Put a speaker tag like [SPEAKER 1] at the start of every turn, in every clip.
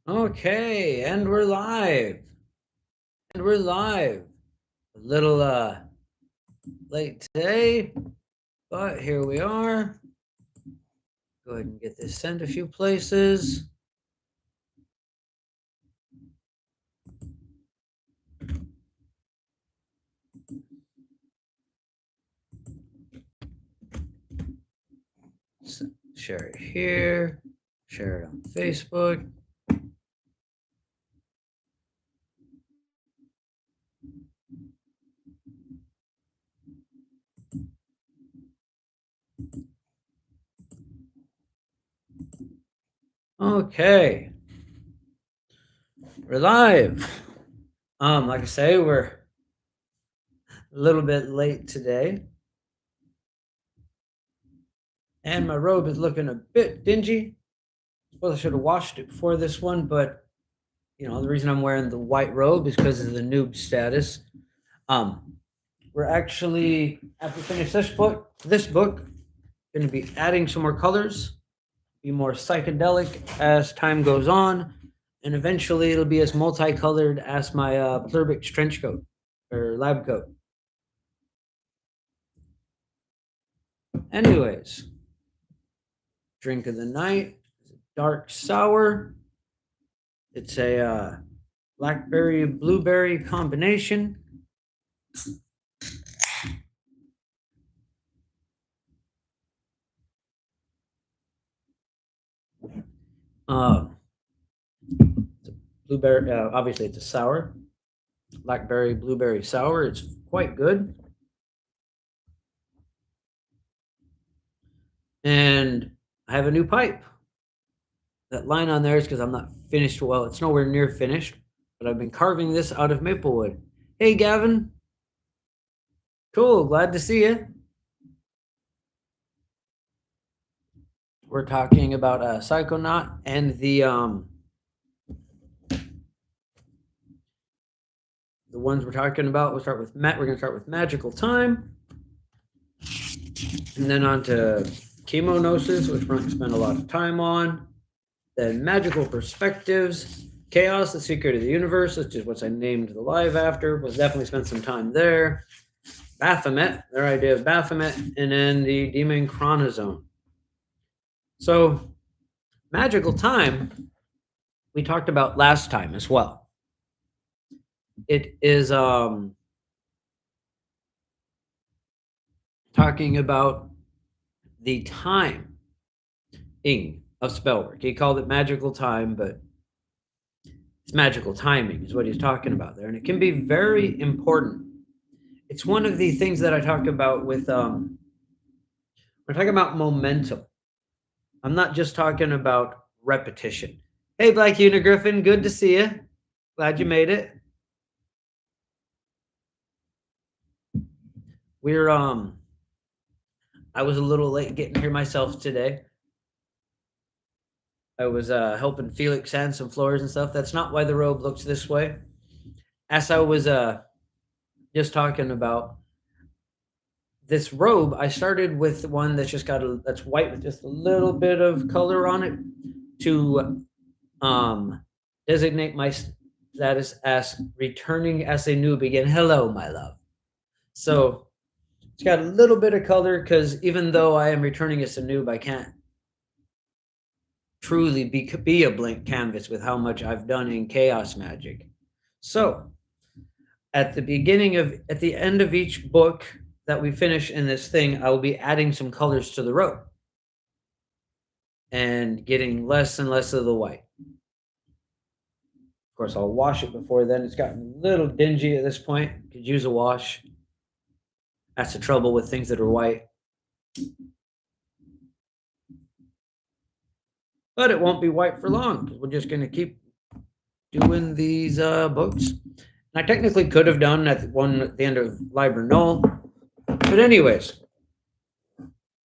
[SPEAKER 1] Okay, and we're live. And we're live. A little late today, but here we are. Go ahead and get this sent a few places. Share it here. Share it on Facebook. Okay. We're live. Like I say, we're a little bit late today. And my robe is looking a bit dingy. Suppose I should have washed it before this one, but the reason I'm wearing the white robe is because of the noob status. We're actually, after we finish this book, going to be adding some more colors, be more psychedelic as time goes on, and eventually it'll be as multicolored as my Plurbix trench coat or lab coat. Anyways, drink of the night, dark sour. It's a blackberry blueberry combination. It's a blueberry. Obviously, it's a sour, blackberry blueberry sour. It's quite good. And I have a new pipe. That line on there is because I'm not finished. Well, it's nowhere near finished, but I've been carving this out of maple wood. Hey, Gavin. Cool. Glad to see you. We're talking about Psychonaut and the ones we're talking about. We're going to start with Magical Time, and then on to Chemonosis, which we're going to spend a lot of time on. Then Magical Perspectives, Chaos, the Secret of the Universe, which is what I named the live after. We'll definitely spend some time there. Baphomet, their idea of Baphomet, and then the Demon Chronozone. So, Magical Time, we talked about last time as well. It is talking about the timing of spellwork. He called it magical time, but it's magical timing is what he's talking about there, and it can be very important. It's one of the things that I talk about with we're talking about momentum. I'm not just talking about repetition. Hey, Black Unigriffin, good to see you. Glad you made it. We're I was a little late getting here myself today. I was helping Felix sand some floors and stuff. That's not why the robe looks this way. As I was just talking about this robe, I started with one that's just that's white with just a little bit of color on it to designate my status as returning as a noob again. Hello, my love. So it's got a little bit of color because even though I am returning as a noob, I can't truly be a blank canvas with how much I've done in chaos magic. So at the end of each book that we finish in this thing, I will be adding some colors to the robe and getting less and less of the white. Of course, I'll wash it before then. It's gotten a little dingy at this point. Could use a wash. That's the trouble with things that are white. But it won't be white for long because we're just going to keep doing these books. And I technically could have done at the end of Liber Null. But anyways,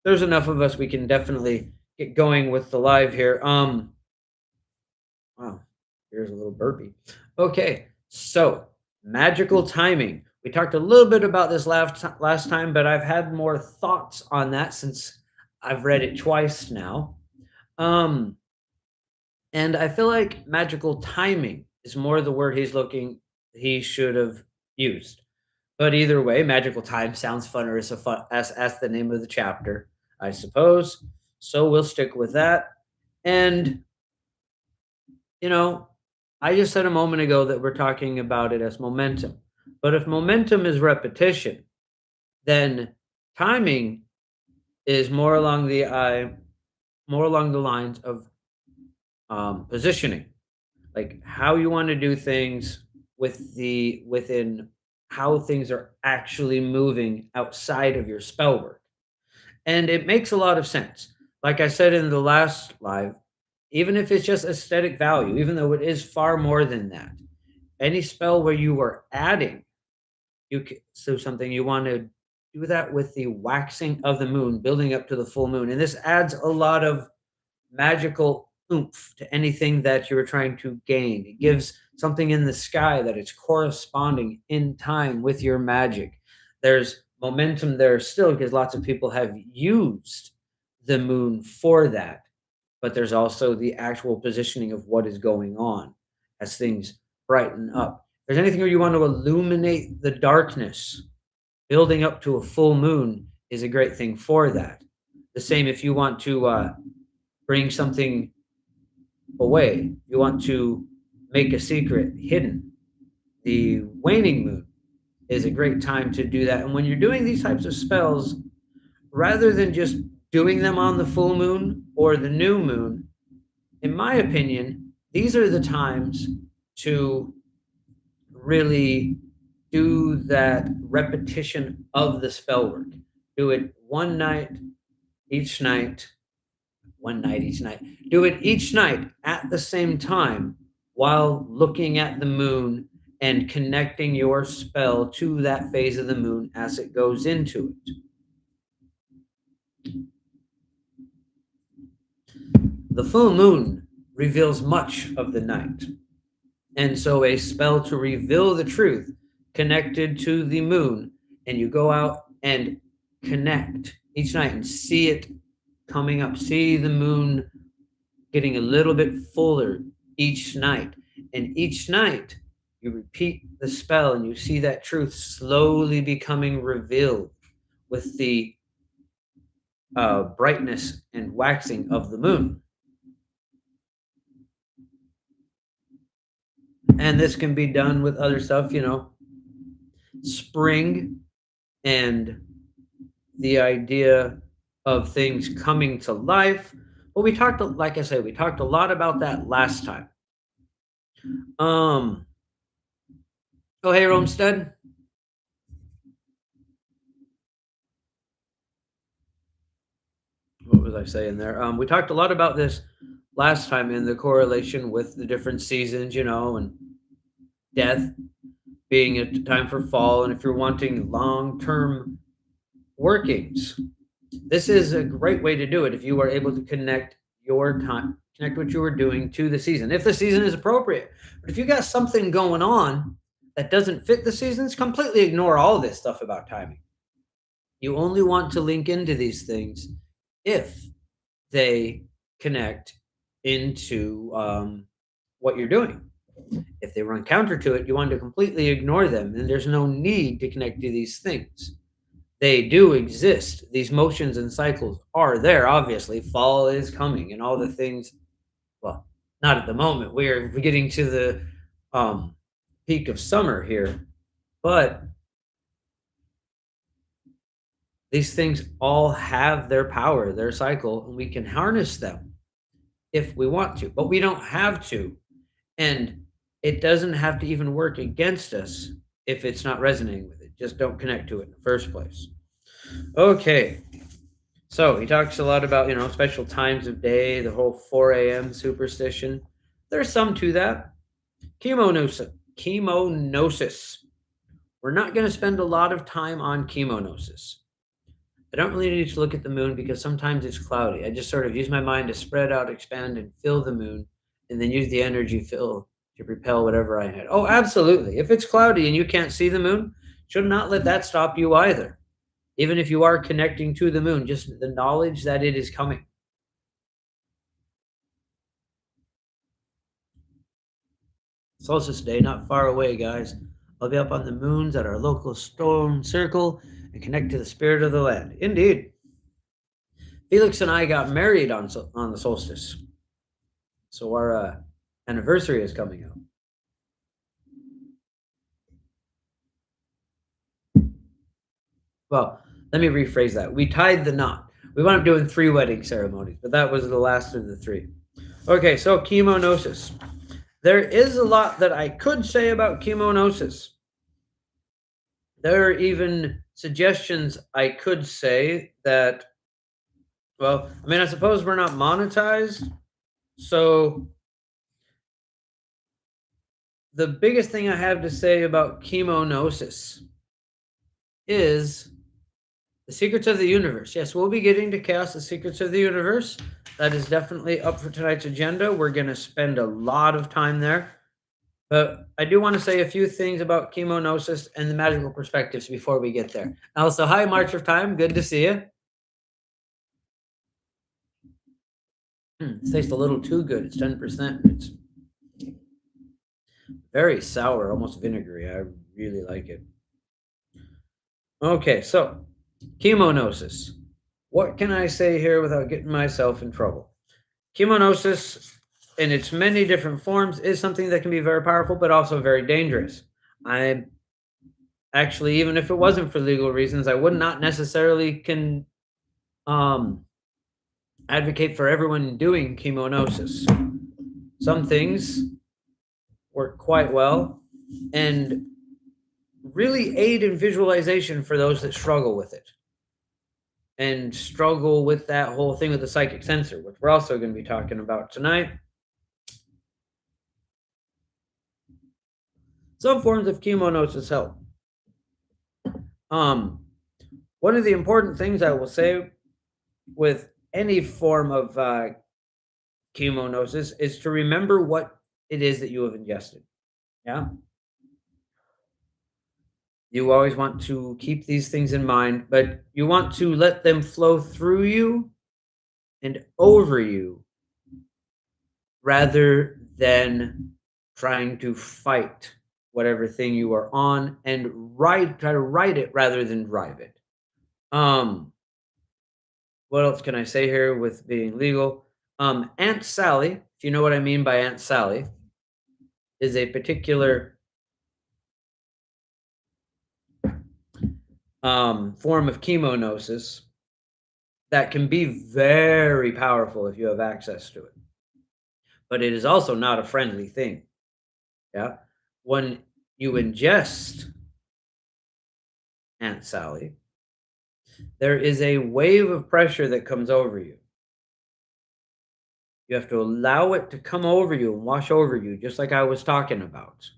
[SPEAKER 1] there's enough of us. We can definitely get going with the live here. Wow, here's a little burpee. Okay, so magical timing. We talked a little bit about this last time, but I've had more thoughts on that since I've read it twice now. And I feel like magical timing is more the word he should have used. But either way, magical time sounds funner as as the name of the chapter, I suppose. So we'll stick with that. And you know, I just said a moment ago that we're talking about it as momentum. But if momentum is repetition, then timing is more along the lines of positioning, like how you want to do things within how things are actually moving outside of your spell work. And it makes a lot of sense. Like I said in the last live, even if it's just aesthetic value, even though it is far more than that, any spell where you are adding, so something you want to do that with the waxing of the moon, building up to the full moon. And this adds a lot of magical oomph to anything that you're trying to gain. It gives something in the sky that it's corresponding in time with your magic. There's momentum there still because lots of people have used the moon for that. But there's also the actual positioning of what is going on as things brighten up. If there's anything where you want to illuminate the darkness, building up to a full moon is a great thing for that. The same if you want to bring something away. You want to make a secret hidden. The waning moon is a great time to do that. And when you're doing these types of spells, rather than just doing them on the full moon or the new moon, in my opinion, these are the times to really do that repetition of the spell work. Do it one night each night. Do it each night at the same time while looking at the moon and connecting your spell to that phase of the moon as it goes into it. The full moon reveals much of the night. And so a spell to reveal the truth connected to the moon, and you go out and connect each night and see it coming up, see the moon getting a little bit fuller each night. And each night you repeat the spell and you see that truth slowly becoming revealed with the brightness and waxing of the moon. And this can be done with other stuff, spring and the idea of things coming to life. Well, like I said, we talked a lot about that last time. Oh, hey, Romstead. What was I saying there? We talked a lot about this last time in the correlation with the different seasons, and death being a time for fall. And if you're wanting long-term workings, this is a great way to do it if you are able to connect your time, connect what you were doing to the season, if the season is appropriate. But if you got something going on that doesn't fit the seasons, completely ignore all this stuff about timing. You only want to link into these things if they connect into what you're doing. If they run counter to it, you want to completely ignore them, and there's no need to connect to these things. They do exist. These motions and cycles are there, obviously. Fall is coming, and all the things. Well, not at the moment. We're getting to the peak of summer here, but these things all have their power, their cycle, and we can harness them if we want to, but we don't have to. And it doesn't have to even work against us if it's not resonating with it. Just don't connect to it in the first place. Okay. So he talks a lot about, special times of day, the whole 4 a.m. superstition. There's some to that. Chemonosis. We're not going to spend a lot of time on chemonosis. I don't really need to look at the moon because sometimes it's cloudy. I just sort of use my mind to spread out, expand, and fill the moon, and then use the energy fill to repel whatever I had. Oh, absolutely. If it's cloudy and you can't see the moon, should not let that stop you either. Even if you are connecting to the moon, just the knowledge that it is coming. Solstice Day, not far away, guys. I'll be up on the moons at our local stone circle and connect to the spirit of the land. Indeed. Felix and I got married on the solstice, so our anniversary is coming up. Well, let me rephrase that. We tied the knot. We wound up doing 3 wedding ceremonies, but that was the last of the 3. Okay, so chemonosis. There is a lot that I could say about chemonosis. There are even suggestions I could say that, well, I mean, I suppose we're not monetized. So the biggest thing I have to say about chemonosis is the secrets of the universe. Yes, we'll be getting to Chaos, the secrets of the universe. That is definitely up for tonight's agenda. We're going to spend a lot of time there. But I do want to say a few things about chemonosis and the magical perspectives before we get there. Also, hi, March of Time. Good to see you. It tastes a little too good. It's 10%. It's very sour, almost vinegary. I really like it. Okay, so chemonosis. What can I say here without getting myself in trouble? Chemonosis, in its many different forms, is something that can be very powerful, but also very dangerous. I actually, even if it wasn't for legal reasons, I would not necessarily um, advocate for everyone doing chemonosis. Some things work quite well and really aid in visualization for those that struggle with it and struggle with that whole thing with the psychic sensor, which we're also going to be talking about tonight. Some forms of chemonosis help. One of the important things I will say with any form of chemonosis is to remember what it is that you have ingested. Yeah. You always want to keep these things in mind, but you want to let them flow through you and over you rather than trying to fight whatever thing you are on and try to ride it rather than drive it. What else can I say here with being legal? Aunt Sally, if you know what I mean by Aunt Sally, is a particular form of chemonosis that can be very powerful if you have access to it. But it is also not a friendly thing. Yeah. When you ingest Aunt Sally, there is a wave of pressure that comes over you. You have to allow it to come over you and wash over you, just like I was talking about.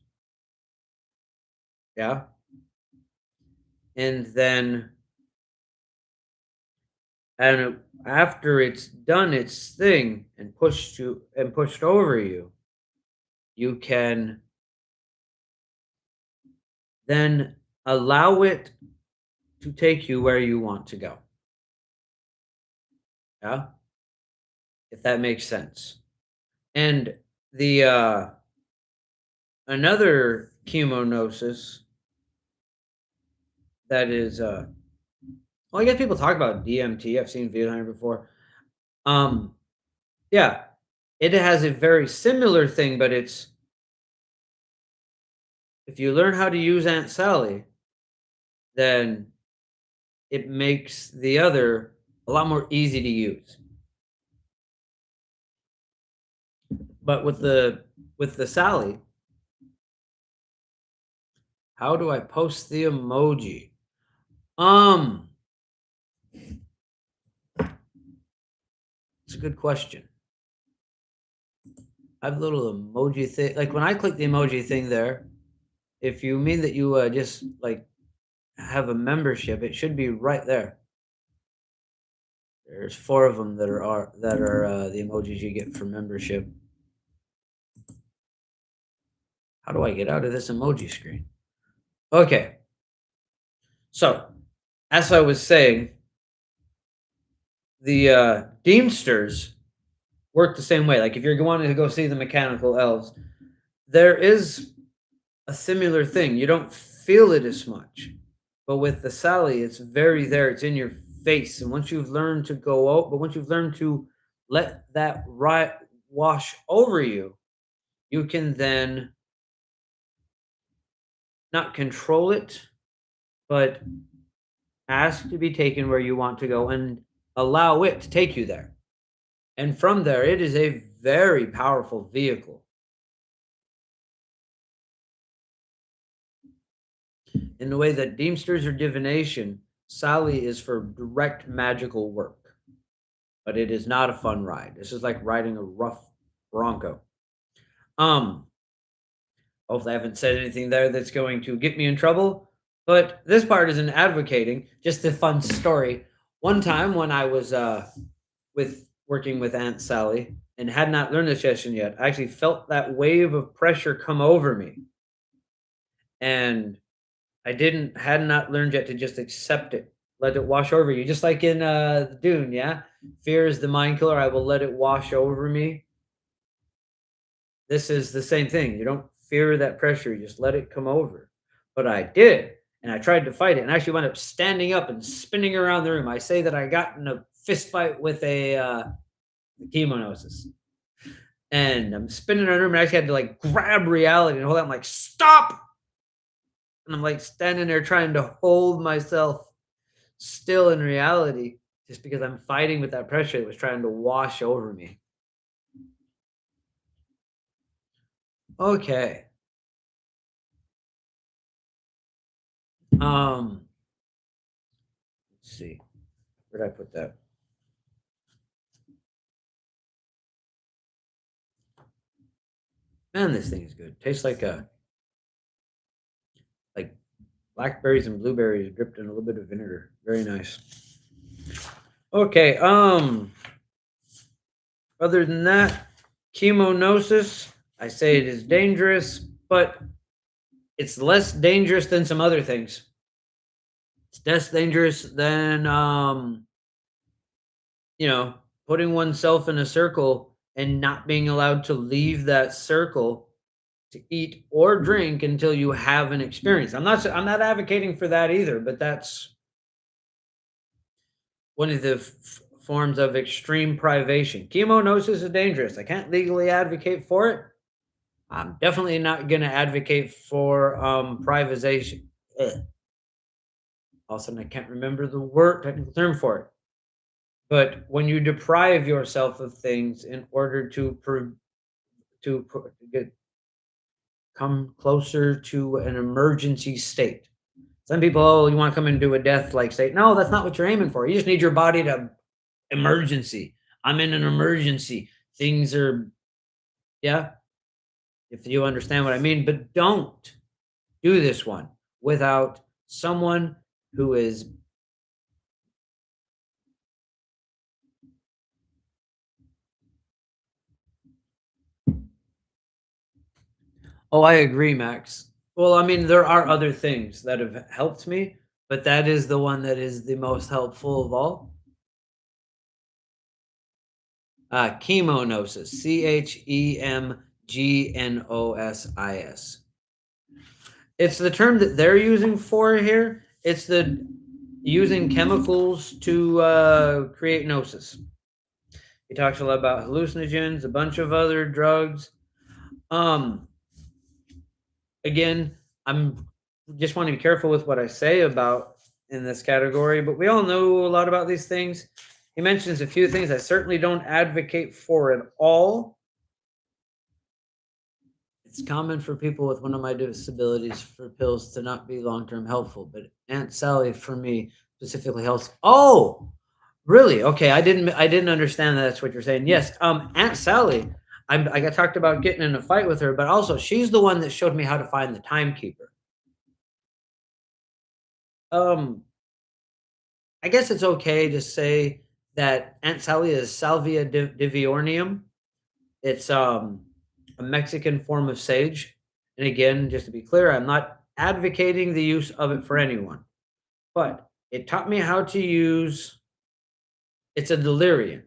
[SPEAKER 1] Yeah. And then, and after it's done its thing and pushed over you, you can then allow it to take you where you want to go. Yeah. If that makes sense. And the another chemonosis that is well, I guess people talk about DMT. I've seen videos on it before. Um yeah, it has a very similar thing, but it's if you learn how to use Aunt Sally, then it makes the other a lot more easy to use. But with the Sally, how do I post the emoji? It's a good question. I have a little emoji thing. Like when I click the emoji thing there, if you mean that you just like have a membership, it should be right there. There's 4 of them that are the emojis you get for membership. How do I get out of this emoji screen? Okay. So, as I was saying, the Deemsters work the same way. Like if you're wanting to go see the mechanical elves, There is a similar thing. You don't feel it as much. But with the Sally, it's very there. It's in your face. And once you've learned to go out, but once you've learned to let that right wash over you, you can then not control it, but ask to be taken where you want to go and allow it to take you there. And from there, it is a very powerful vehicle. In the way that Deemsters or divination, Sally is for direct magical work, but it is not a fun ride. This is like riding a rough Bronco. Um, Hopefully, I haven't said anything there that's going to get me in trouble. But this part isn't advocating. Just a fun story. One time when I was with working with Aunt Sally and had not learned the session yet, I actually felt that wave of pressure come over me, and I didn't had not learned yet to just accept it, let it wash over you, just like in Dune. Yeah, fear is the mind killer. I will let it wash over me. This is the same thing. You don't fear that pressure, you just let it come over. But I did, and I tried to fight it, and actually wound up standing up and spinning around the room. I say that I got in a fist fight with a chemonosis, and I'm spinning around the room, and I actually had to like grab reality and hold out. I'm like, stop! And I'm like standing there trying to hold myself still in reality, just because I'm fighting with that pressure that was trying to wash over me. Okay. Um, let's see. Where did I put that? Man, this thing is good. Tastes like blackberries and blueberries dripped in a little bit of vinegar. Very nice. Okay, other than that, chemonosis, I say it is dangerous, but it's less dangerous than some other things. It's less dangerous than you know, putting oneself in a circle and not being allowed to leave that circle to eat or drink until you have an experience. I'm not advocating for that either, but that's one of the forms of extreme privation. Chemonosis is dangerous. I can't legally advocate for it. I'm definitely not going to advocate for privatization. Ugh. All of a sudden, I can't remember the word technical term for it. But when you deprive yourself of things in order to get come closer to an emergency state. Some people, oh, you want to come into a death like state. No, that's not what you're aiming for. You just need your body to emergency. I'm in an emergency. Things are, yeah, if you understand what I mean, but don't do this one without someone who is, oh, I agree, Max. Well, I mean, there are other things that have helped me, but that is the one that is the most helpful of all. Chemonosis, Chemgnosis. It's the term that they're using for here. It's the using chemicals to create gnosis. He talks a lot about hallucinogens, a bunch of other drugs. Um, Again, I'm just want to be careful with what I say about in this category, but we all know a lot about these things. He mentions a few things I certainly don't advocate for at all. It's common for people with one of my disabilities for pills to not be long-term helpful, but Aunt Sally for me specifically helps. Oh, really? Okay, I didn't understand that that's what you're saying. Yes, Aunt Sally, I got talked about getting in a fight with her, but also she's the one that showed me how to find the timekeeper. Um, I guess it's okay to say that Aunt Sally is Salvia diviornium. It's a Mexican form of sage. And again, just to be clear, I'm not advocating the use of it for anyone, but it taught me how to use it's a deliriant.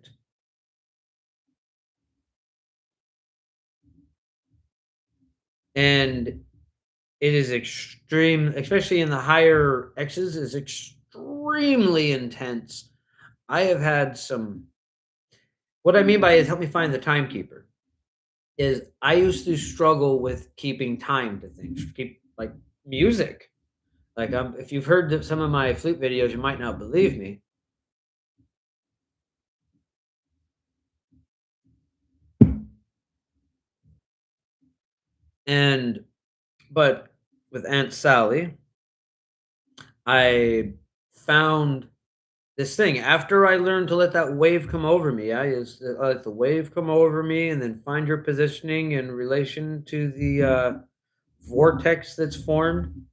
[SPEAKER 1] and it is extreme, especially in the higher X's, is extremely intense. I have had some what I mean by is help me find the timekeeper is I used to struggle with keeping time to things, keep like music. Like if you've heard some of my flute videos, you might not believe me. And but with Aunt Sally, I found this thing after I learned to let that wave come over me. I let the wave come over me, and then find your positioning in relation to the vortex that's formed.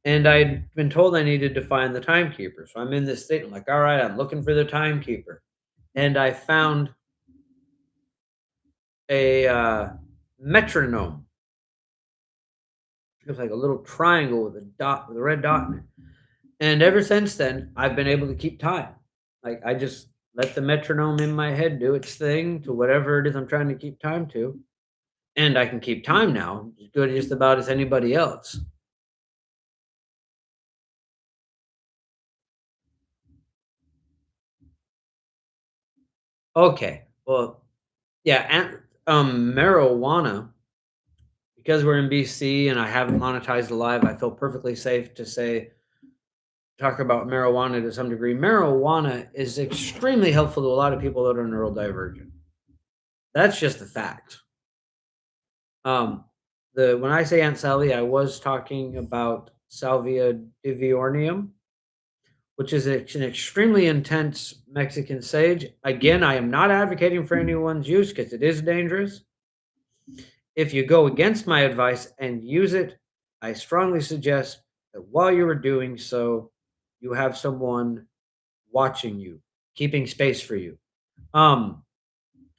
[SPEAKER 1] And I'd been told I needed to find the timekeeper. So I'm in this state. I'm like, all right, I'm looking for the timekeeper. And I found a metronome. It was like a little triangle with a dot, with a red dot in it. And ever since then, I've been able to keep time. Like I just let the metronome in my head do its thing to whatever it is I'm trying to keep time to. And I can keep time now as good just about as anybody else. Okay. Well, yeah, and marijuana, because we're in BC and I haven't monetized the live, I feel perfectly safe to say talk about marijuana to some degree. Marijuana is extremely helpful to a lot of people that are neurodivergent. That's just a fact. Um, the when I say Aunt Sally, I was talking about Salvia diviornium, which is an extremely intense Mexican sage. Again, I am not advocating for anyone's use because it is dangerous. If you go against my advice and use it, I strongly suggest that while you are doing so, you have someone watching you, keeping space for you. Um,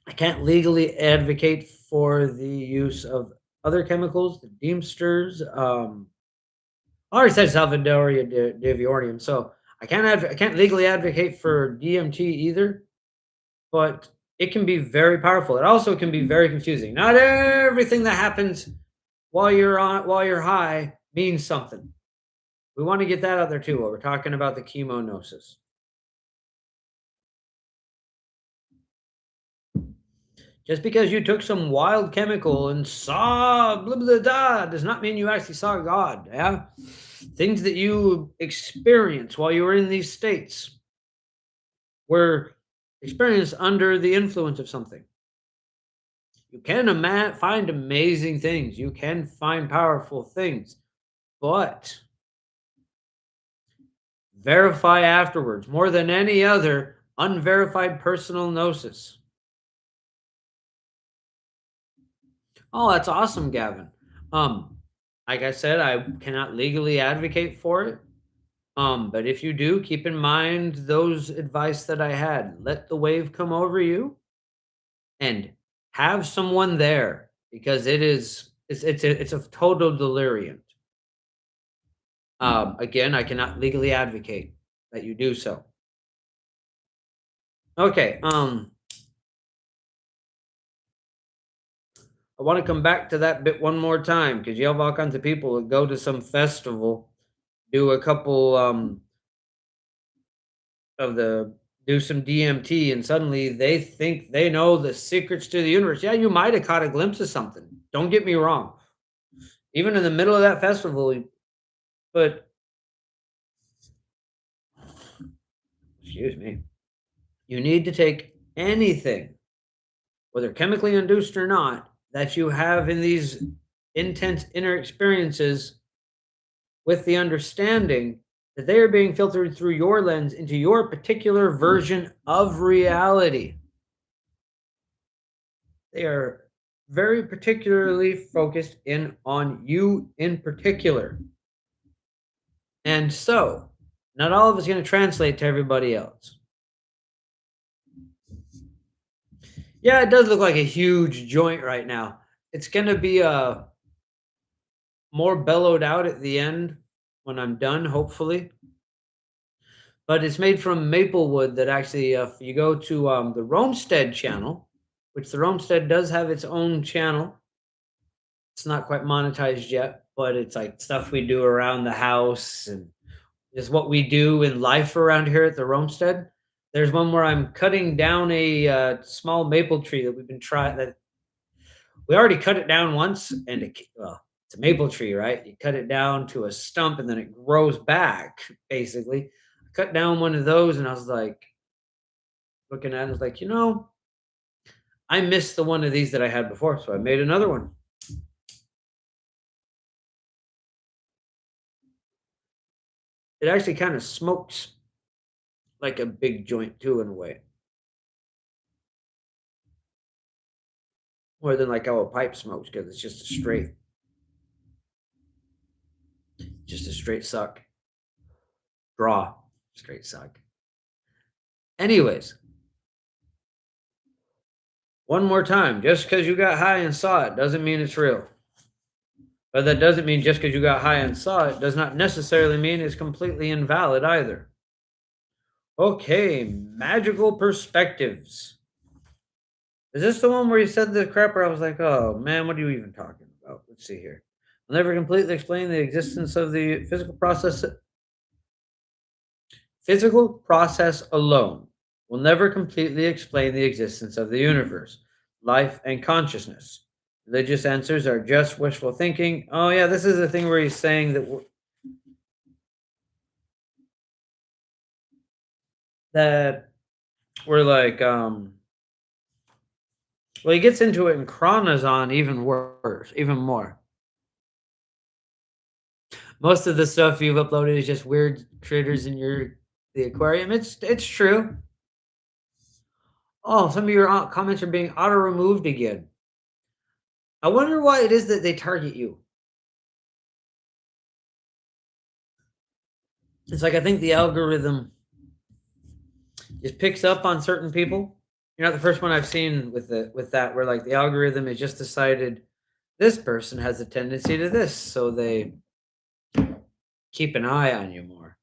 [SPEAKER 1] I can't legally advocate for the use of other chemicals, the Deemsters. I already said Salvadoria diviornium, so I can't legally advocate for DMT either, but it can be very powerful. It also can be very confusing. Not everything that happens while you're high means something. We want to get that out there too while we're talking about the chemonosis. Just because you took some wild chemical and saw blah blah blah does not mean you actually saw God. Yeah, things that you experience while you were in these states were experienced under the influence of something. You can find amazing things. You can find powerful things, but verify afterwards more than any other unverified personal gnosis. Oh, that's awesome, Gavin. Um, like I said, I cannot legally advocate for it. But if you do, keep in mind those advice that I had. Let the wave come over you and have someone there because it's a total delirium. Again, I cannot legally advocate that you do so. Okay. I want to come back to that bit one more time because you have all kinds of people that go to some festival, do a couple of the do some DMT, and suddenly they think they know the secrets to the universe. Yeah, you might have caught a glimpse of something. Don't get me wrong. Even in the middle of that festival, but excuse me, you need to take anything, whether chemically induced or not, that you have in these intense inner experiences with the understanding that they are being filtered through your lens into your particular version of reality. They are very particularly focused in on you in particular. And so, not all of it's going to translate to everybody else. Yeah, it does look like a huge joint right now. It's going to be more bellowed out at the end when I'm done, hopefully. But it's made from maple wood that actually, if you go to the Romestead channel, which the Romestead does have its own channel, It's not quite monetized yet, but it's like stuff we do around the house and just what we do in life around here at the Romestead. There's one where I'm cutting down a small maple tree that we've been trying. That we already cut it down once, and well, it's a maple tree, right? You cut it down to a stump, and then it grows back. Basically, I cut down one of those, and I was like looking at it, I was like, I missed the one of these that I had before, so I made another one. It actually kind of smokes like a big joint too, in a way, more than like how a pipe smokes because it's just a straight suck, draw, straight suck. Anyways, one more time, just because you got high and saw it doesn't mean it's real. But that doesn't mean just because you got high and saw it does not necessarily mean it's completely invalid either. Okay, magical perspectives. Is this the one where you said the crap where I was like, oh man, what are you even talking about? Let's see here. I'll never completely explain the existence of the physical process alone will never completely explain the existence of the universe, life, and consciousness. Religious answers are just wishful thinking. Oh yeah, this is the thing where he's saying that we're like well, he gets into it in Chronozon even worse, even more. Most of the stuff you've uploaded is just weird critters in the aquarium. It's true. Oh, some of your comments are being auto removed again. I wonder why it is that they target you. It's like I think the algorithm just picks up on certain people. You're not the first one I've seen with that where like the algorithm has just decided this person has a tendency to this, so they keep an eye on you more.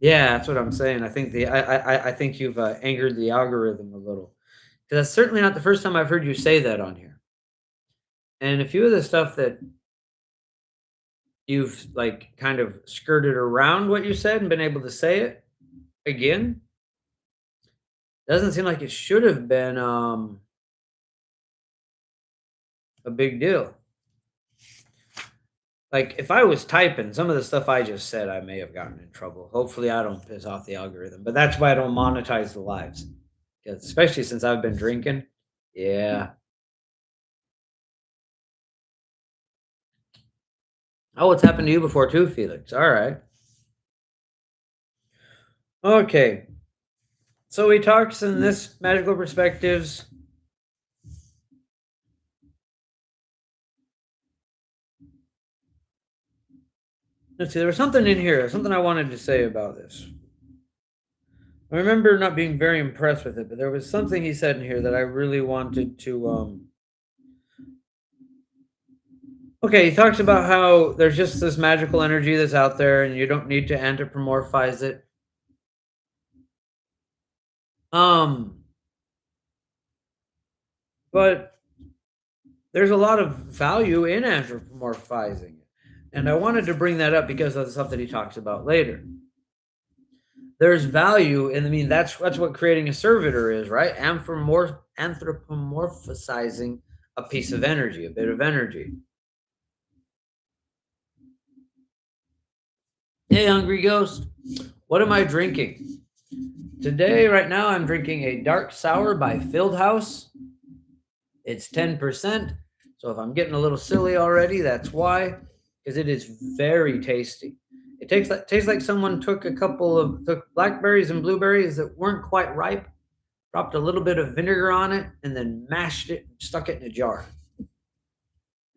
[SPEAKER 1] Yeah, that's what I'm saying. I think I think you've angered the algorithm a little because that's certainly not the first time I've heard you say that on here. And a few of the stuff that you've like kind of skirted around what you said and been able to say it again doesn't seem like it should have been a big deal. Like if I was typing some of the stuff I just said, I may have gotten in trouble. Hopefully, I don't piss off the algorithm, but that's why I don't monetize the lives, 'cause especially since I've been drinking. Yeah. Oh, it's happened to you before too, Felix. All right. Okay. So he talks in this magical perspectives. Let's see. There was something in here. Something I wanted to say about this. I remember not being very impressed with it, but there was something he said in here that I really wanted to okay, he talks about how there's just this magical energy that's out there and you don't need to anthropomorphize it. Um but there's a lot of value in anthropomorphizing it. And I wanted to bring that up because of the stuff that he talks about later. There's value, and I mean that's what creating a servitor is, right? Anthropomorphizing a piece of energy, a bit of energy. Hey, hungry ghost, what am I drinking today? Right now, I'm drinking a dark sour by Fieldhouse. It's 10%. So if I'm getting a little silly already, that's why, because it is very tasty. It tastes like someone took took blackberries and blueberries that weren't quite ripe, dropped a little bit of vinegar on it, and then mashed it, stuck it in a jar,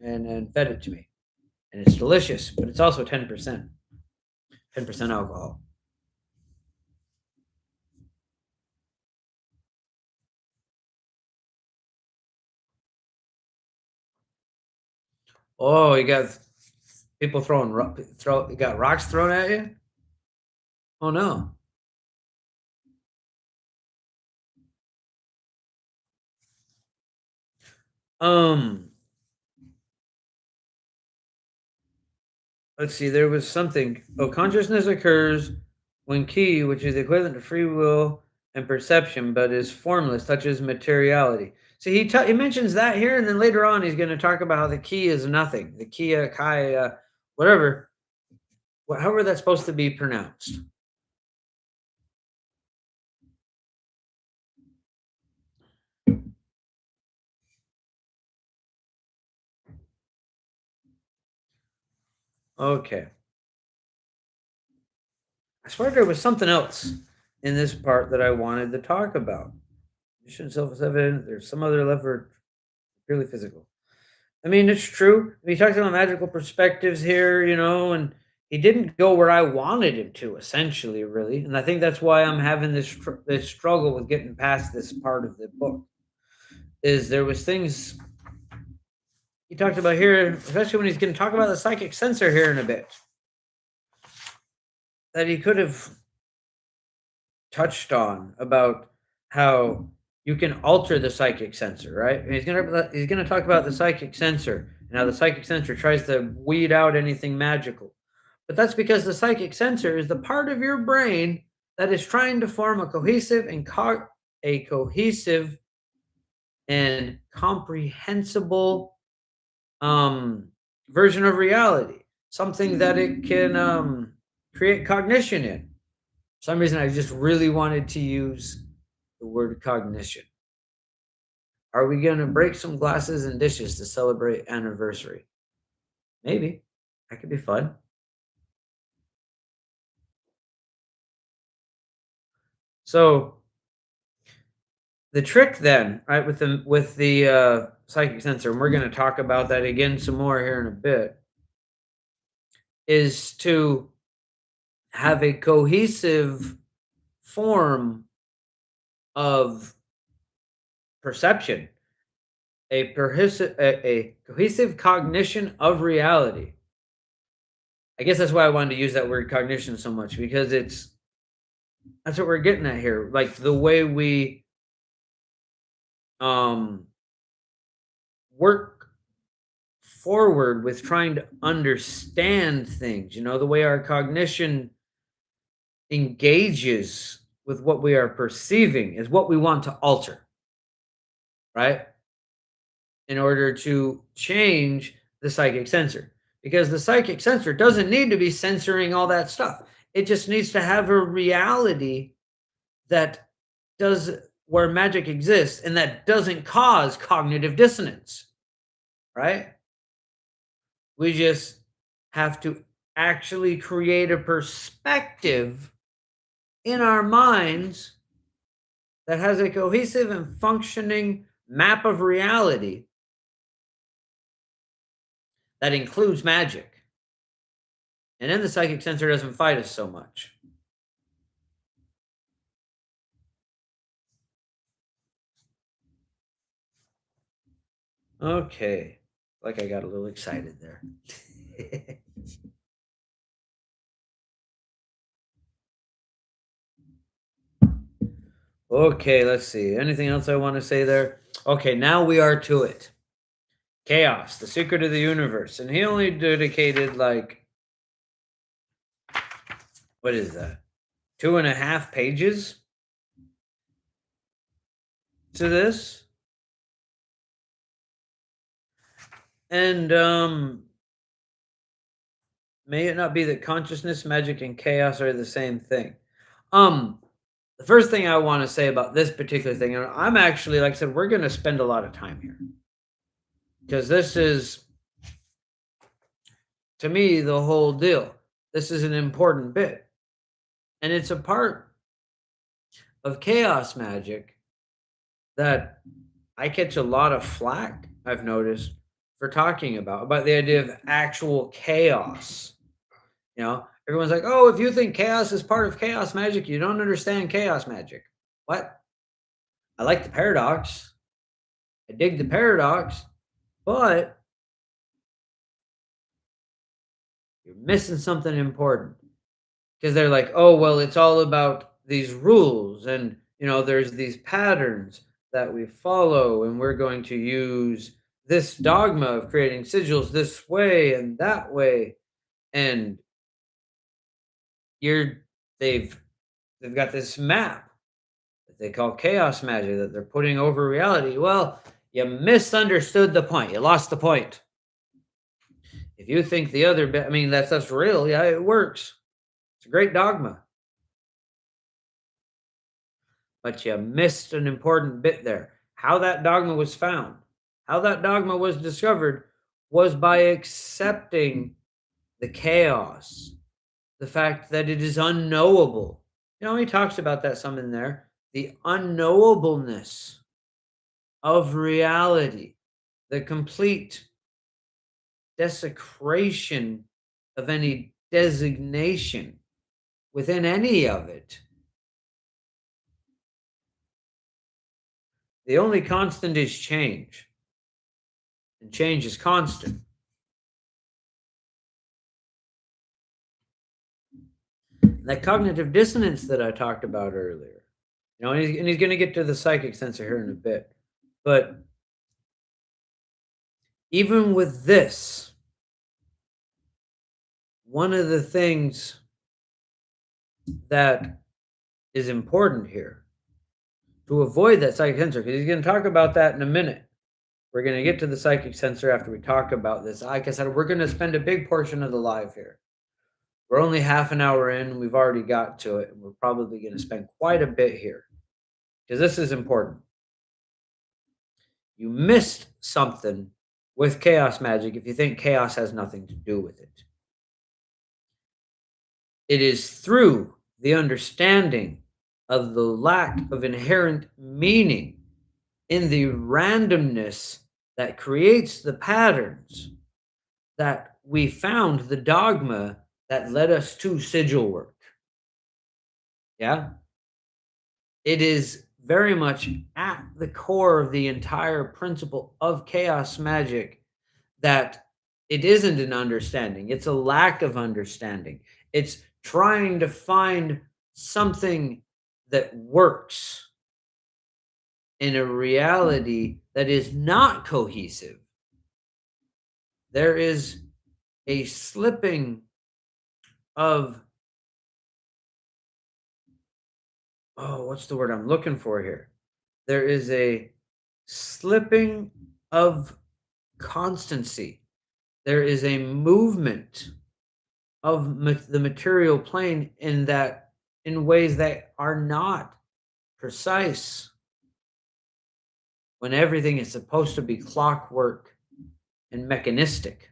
[SPEAKER 1] and then fed it to me. And it's delicious, but it's also 10%. 10% alcohol. Oh, you got people you got rocks thrown at you? Oh no. Um, let's see, there was something. Oh, consciousness occurs when key, which is equivalent to free will and perception, but is formless, touches materiality. See, he mentions that here, and then later on, he's going to talk about how the key is nothing. The kia, kaya, whatever, however that's supposed to be pronounced. Okay. I swear there was something else in this part that I wanted to talk about. Mission self-evident. There's some other lever purely physical. I mean, it's true. He talks about magical perspectives here, and he didn't go where I wanted him to, essentially, really. And I think that's why I'm having this struggle with getting past this part of the book. Is there was things he talked about here, especially when he's going to talk about the psychic sensor here in a bit, that he could have touched on about how you can alter the psychic sensor, right? And he's gonna talk about the psychic sensor and how the psychic sensor tries to weed out anything magical. But that's because the psychic sensor is the part of your brain that is trying to form a cohesive and comprehensible version of reality, something that it can create cognition in. For some reason, I just really wanted to use the word cognition. Are we going to break some glasses and dishes to celebrate anniversary? Maybe. That could be fun. So the trick then, right, with the psychic sensor, and we're going to talk about that again some more here in a bit, is to have a cohesive form of perception, a cohesive cognition of reality. I guess that's why I wanted to use that word cognition so much, because that's what we're getting at here. Like the way we um work forward with trying to understand things, the way our cognition engages with what we are perceiving is what we want to alter, right? In order to change the psychic sensor. Because the psychic sensor doesn't need to be censoring all that stuff. It just needs to have a reality that does where magic exists and that doesn't cause cognitive dissonance, right? We just have to actually create a perspective in our minds that has a cohesive and functioning map of reality that includes magic. And then the psychic sensor doesn't fight us so much. Okay. Like I got a little excited there. Okay, let's see. Anything else I want to say there? Okay, now we are to it. Chaos, the secret of the universe. And he only dedicated like, what is that? 2.5 pages to this. And may it not be that consciousness, magic, and chaos are the same thing. The first thing I want to say about this particular thing, and I'm actually, like I said, we're going to spend a lot of time here because this is, to me, the whole deal. This is an important bit, and it's a part of chaos magic that I catch a lot of flack, I've noticed, for talking about the idea of actual chaos. Everyone's like, "Oh, if you think chaos is part of chaos magic, you don't understand chaos magic." What? I like the paradox. I dig the paradox, but you're missing something important. Because they're like, "Oh, well, it's all about these rules and, there's these patterns that we follow and we're going to use this dogma of creating sigils this way and that way, and you're they've they've got this map that they call chaos magic that they're putting over reality. Well, you misunderstood the point. You lost the point. If you think the other bit, I mean, that stuff's real. Yeah, it works. It's a great dogma, but you missed an important bit there. How that dogma was found, how that dogma was discovered was by accepting the chaos, the fact that it is unknowable. He talks about that some in there. The unknowableness of reality, the complete desecration of any designation within any of it. The only constant is change, and change is constant. That cognitive dissonance that I talked about earlier, and he's going to get to the psychic sensor here in a bit, but even with this, one of the things that is important here to avoid that psychic sensor, because he's going to talk about that in a minute. We're going to get to the psychic sensor after we talk about this. Like I said, we're going to spend a big portion of the live here. We're only half an hour in. We've already got to it. And we're probably going to spend quite a bit here because this is important. You missed something with chaos magic if you think chaos has nothing to do with it. It is through the understanding of the lack of inherent meaning in the randomness that creates the patterns that we found the dogma that led us to sigil work. Yeah. It is very much at the core of the entire principle of chaos magic that it isn't an understanding, it's a lack of understanding. It's trying to find something that works in a reality that is not cohesive. There is a slipping of, what's the word I'm looking for here? There is a slipping of constancy. There is a movement of the material plane in ways that are not precise when everything is supposed to be clockwork and mechanistic.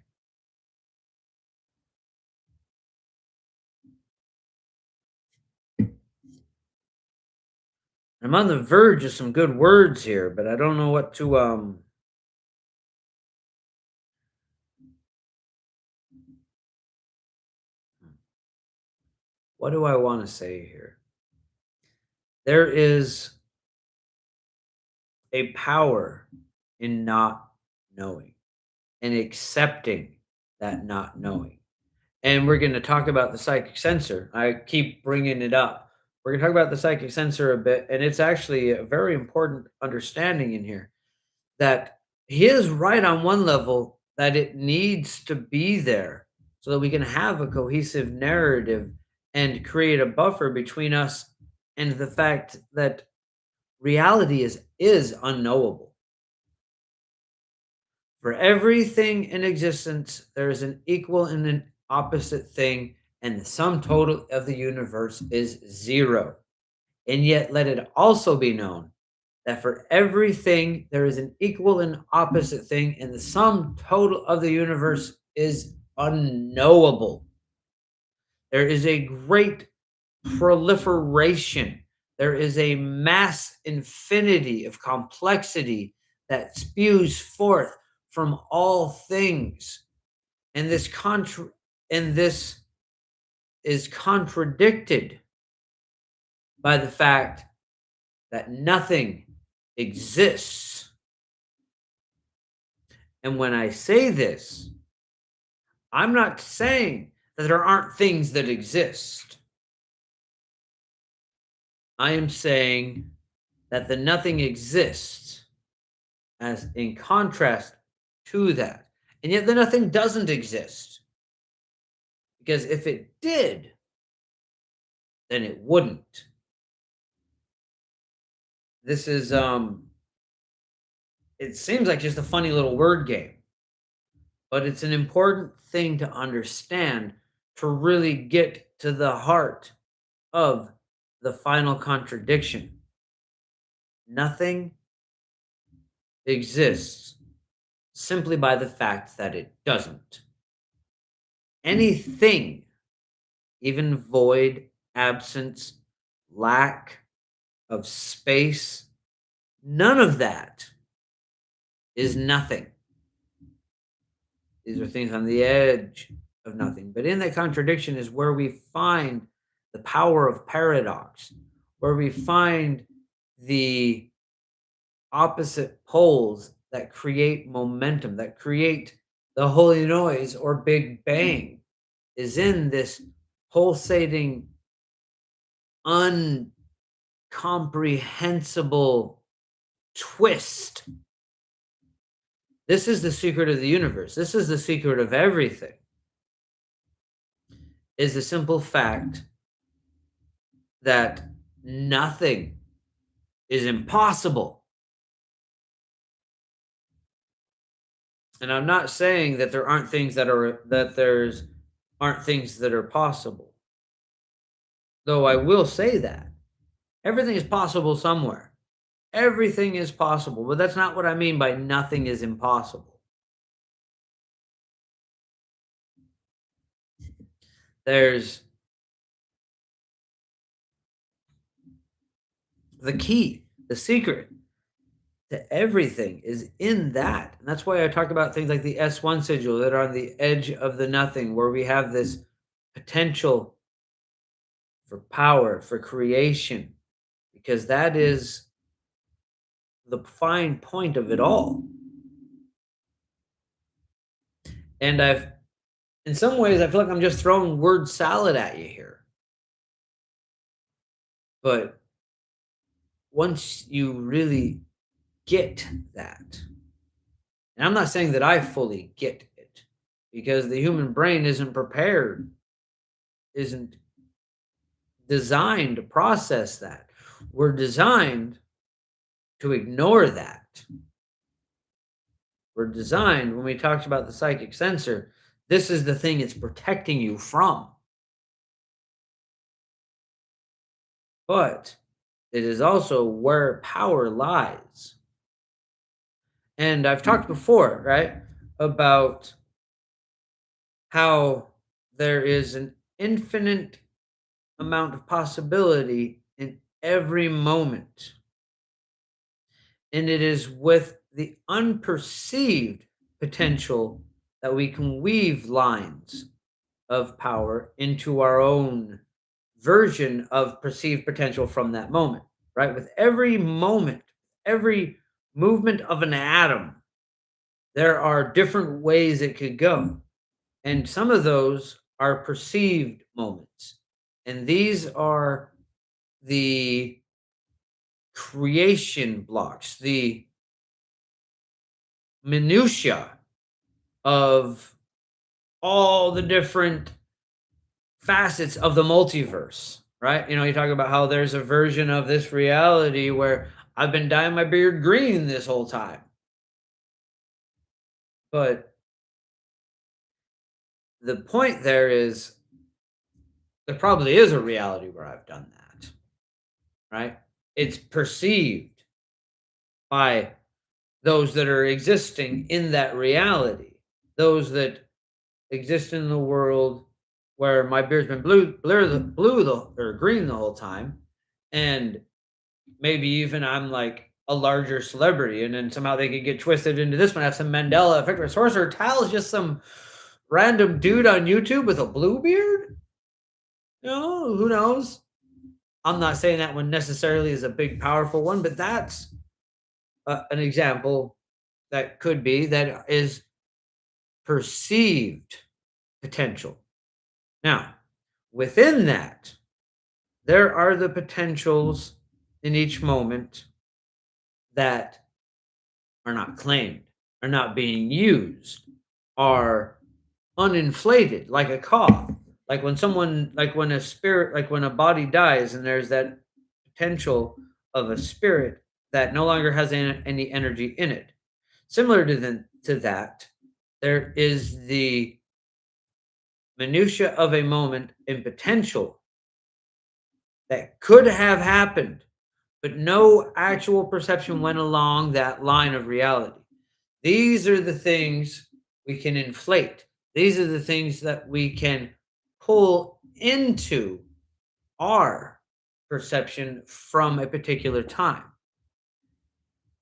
[SPEAKER 1] I'm on the verge of some good words here, but I don't know what to what do I want to say here? There is a power in not knowing and accepting that not knowing. And we're going to talk about the psychic sensor. I keep bringing it up. We're going to talk about the psychic sensor a bit, and it's actually a very important understanding in here that he is right on one level that it needs to be there so that we can have a cohesive narrative and create a buffer between us and the fact that reality is unknowable. For everything in existence, there is an equal and an opposite thing, and the sum total of the universe is zero. And yet, let it also be known that for everything, there is an equal and opposite thing, and the sum total of the universe is unknowable. There is a great proliferation. There is a mass infinity of complexity that spews forth from all things. And this is contradicted by the fact that nothing exists. And when I say this, I'm not saying that there aren't things that exist. I am saying that the nothing exists as in contrast to that. And yet the nothing doesn't exist. Because if it did, then it wouldn't. This is it seems like just a funny little word game, but it's an important thing to understand to really get to the heart of the final contradiction. Nothing exists simply by the fact that it doesn't. Anything, even void, absence, lack of space, none of that is nothing. These are things on the edge of nothing. But in that contradiction is where we find the power of paradox, where we find the opposite poles that create momentum, that create the holy noise or big bang, is in this pulsating, uncomprehensible twist. This is the secret of the universe. This is the secret of everything. Is the simple fact that nothing is impossible. And I'm not saying that there aren't things aren't things that are possible. Though I will say that everything is possible somewhere. Everything is possible, but that's not what I mean by nothing is impossible. There's the key, the secret to everything is in that. And that's why I talk about things like the S1 sigil that are on the edge of the nothing, where we have this potential for power, for creation, because that is the fine point of it all. And in some ways, I feel like I'm just throwing word salad at you here. But once you really get that, and I'm not saying that I fully get it, because the human brain isn't prepared, isn't designed to process that. We're designed to ignore that. We're designed, when we talked about the psychic sensor, this is the thing it's protecting you from. But it is also where power lies. And I've talked before, right, about how there is an infinite amount of possibility in every moment. And it is with the unperceived potential that we can weave lines of power into our own version of perceived potential from that moment, right? With every moment, every movement of an atom, there are different ways it could go. And some of those are perceived moments. And these are the creation blocks, the minutia of all the different facets of the multiverse, right? You talk about how there's a version of this reality where I've been dyeing my beard green this whole time. But the point there is there probably is a reality where I've done that, right? It's perceived by those that are existing in that reality, those that exist in the world where my beard's been or green the whole time, and maybe even I'm like a larger celebrity, and then somehow they could get twisted into this one, have some Mandela effect, where Sorcerer Tal is just some random dude on YouTube with a blue beard. Who knows? I'm not saying that one necessarily is a big, powerful one, but that's an example that could be that is perceived potential. Now, within that, there are the potentials in each moment that are not claimed, are not being used, are uninflated like a car. Like when someone, like when a spirit, like when a body dies and there's that potential of a spirit that no longer has any energy in it. Similar to that, there is the minutia of a moment in potential that could have happened, but no actual perception went along that line of reality. These are the things we can inflate. These are the things that we can pull into our perception from a particular time.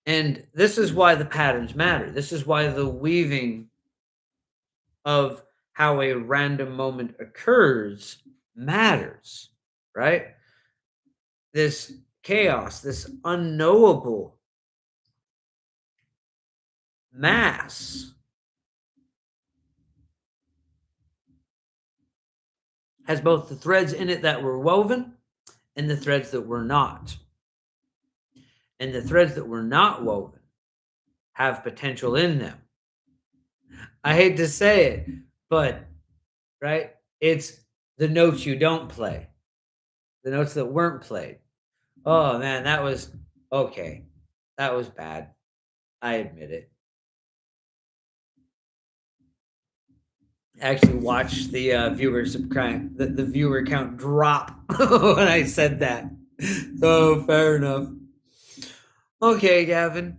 [SPEAKER 1] And this is why the patterns matter. This is why the weaving of how a random moment occurs matters, right? This chaos, this unknowable mass has both the threads in it that were woven and the threads that were not. And the threads that were not woven have potential in them. I hate to say it, but right? It's the notes you don't play, the notes that weren't played. Oh man, that was okay. That was bad. I admit it. I actually watched the viewer subscribe the viewer count drop when I said that. So fair enough. Okay, Gavin.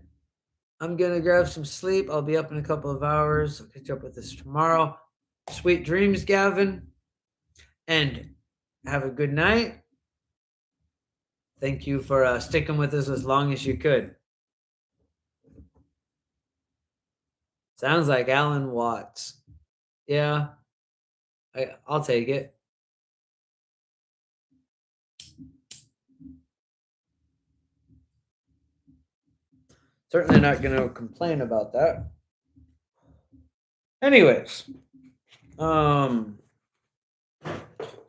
[SPEAKER 1] I'm gonna grab some sleep. I'll be up in a couple of hours. I'll catch up with this tomorrow. Sweet dreams, Gavin. And have a good night. Thank you for sticking with us as long as you could. Sounds like Alan Watts. Yeah, I'll take it. Certainly not going to complain about that. Anyways,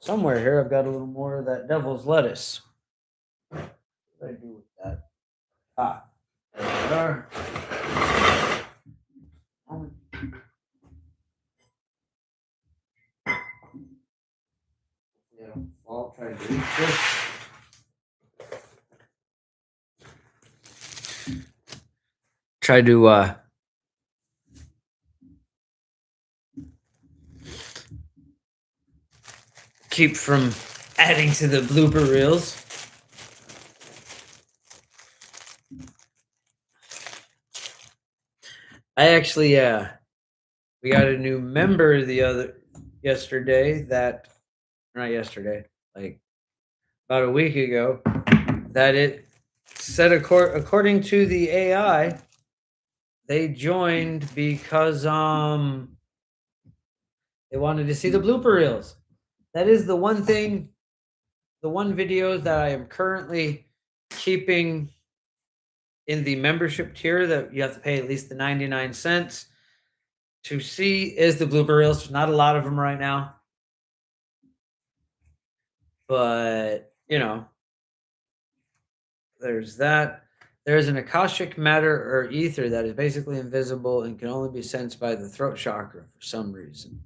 [SPEAKER 1] somewhere here I've got a little more of that devil's lettuce. What do I do with that? Ah, there we are. Yeah, I'll try to eat this. Try to keep from adding to the blooper reels. I actually we got a new member yesterday, that not yesterday, like about a week ago, that it said according to the AI, they joined because they wanted to see the blooper reels. That is the one thing, the one video that I am currently keeping in the membership tier that you have to pay at least the 99 cents to see is the blooper reels. There's not a lot of them right now, but you know, there's that. There's an Akashic matter or ether that is basically invisible and can only be sensed by the throat chakra for some reason.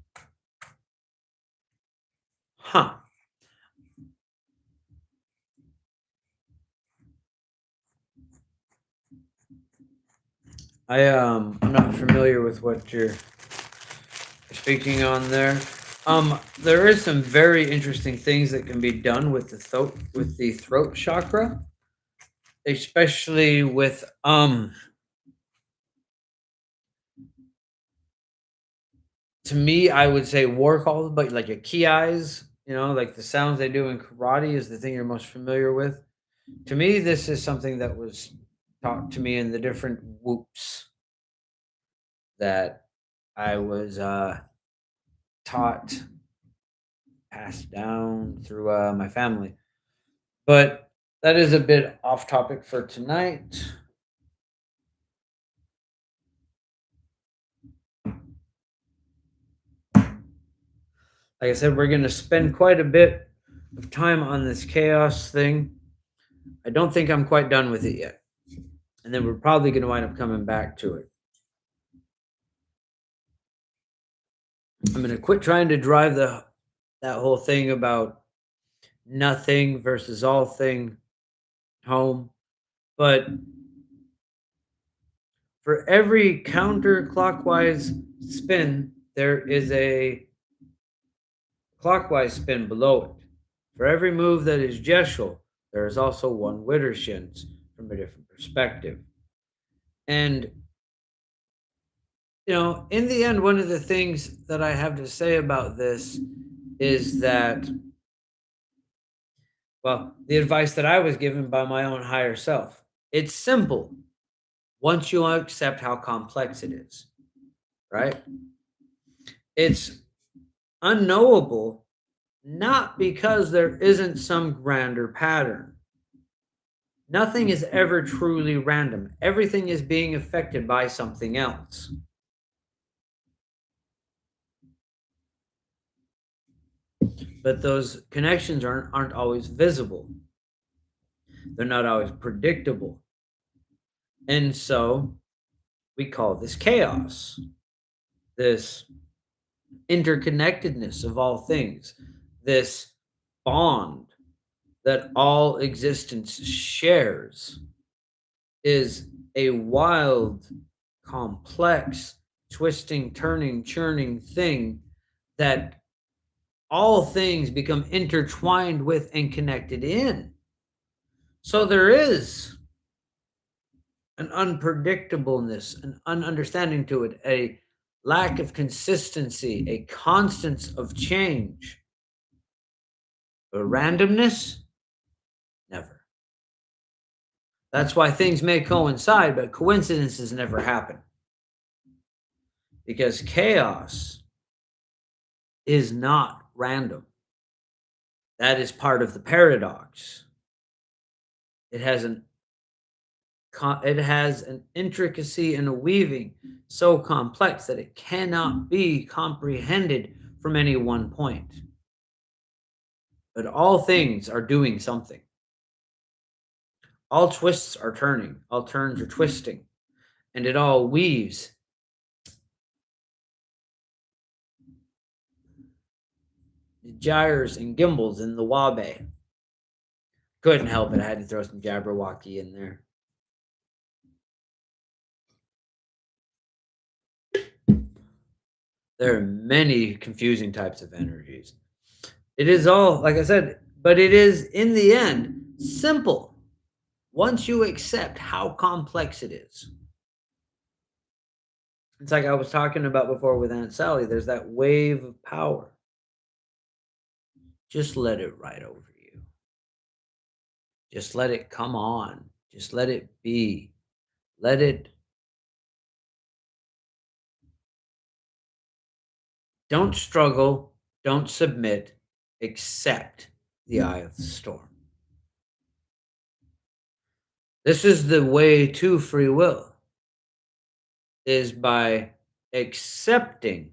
[SPEAKER 1] Huh. I'm not familiar with what you're speaking on there. There is some very interesting things that can be done with the throat chakra, especially with to me, I would say war calls, but like a key eyes, like the sounds they do in karate is the thing you're most familiar with. To me, this is something that was taught to me in the different whoops that I was taught, passed down through my family. But that is a bit off topic for tonight. Like I said, we're going to spend quite a bit of time on this chaos thing. I don't think I'm quite done with it yet. And then we're probably going to wind up coming back to it. I'm gonna quit trying to drive that whole thing about nothing versus all thing home. But for every counterclockwise spin, there is a clockwise spin below it. For every move that is Jeschel, there is also one Widdershins from a different perspective. And, in the end, one of the things that I have to say about this is that, well, the advice that I was given by my own higher self. It's simple once you accept how complex it is, right? It's unknowable not because there isn't some grander pattern. Nothing is ever truly random. Everything is being affected by something else. But those connections aren't always visible. They're not always predictable. And so we call this chaos, this interconnectedness of all things, this bond that all existence shares is a wild, complex, twisting, turning, churning thing that all things become intertwined with and connected in. So there is an unpredictableness, an ununderstanding to it, a lack of consistency, a constance of change. But randomness, never. That's why things may coincide, but coincidences never happen. Because chaos is not random. That is part of the paradox. It has an intricacy and a weaving so complex that it cannot be comprehended from any one point. But all things are doing something. All twists are turning, all turns are twisting, and it all weaves. It gyres and gimbals in the wabe. Couldn't help it, I had to throw some Jabberwocky in there. There are many confusing types of energies. It is all, like I said, but it is, in the end, simple once you accept how complex it is. It's like I was talking about before with Aunt Sally. There's that wave of power. Just let it ride over you. Just let it come on. Just let it be. Let it. Don't struggle. Don't submit. Accept the eye of the storm. This is the way to free will, is by accepting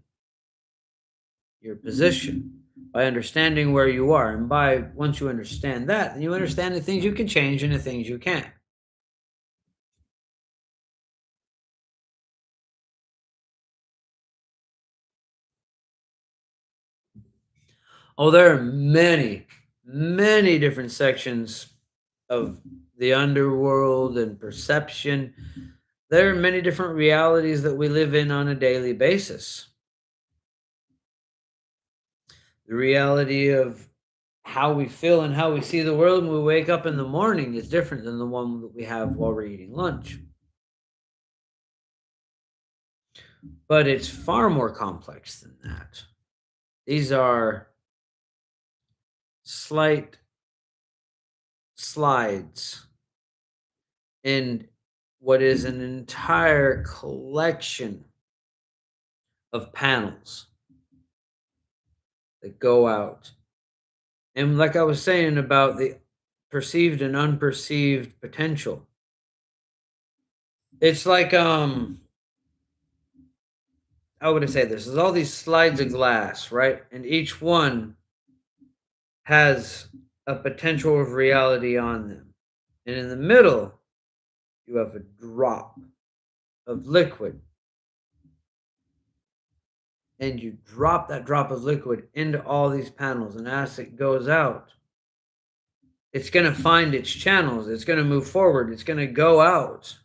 [SPEAKER 1] your position, by understanding where you are. And once you understand that, then you understand the things you can change and the things you can't. Oh, there are many, many different sections of the underworld and perception. There are many different realities that we live in on a daily basis. The reality of how we feel and how we see the world when we wake up in the morning is different than the one that we have while we're eating lunch. But it's far more complex than that. These are slight slides in what is an entire collection of panels that go out. And like I was saying about the perceived and unperceived potential, it's like how would I say this? There's all these slides of glass, right? And each one has a potential of reality on them. And in the middle, you have a drop of liquid. and you drop that drop of liquid into all these panels, and as it goes out, it's going to find its channels, it's going to move forward, it's going to go out.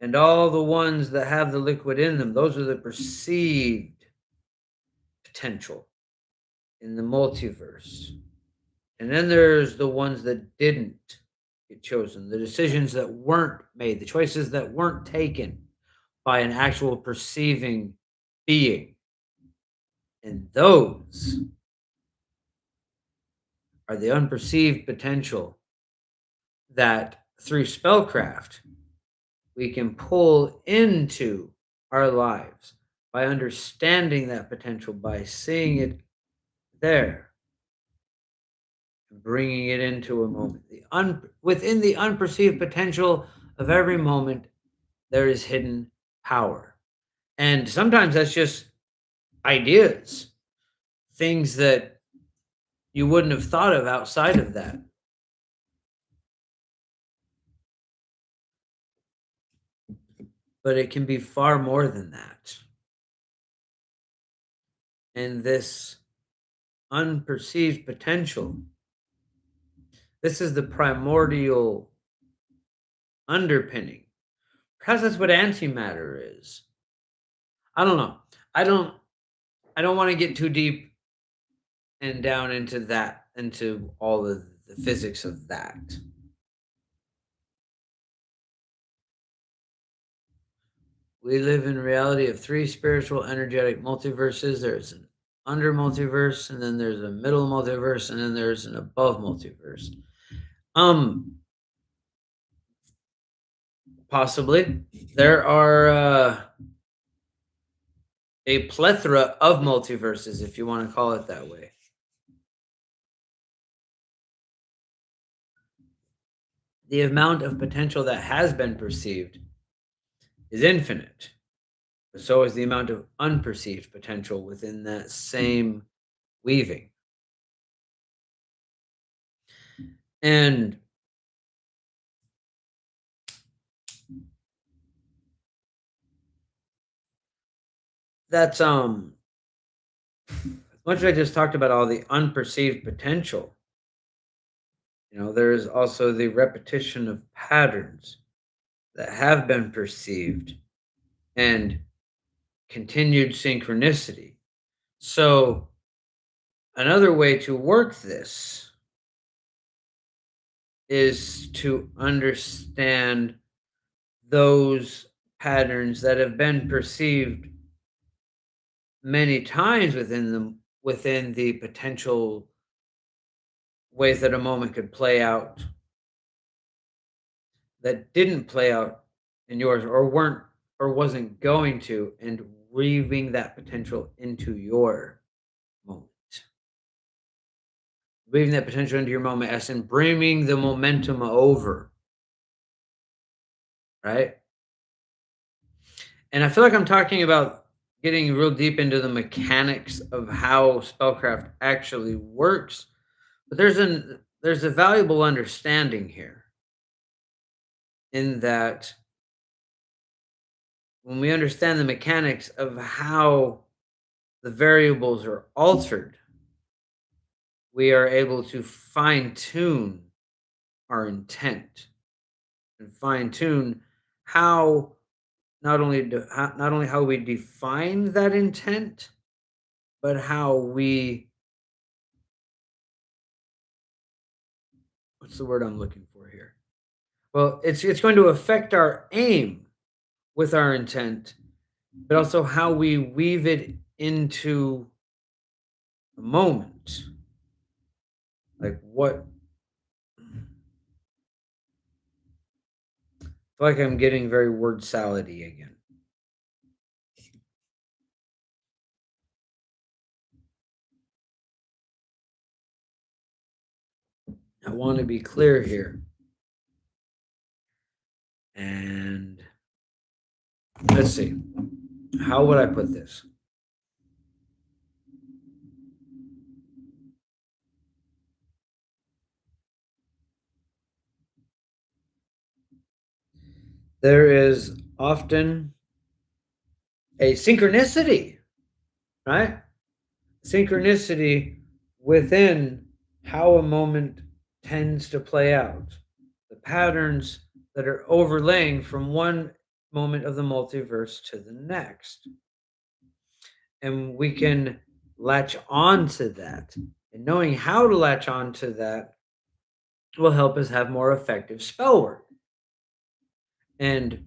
[SPEAKER 1] And all the ones that have the liquid in them, those are the perceived potential in the multiverse. And then there's the ones that didn't get chosen, the decisions that weren't made, the choices that weren't taken by an actual perceiving being. And those are the unperceived potential that through spellcraft we can pull into our lives by understanding that potential, by seeing it there, and bringing it into a moment. Within the unperceived potential of every moment, there is hidden power. And sometimes that's just ideas, things that you wouldn't have thought of outside of that. But it can be far more than that. And this unperceived potential, this is the primordial underpinning. Perhaps that's what antimatter is. I don't know. I don't I don't want to get too deep and down into that, into all of the physics of that. We live in reality of three spiritual energetic multiverses. There's an under multiverse, and then there's a middle multiverse, and then there's an above multiverse. Possibly. There are a plethora of multiverses, if you want to call it that way. The amount of potential that has been perceived is infinite. But so is the amount of unperceived potential within that same weaving. And that's much as I just talked about all the unperceived potential, there's also the repetition of patterns that have been perceived and continued synchronicity. So another way to work this is to understand those patterns that have been perceived many times within the potential ways that a moment could play out that didn't play out in yours or weren't or wasn't going to, and weaving that potential into your moment. Weaving that potential into your moment as in bringing the momentum over, right? And I feel like I'm talking about getting real deep into the mechanics of how spellcraft actually works, but there's a valuable understanding here in that when we understand the mechanics of how the variables are altered, we are able to fine tune our intent and fine tune how not only how we define that intent, but how we what's the word I'm looking for here? Well, it's going to affect our aim with our intent, but also how we weave it into the moment. Like what I feel like I'm getting very word salady again. I want to be clear here. And let's see. How would I put this? There is often a synchronicity right? Synchronicity within how a moment tends to play out, the patterns that are overlaying from one moment of the multiverse to the next. And we can latch on to that. And knowing how to latch on to that will help us have more effective spell work. And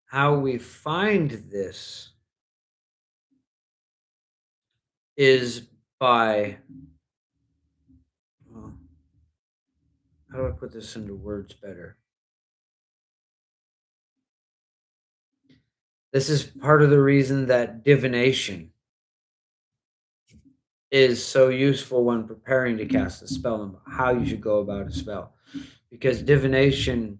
[SPEAKER 1] how we find this is by, well, how do I put this into words better? This is part of the reason that divination is so useful when preparing to cast a spell and how you should go about a spell. Because divination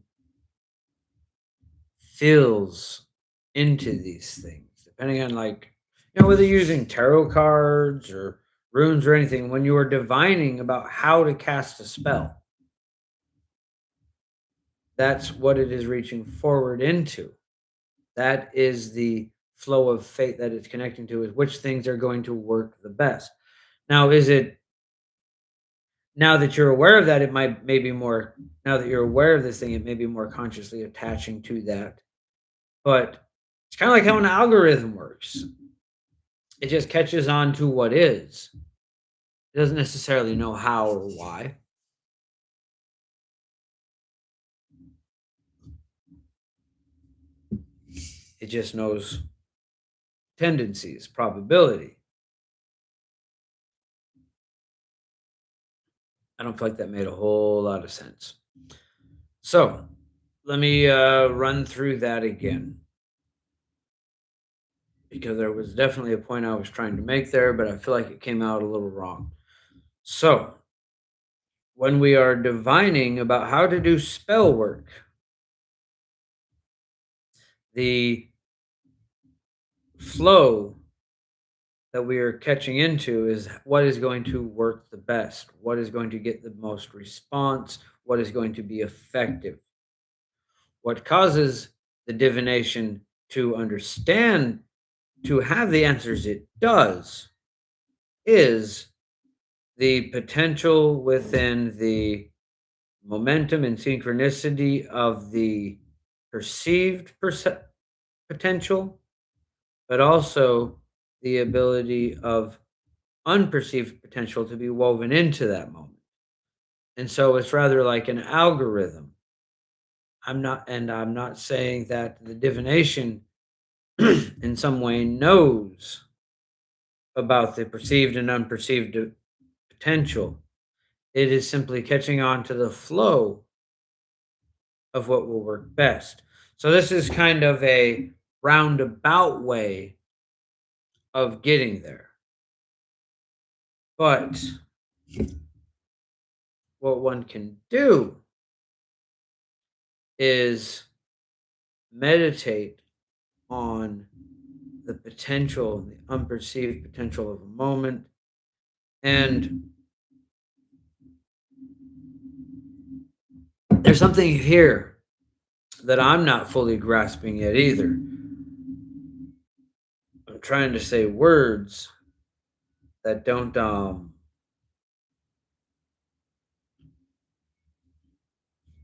[SPEAKER 1] fills into these things, depending on, like, whether you're using tarot cards or runes or anything, when you are divining about how to cast a spell, that's what it is reaching forward into. That is the flow of fate that it's connecting to, is which things are going to work the best. Now, is it now that you're aware of that, it might maybe more now that you're aware of this thing, it may be more consciously attaching to that. But it's kind of like how an algorithm works. It just catches on to what is. It doesn't necessarily know how or why. It just knows tendencies, probability. I don't feel like that made a whole lot of sense. So let me run through that again, because there was definitely a point I was trying to make there, but I feel like it came out a little wrong. So, when we are divining about how to do spell work, the flow that we are catching into is what is going to work the best, what is going to get the most response, what is going to be effective. What causes the divination to understand, to have the answers it does, is the potential within the momentum and synchronicity of the perceived potential, but also the ability of unperceived potential to be woven into that moment. And so it's rather like an algorithm. I'm not saying that the divination in some way knows about the perceived and unperceived potential. It is simply catching on to the flow of what will work best. So this is kind of a roundabout way of getting there. But what one can do is meditate on the potential, the unperceived potential of a moment. And there's something here that I'm not fully grasping yet either. I'm trying to say words that don't that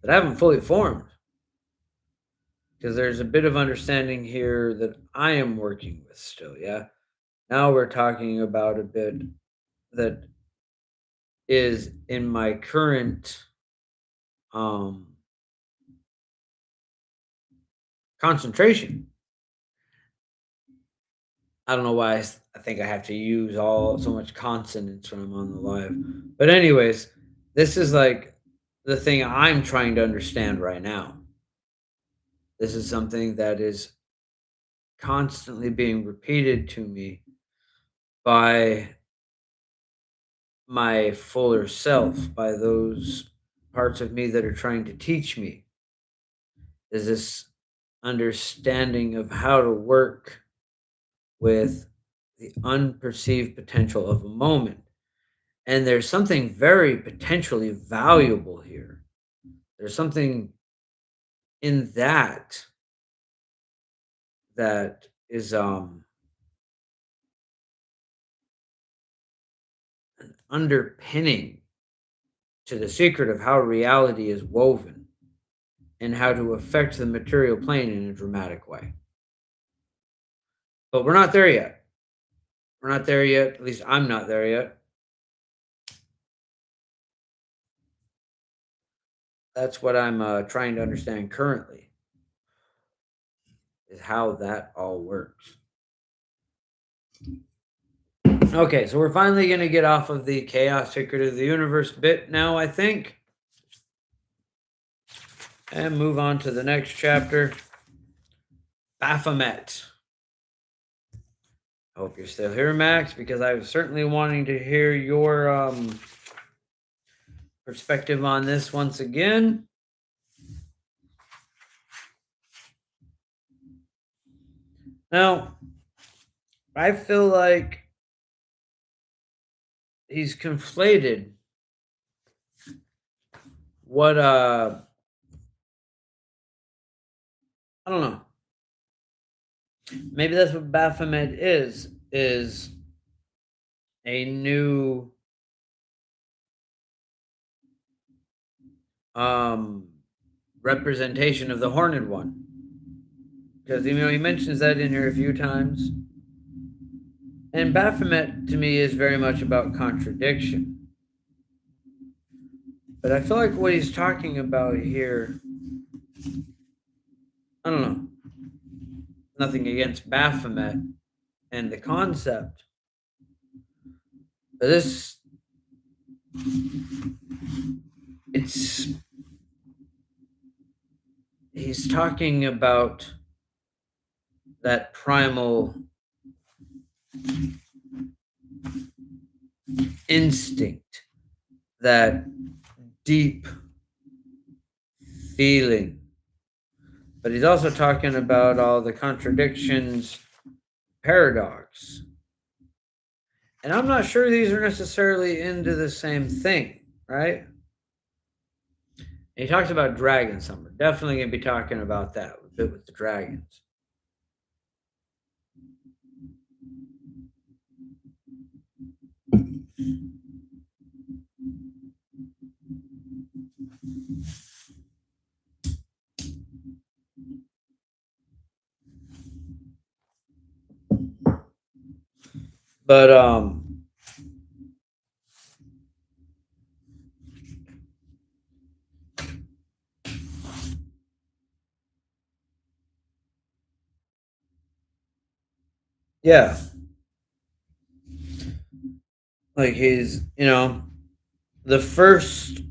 [SPEAKER 1] haven't fully formed, because there's a bit of understanding here that I am working with still. Yeah. Now we're talking about a bit that is in my current um concentration. I don't know why I think I have to use all so much consonants when I'm on the live. But anyways, this is like the thing I'm trying to understand right now. This is something that is constantly being repeated to me by my fuller self, by those parts of me that are trying to teach me. Is this understanding of how to work with the unperceived potential of a moment. And there's something very potentially valuable here. There's something in that that is underpinning to the secret of how reality is woven and how to affect the material plane in a dramatic way. But we're not there yet. We're not there yet. At least I'm not there yet. That's what I'm trying to understand currently, is how that all works. Okay, so we're finally going to get off of the chaos secret of the universe bit now, I think, and move on to the next chapter, Baphomet. I hope you're still here, Max, because I was certainly wanting to hear your perspective on this once again. Now, I feel like he's conflated what I don't know. Maybe that's what Baphomet is a new representation of the Horned One. Because he mentions that in here a few times. And Baphomet to me is very much about contradiction. But I feel like what he's talking about here, I don't know. Nothing against Baphomet and the concept. But he's talking about that primal instinct, that deep feeling. But he's also talking about all the contradictions, paradox. And I'm not sure these are necessarily into the same thing, right? And he talks about dragons some. We're definitely going to be talking about that a bit with the dragons. But yeah, like he's the first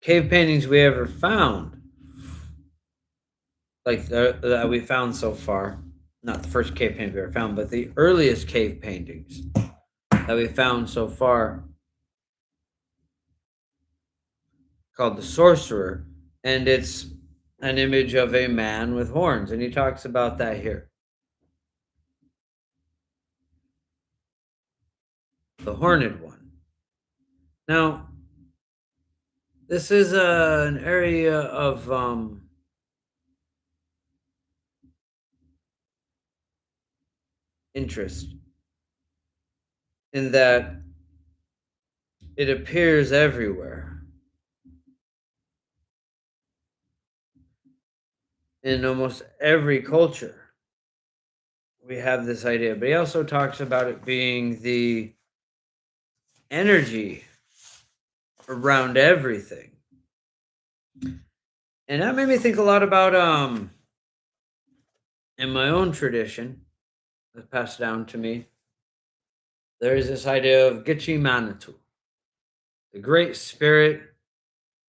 [SPEAKER 1] cave paintings we ever found, like that we found so far. Not the first cave painting we ever found, but the earliest cave paintings that we found so far, called the Sorcerer, and it's an image of a man with horns, and he talks about that here. The Horned One. Now, this is an area of interest in that it appears everywhere. In almost every culture, we have this idea. But he also talks about it being the energy around everything. And that made me think a lot about in my own tradition that's passed down to me. There is this idea of Gitchi Manitou, the great spirit,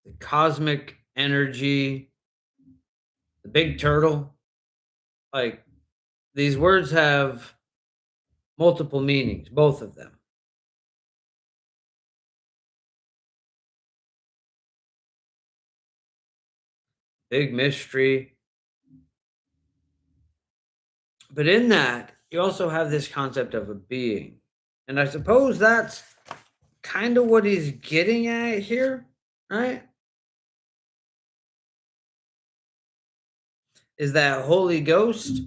[SPEAKER 1] the cosmic energy, the big turtle. Like, these words have multiple meanings, both of them. Big mystery. But in that, you also have this concept of a being. And I suppose that's kind of what he's getting at here, right? Is that Holy Ghost?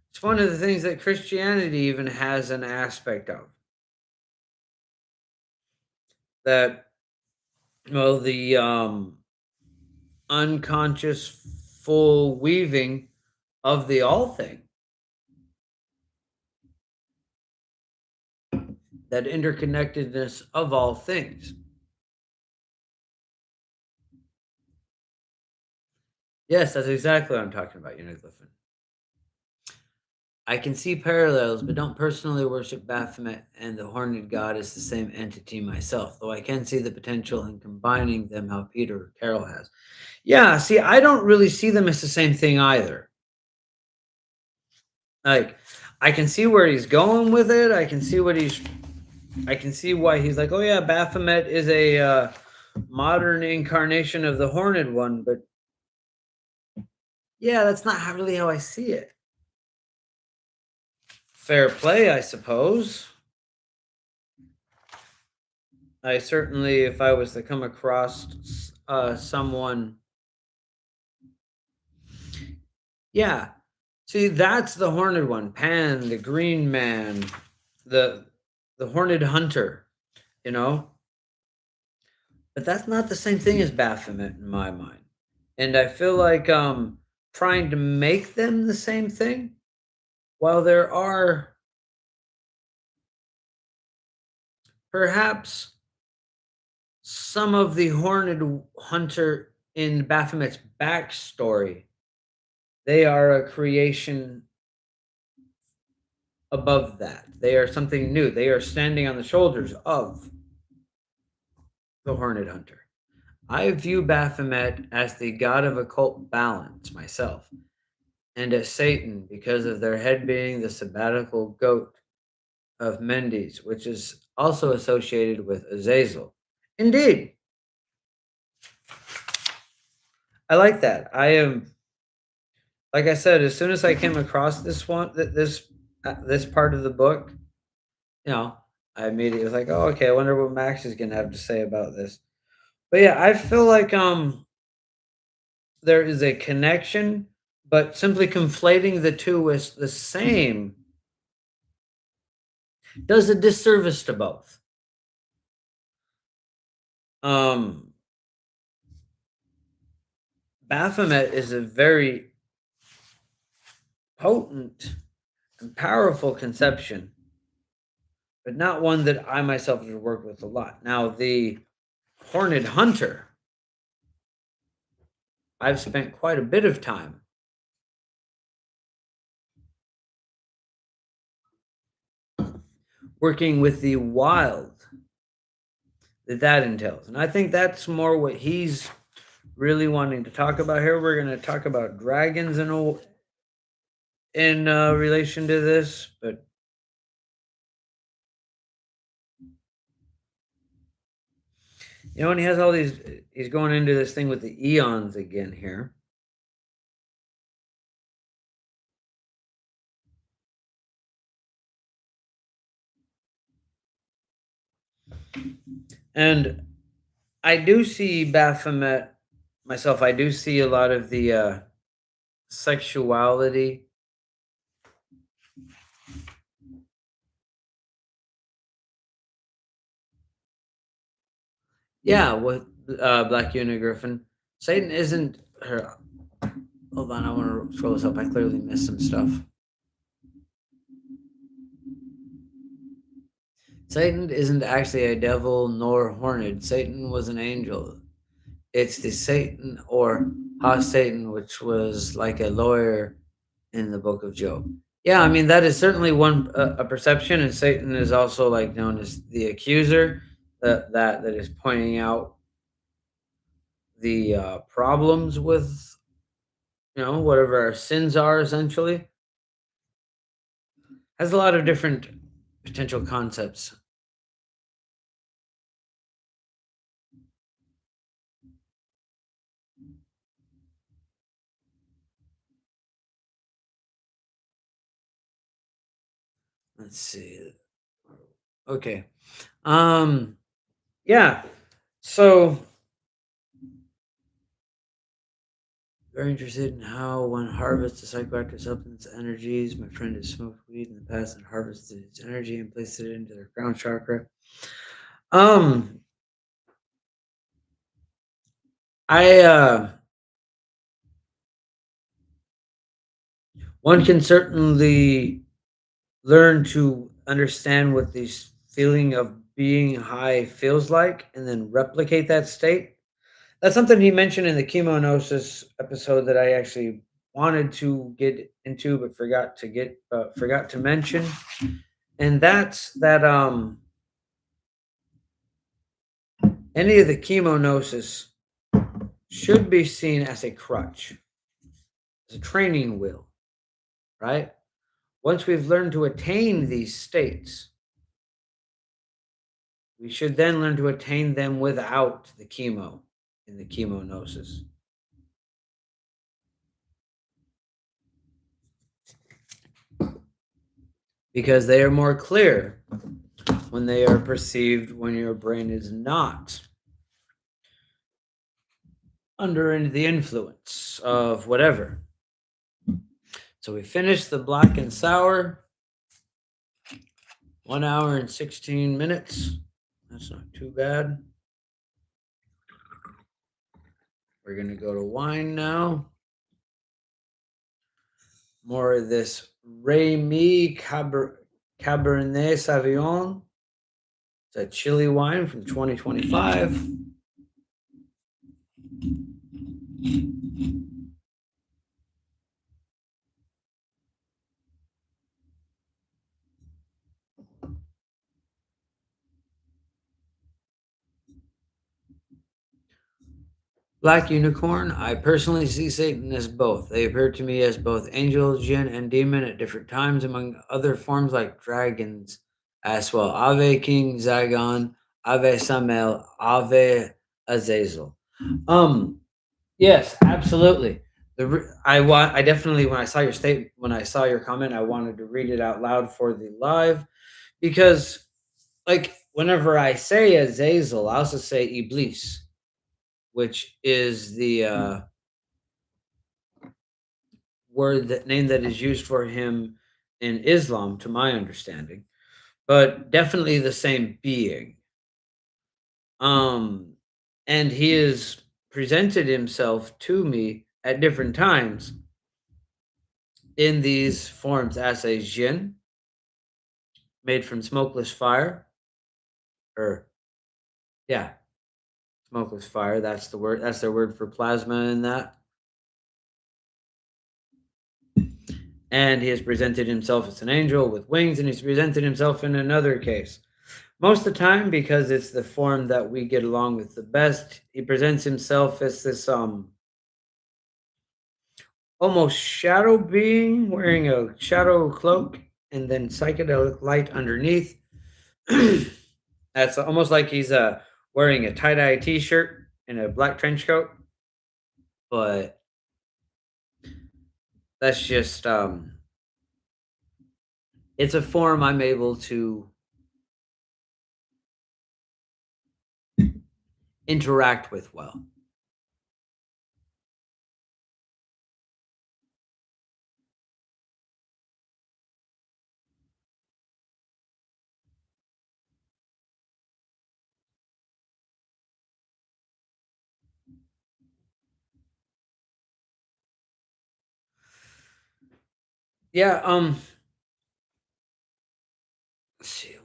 [SPEAKER 1] It's one of the things that Christianity even has an aspect of. that, well, the unconscious full weaving of the all thing, that interconnectedness of all things. Yes, that's exactly what I'm talking about, Uniglyphin. I can see parallels, but don't personally worship Baphomet and the Horned God as the same entity myself, though I can see the potential in combining them how Peter Carroll has. Yeah, see, I don't really see them as the same thing either. Like, I can see where he's going with it. I can see why he's like, oh yeah, Baphomet is a modern incarnation of the Horned One, but yeah, that's not really how I see it. Fair play, I suppose. I certainly, if I was to come across someone, yeah. See, that's the Horned One, Pan, the Green Man, the the Horned Hunter. You know, but that's not the same thing as Baphomet in my mind. And I feel like trying to make them the same thing, while there are perhaps some of the Horned Hunter in Baphomet's backstory, they are a creation above that. They are something new. They are standing on the shoulders of the Horned Hunter. I view Baphomet as the god of occult balance myself, and as Satan because of their head being the sabbatical goat of Mendes, which is also associated with Azazel. Indeed, I like that. I am, like I said, as soon as I came across this one, this part of the book, you know, I immediately was like, oh, okay, I wonder what Max is gonna have to say about this. But yeah, I feel like there is a connection, but simply conflating the two as the same does a disservice to both. Um, Baphomet is a very potent and powerful conception, but not one that I myself have worked with a lot. Now, the Horned Hunter, I've spent quite a bit of time working with the wild that entails. And I think that's more what he's really wanting to talk about here. We're going to talk about dragons in relation to this, but you know, when he has all these, he's going into this thing with the eons again here. And I do see Baphomet myself. I do see a lot of the sexuality. Yeah, with Black Unigriffin. Satan isn't her. Hold on, I want to scroll this up. I clearly missed some stuff. Satan isn't actually a devil nor horned. Satan was an angel. It's the Satan or Ha Satan, which was like a lawyer in the book of Job. Yeah, I mean that is certainly one a perception, and Satan is also like known as the accuser that is pointing out the problems with whatever our sins are essentially. Has a lot of different potential concepts. Let's see. Okay. Um. Yeah. So very interested in how one harvests the psychoactive substance energies. My friend has smoked weed in the past and harvested its energy and placed it into their crown chakra. Um. I one can certainly learn to understand what this feeling of being high feels like and then replicate that state. That's something he mentioned in the chemonosis episode that I actually wanted to get into but forgot to mention. And that's that any of the chemonosis should be seen as a crutch, as a training wheel, right? Once we've learned to attain these states, we should then learn to attain them without the chemo in the chemonosis. Because they are more clear when they are perceived when your brain is not under the influence of whatever. So we finished the black and sour, 1 hour and 16 minutes. That's not too bad. We're going to go to wine now. More of this Rémy Cabernet Sauvignon. It's a chili wine from 2025. Black Unicorn, I personally see Satan as both. They appear to me as both angel, jinn, and demon at different times, among other forms like dragons as well. Ave King Zagon, Ave Samael, Ave Azazel. Um, yes, absolutely. I definitely when I saw your comment, I wanted to read it out loud for the live because like whenever I say Azazel, I also say Iblis, which is the name that is used for him in Islam, to my understanding, but definitely the same being. Um, and he has presented himself to me at different times in these forms as a jinn made from smokeless fire, or yeah, smokeless fire. That's the word. That's their word for plasma in that. And he has presented himself as an angel with wings, and he's presented himself in another case. Most of the time, because it's the form that we get along with the best, he presents himself as this almost shadow being wearing a shadow cloak and then psychedelic light underneath. That's almost like he's wearing a tie-dye t-shirt and a black trench coat, but that's just it's a form I'm able to interact with well. Yeah, let's see.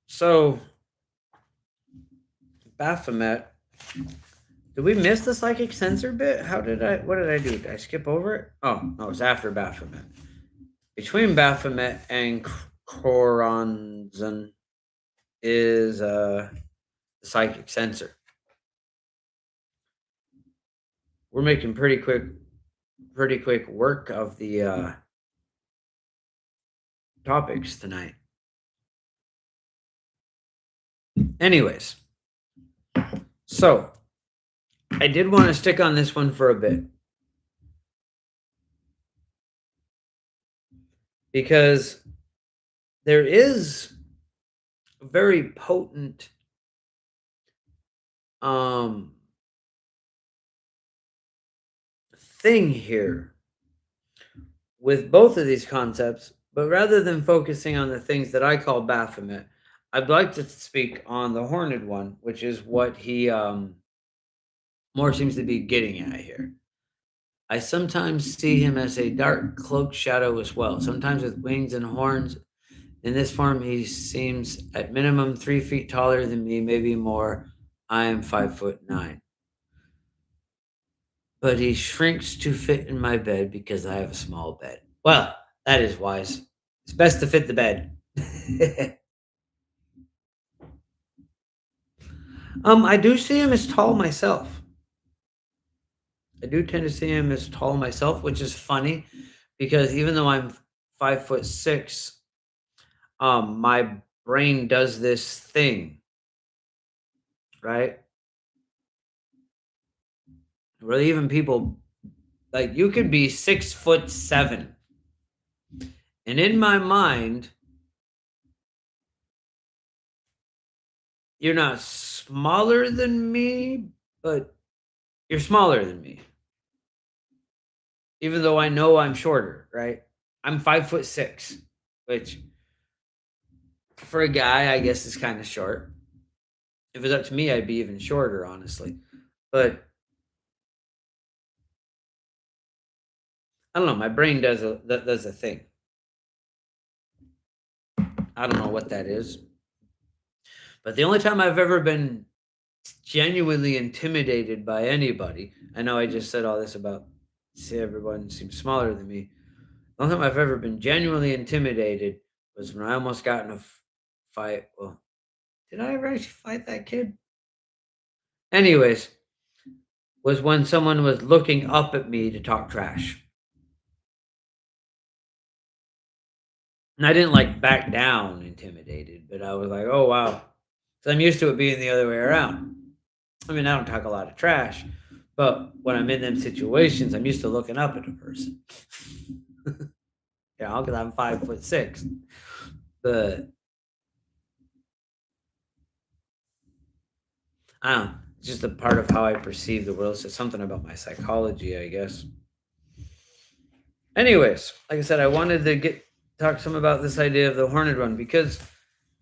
[SPEAKER 1] So Baphomet. Did we miss the psychic sensor bit? What did I do? Did I skip over it? Oh, no, it's after Baphomet. Between Baphomet and Coronzon is the psychic sensor. We're making pretty quick work of the topics tonight. Anyways, so I did want to stick on this one for a bit because there is a very potent thing here with both of these concepts, but rather than focusing on the things that I call Baphomet, I'd like to speak on the horned one, which is what he more seems to be getting at here. I sometimes see him as a dark cloaked shadow as well, sometimes with wings and horns. In this form, he seems at minimum 3 feet taller than me, maybe more. I am 5'9". But he shrinks to fit in my bed because I have a small bed. Well, that is wise. It's best to fit the bed. I do see him as tall myself. I do tend to see him as tall myself, which is funny because even though I'm 5'6", my brain does this thing, right? Where even people like you could be 6'7", and in my mind, you're not smaller than me, but you're smaller than me. Even though I know I'm shorter, right? I'm 5'6", which for a guy, I guess is kind of short. If it's up to me, I'd be even shorter, honestly. But I don't know. My brain does a thing. I don't know what that is. But the only time I've ever been genuinely intimidated by anybody, I know I just said all this about see everyone seems smaller than me. The only time I've ever been genuinely intimidated was when I almost got in a fight. Well, did I ever actually fight that kid? Anyways, was when someone was looking up at me to talk trash. And I didn't like back down intimidated, but I was like, oh wow. So I'm used to it being the other way around. I mean, I don't talk a lot of trash, but when I'm in them situations, I'm used to looking up at a person. You know, because I'm 5'6". But I don't know. It's just a part of how I perceive the world. It's something about my psychology, I guess. Anyways, like I said, I wanted to get talk some about this idea of the horned one because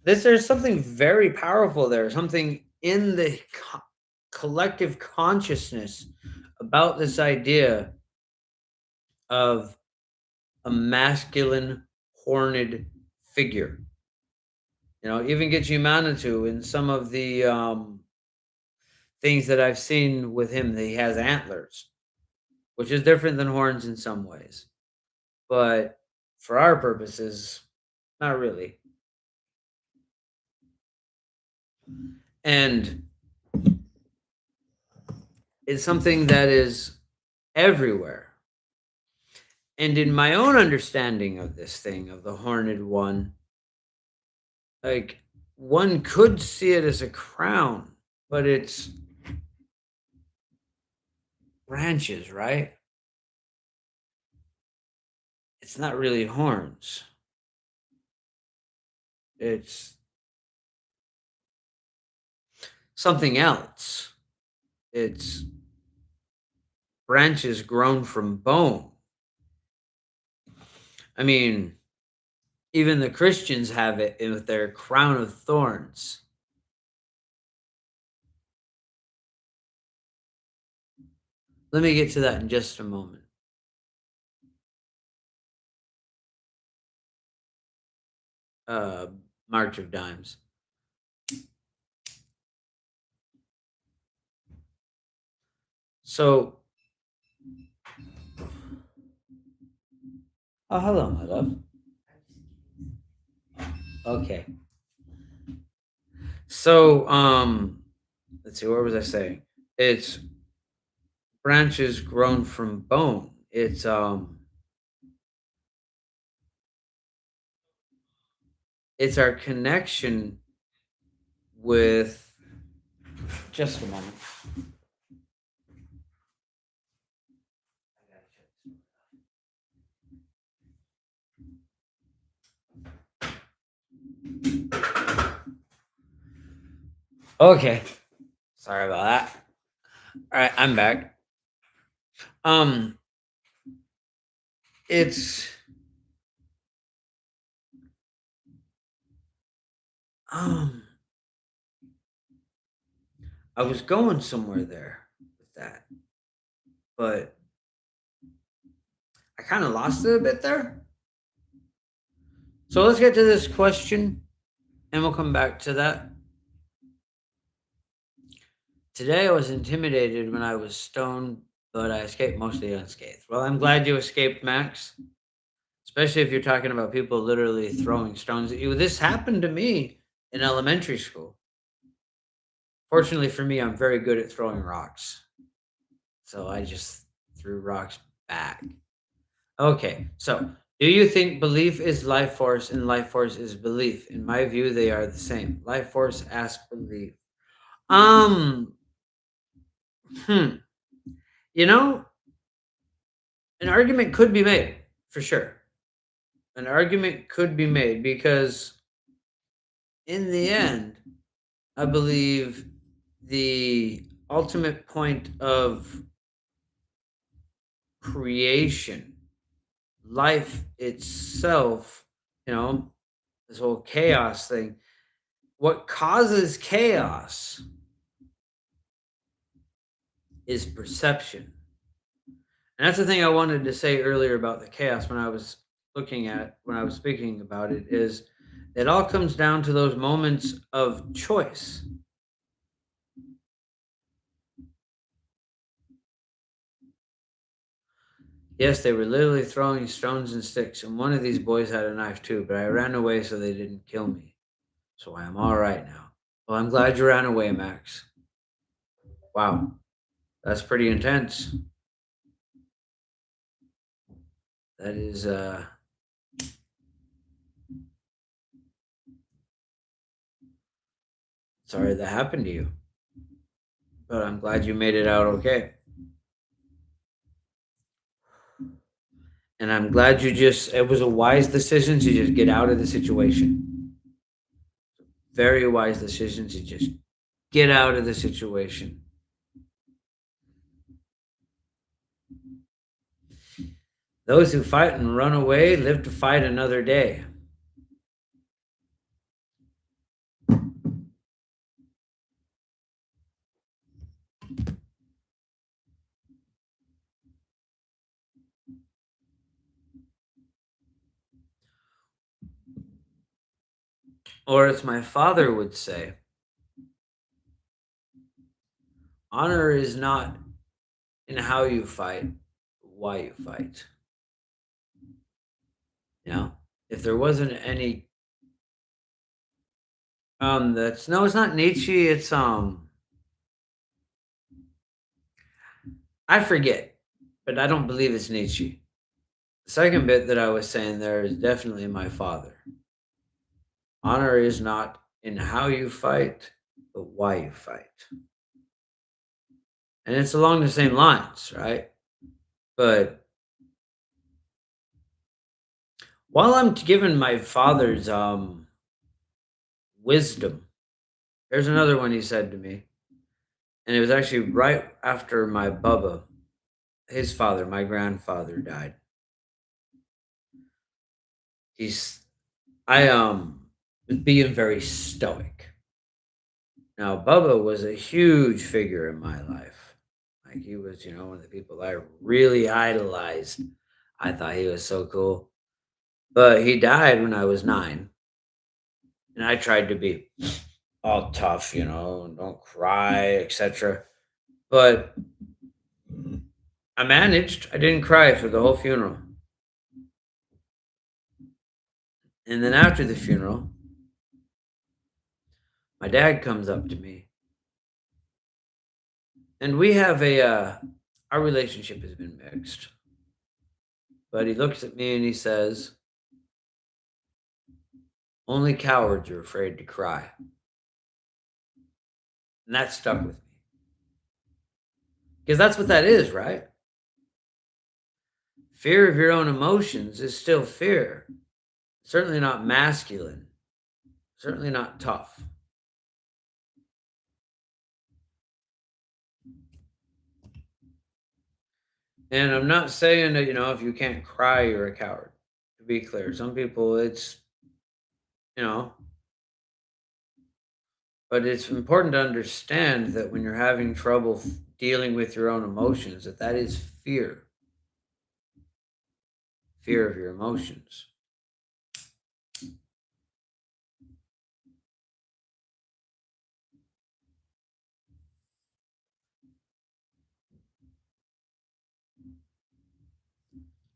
[SPEAKER 1] there's something very powerful there, something in the collective consciousness about this idea of a masculine horned figure. You know, even gets Humanitou in some of the things that I've seen with him. That he has antlers, which is different than horns in some ways, but for our purposes, not really. And it's something that is everywhere. And in my own understanding of this thing, of the horned one, like one could see it as a crown, but it's branches, right? It's not really horns. It's something else. It's branches grown from bone. I mean, even the Christians have it with their crown of thorns. Let me get to that in just a moment. Uh, March of Dimes. So, oh, hello, my love. Okay. So, let's see, where was I saying? It's branches grown from bone. It's our connection with just a moment. Okay. Sorry about that. All right, I'm back. Um, it's Um, I was going somewhere there with that, but I kind of lost it a bit there. So let's get to this question and we'll come back to that. Today I was intimidated when I was stoned, but I escaped mostly unscathed. Well, I'm glad you escaped, Max, especially if you're talking about people literally throwing stones at you. This happened to me in elementary school. Fortunately for me, I'm very good at throwing rocks. So I just threw rocks back. Okay, so do you think belief is life force and life force is belief? In my view, they are the same. Life force asks belief. Um, hmm. You know, an argument could be made for sure. An argument could be made because in the end, I believe the ultimate point of creation, life itself, you know, this whole chaos thing, what causes chaos is perception. And that's the thing I wanted to say earlier about the chaos when I was when I was speaking about it is it all comes down to those moments of choice. Yes, they were literally throwing stones and sticks, and one of these boys had a knife too, but I ran away so they didn't kill me. So I am all right now. Well, I'm glad you ran away, Max. Wow, that's pretty intense. That is sorry that happened to you, but I'm glad you made it out okay. And I'm glad it was a wise decision to just get out of the situation. Very wise decision to just get out of the situation. Those who fight and run away live to fight another day. Or as my father would say, honor is not in how you fight, why you fight. You know, if there wasn't any, that's no, it's not Nietzsche. It's I forget, but I don't believe it's Nietzsche. The second bit that I was saying there is definitely my father. Honor is not in how you fight, but why you fight. And it's along the same lines, right? But while I'm giving my father's wisdom, there's another one he said to me, and it was actually right after my Bubba, his father, my grandfather, died. He's I was being very stoic. Now Bubba was a huge figure in my life. Like he was, one of the people I really idolized. I thought he was so cool. But he died when I was 9, and I tried to be all tough, and don't cry, etc. But I managed. I didn't cry for the whole funeral. And then after the funeral, my dad comes up to me, and we have our relationship has been mixed. But he looks at me and he says, "Only cowards are afraid to cry." And that stuck with me. Because that's what that is, right? Fear of your own emotions is still fear. Certainly not masculine. Certainly not tough. And I'm not saying that, if you can't cry, you're a coward. To be clear, some people, it's, you know, But it's important to understand that when you're having trouble dealing with your own emotions, that that is fear, fear of your emotions.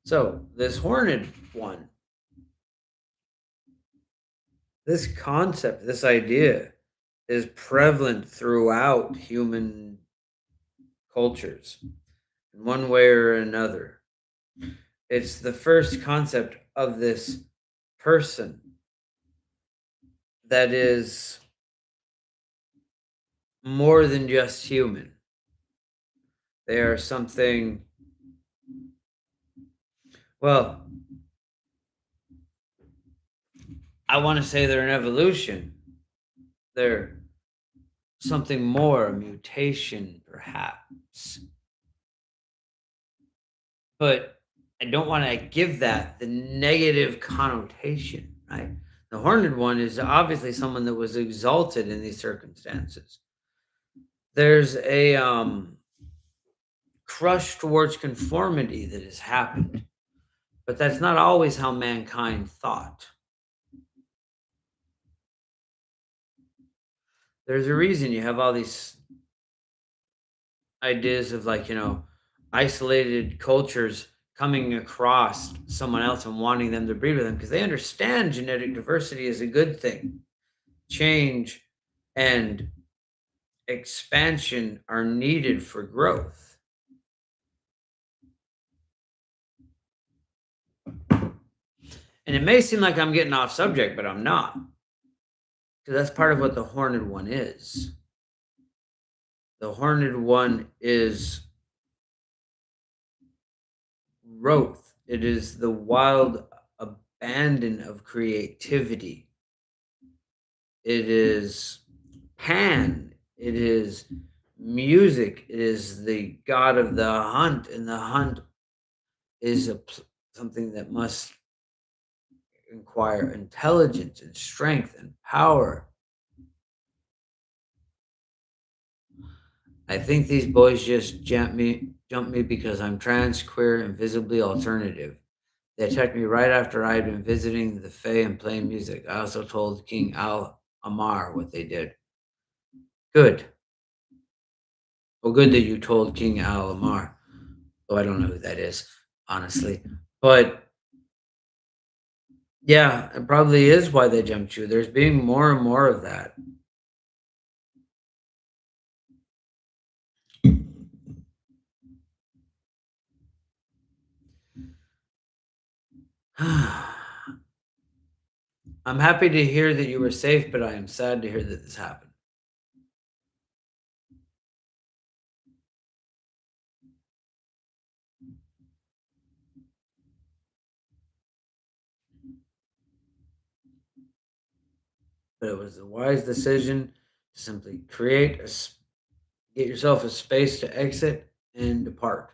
[SPEAKER 1] So this horned one, this concept, this idea is prevalent throughout human cultures in one way or another. It's the first concept of this person that is more than just human. They are something, well, I want to say they're an evolution. They're something more, a mutation, perhaps. But I don't want to give that the negative connotation, right? The horned one is obviously someone that was exalted in these circumstances. There's a crush towards conformity that has happened, but that's not always how mankind thought. There's a reason you have all these ideas of, like, isolated cultures coming across someone else and wanting them to breed with them because they understand genetic diversity is a good thing. Change and expansion are needed for growth. And it may seem like I'm getting off subject, but I'm not. Because that's part of what the horned one is. The horned one is growth. It is the wild abandon of creativity. It is Pan. It is music. It is the god of the hunt, and the hunt is something that must require intelligence and strength and power. I think these boys just jumped me because I'm trans, queer, and visibly alternative. They attacked me right after I had been visiting the Fae and playing music. I also told King Al Amar what they did. Good. Well, good that you told King Al Amar. Oh, I don't know who that is, honestly. But yeah, it probably is why they jumped you. There's being more and more of that. I'm happy to hear that you were safe, but I am sad to hear that this happened. But it was a wise decision to simply get yourself a space to exit and depart.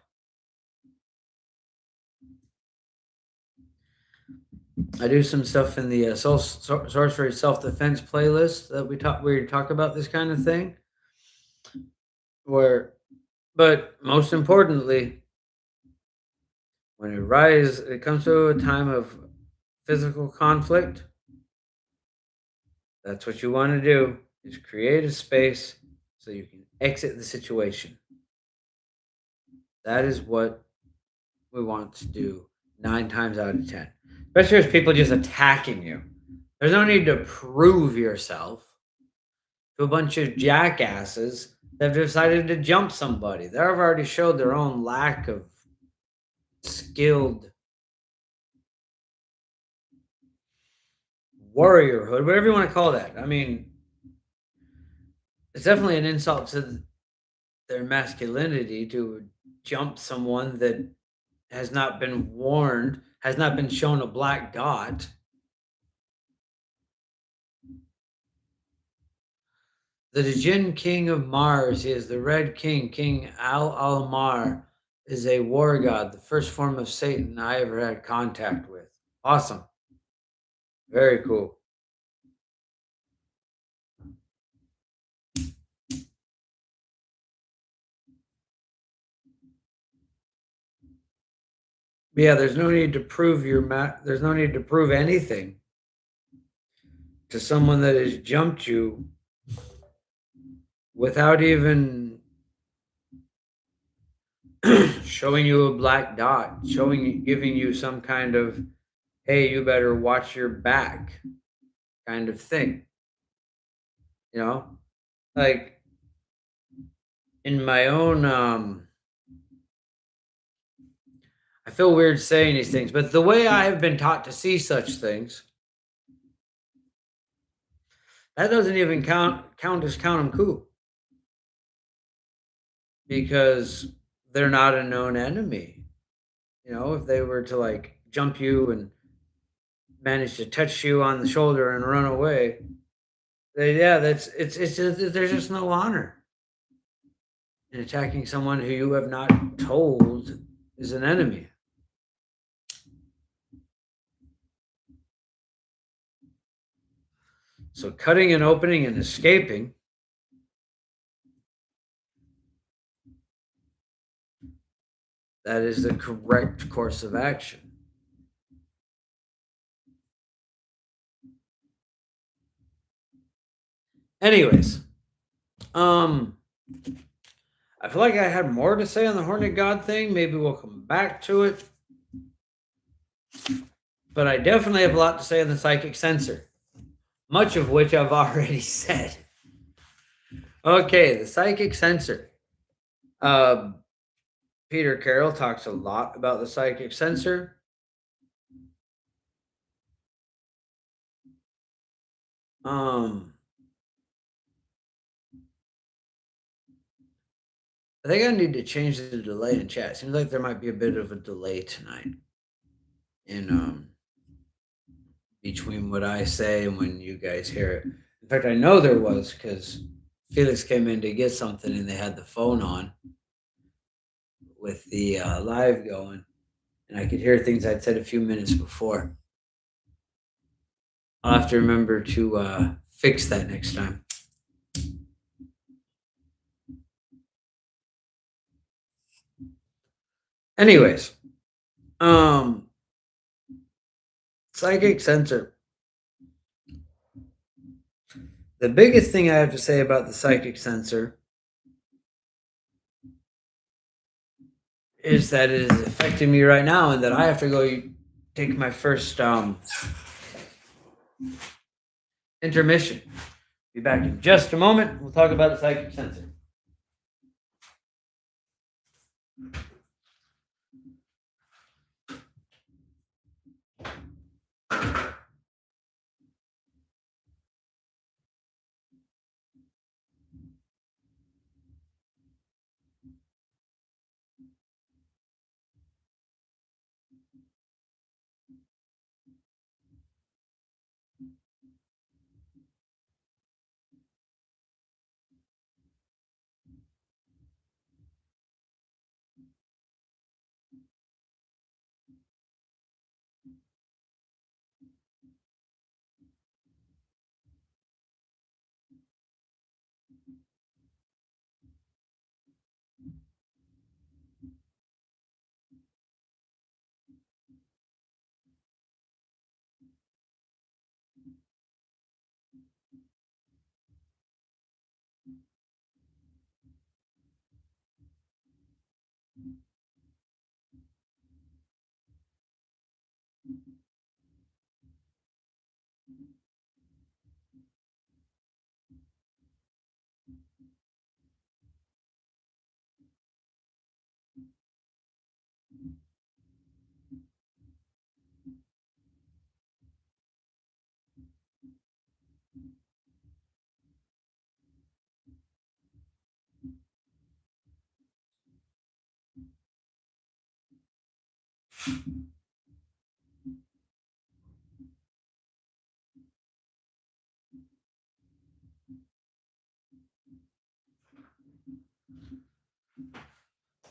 [SPEAKER 1] I do some stuff in the sorcery self defense playlist that we talk about this kind of thing. Where, but most importantly, when it comes to a time of physical conflict, that's what you want to do is create a space so you can exit the situation. That is what we want to do 9 times out of 10. Especially if people just attacking you. There's no need to prove yourself to a bunch of jackasses that have decided to jump somebody. They've already showed their own lack of skilled warriorhood, whatever you want to call that. I mean, it's definitely an insult to their masculinity to jump someone that has not been warned, has not been shown a black dot. The Djinn King of Mars, he is the Red King, King Al Almar, is a war god, the first form of Satan I ever had contact with. Awesome. Very cool. Yeah, there's no need to prove there's no need to prove anything to someone that has jumped you without even showing you a black dot, giving you some kind of, hey, you better watch your back kind of thing. You know, like in my own, I feel weird saying these things, but the way I have been taught to see such things, that doesn't even count as count 'em cool because they're not a known enemy. You know, if they were to like jump you and manage to touch you on the shoulder and run away, yeah, it's just, there's just no honor in attacking someone who you have not told is an enemy. So cutting and opening and escaping, that is the correct course of action. Anyways, um, I feel like I had more to say on the Horned God thing. Maybe we'll come back to it. But I definitely have a lot to say on the psychic sensor, much of which I've already said. Okay, the psychic sensor. Peter Carroll talks a lot about the psychic sensor. I think I need to change the delay in chat. Seems like there might be a bit of a delay tonight in between what I say and when you guys hear it. In fact, I know there was because Felix came in to get something and they had the phone on with the live going, and I could hear things I'd said a few minutes before. I'll have to remember to fix that next time. Anyways, psychic sensor. The biggest thing I have to say about the psychic sensor is that it is affecting me right now and that I have to go take my first intermission. Be back in just a moment. We'll talk about the psychic sensor.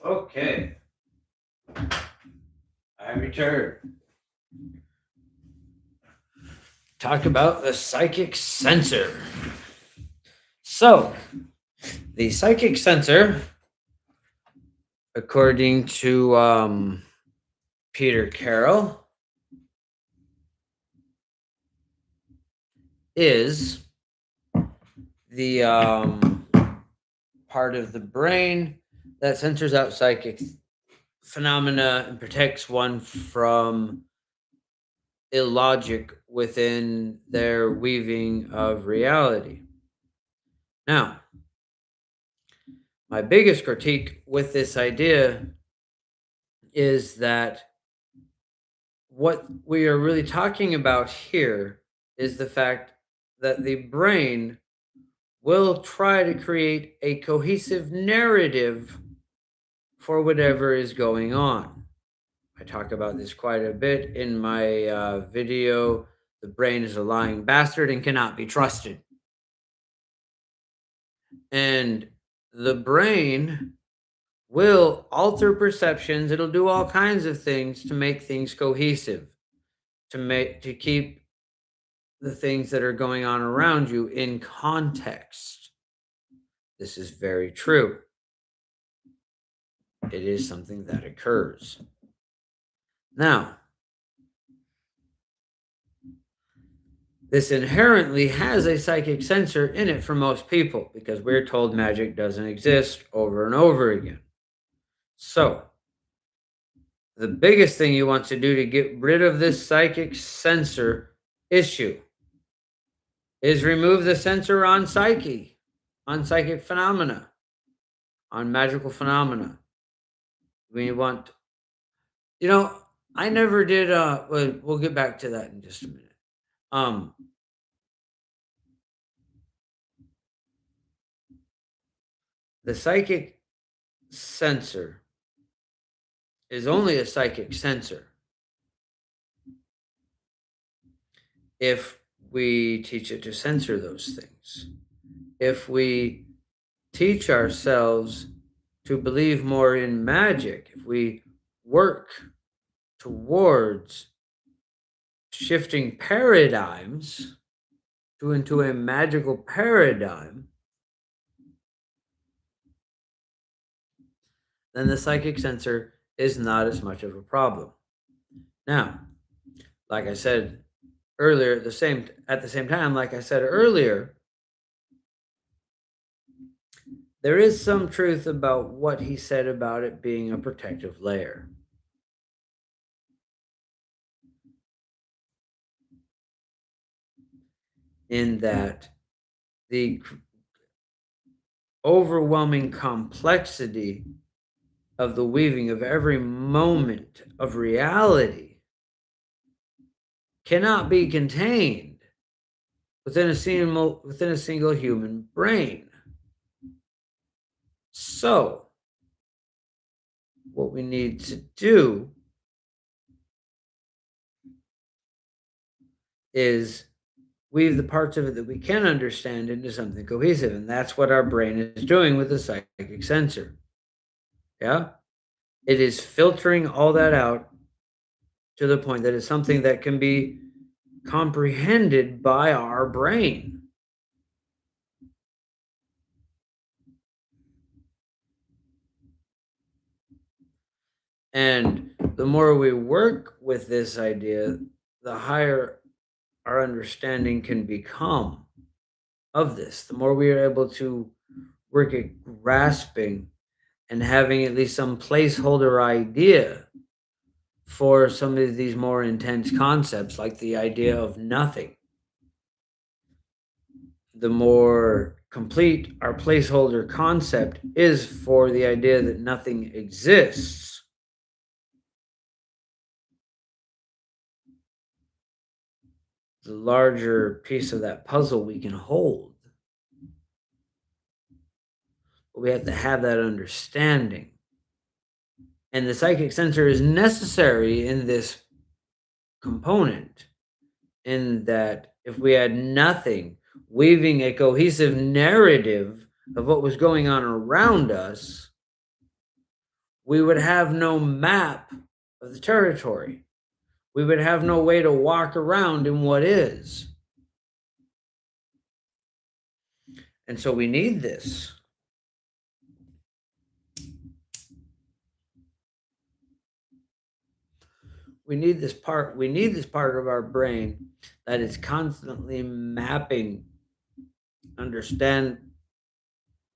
[SPEAKER 1] Okay. I return. Talk about the psychic sensor. So, the psychic sensor, according to Peter Carroll is the part of the brain that censors out psychic phenomena and protects one from illogic within their weaving of reality. Now, my biggest critique with this idea is that what we are really talking about here is the fact that the brain will try to create a cohesive narrative for whatever is going on. I talk about this quite a bit in my video, The Brain is a Lying Bastard and Cannot Be Trusted. And the brain will alter perceptions. It'll do all kinds of things to make things cohesive, to keep the things that are going on around you in context. This is very true. It is something that occurs. Now, this inherently has a psychic sensor in it for most people because we're told magic doesn't exist over and over again. So, the biggest thing you want to do to get rid of this psychic sensor issue is remove the sensor on psyche, on psychic phenomena, on magical phenomena. We want, I never did, we'll get back to that in just a minute. The psychic sensor is only a psychic sensor if we teach it to censor those things. If we teach ourselves to believe more in magic, if we work towards shifting paradigms into a magical paradigm, then the psychic sensor is not as much of a problem. Now, like I said earlier, at the same time, like I said earlier, there is some truth about what he said about it being a protective layer. In that the overwhelming complexity of the weaving of every moment of reality cannot be contained within a single human brain. So, what we need to do is weave the parts of it that we can understand into something cohesive, and that's what our brain is doing with the psychic sensor. Yeah? It is filtering all that out to the point that it's something that can be comprehended by our brain. And the more we work with this idea, the higher our understanding can become of this. The more we are able to work at grasping and having at least some placeholder idea for some of these more intense concepts, like the idea of nothing. The more complete our placeholder concept is for the idea that nothing exists, the larger piece of that puzzle we can hold. But we have to have that understanding. And the psychic sensor is necessary in this component, in that if we had nothing weaving a cohesive narrative of what was going on around us, we would have no map of the territory. We would have no way to walk around in what is. And so we need this. we need this part of our brain that is understand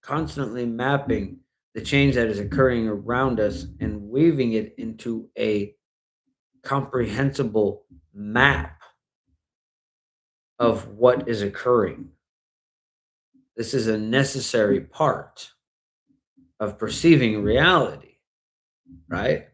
[SPEAKER 1] constantly mapping the change that is occurring around us and weaving it into a comprehensible map of what is occurring. This is a necessary part of perceiving reality, right?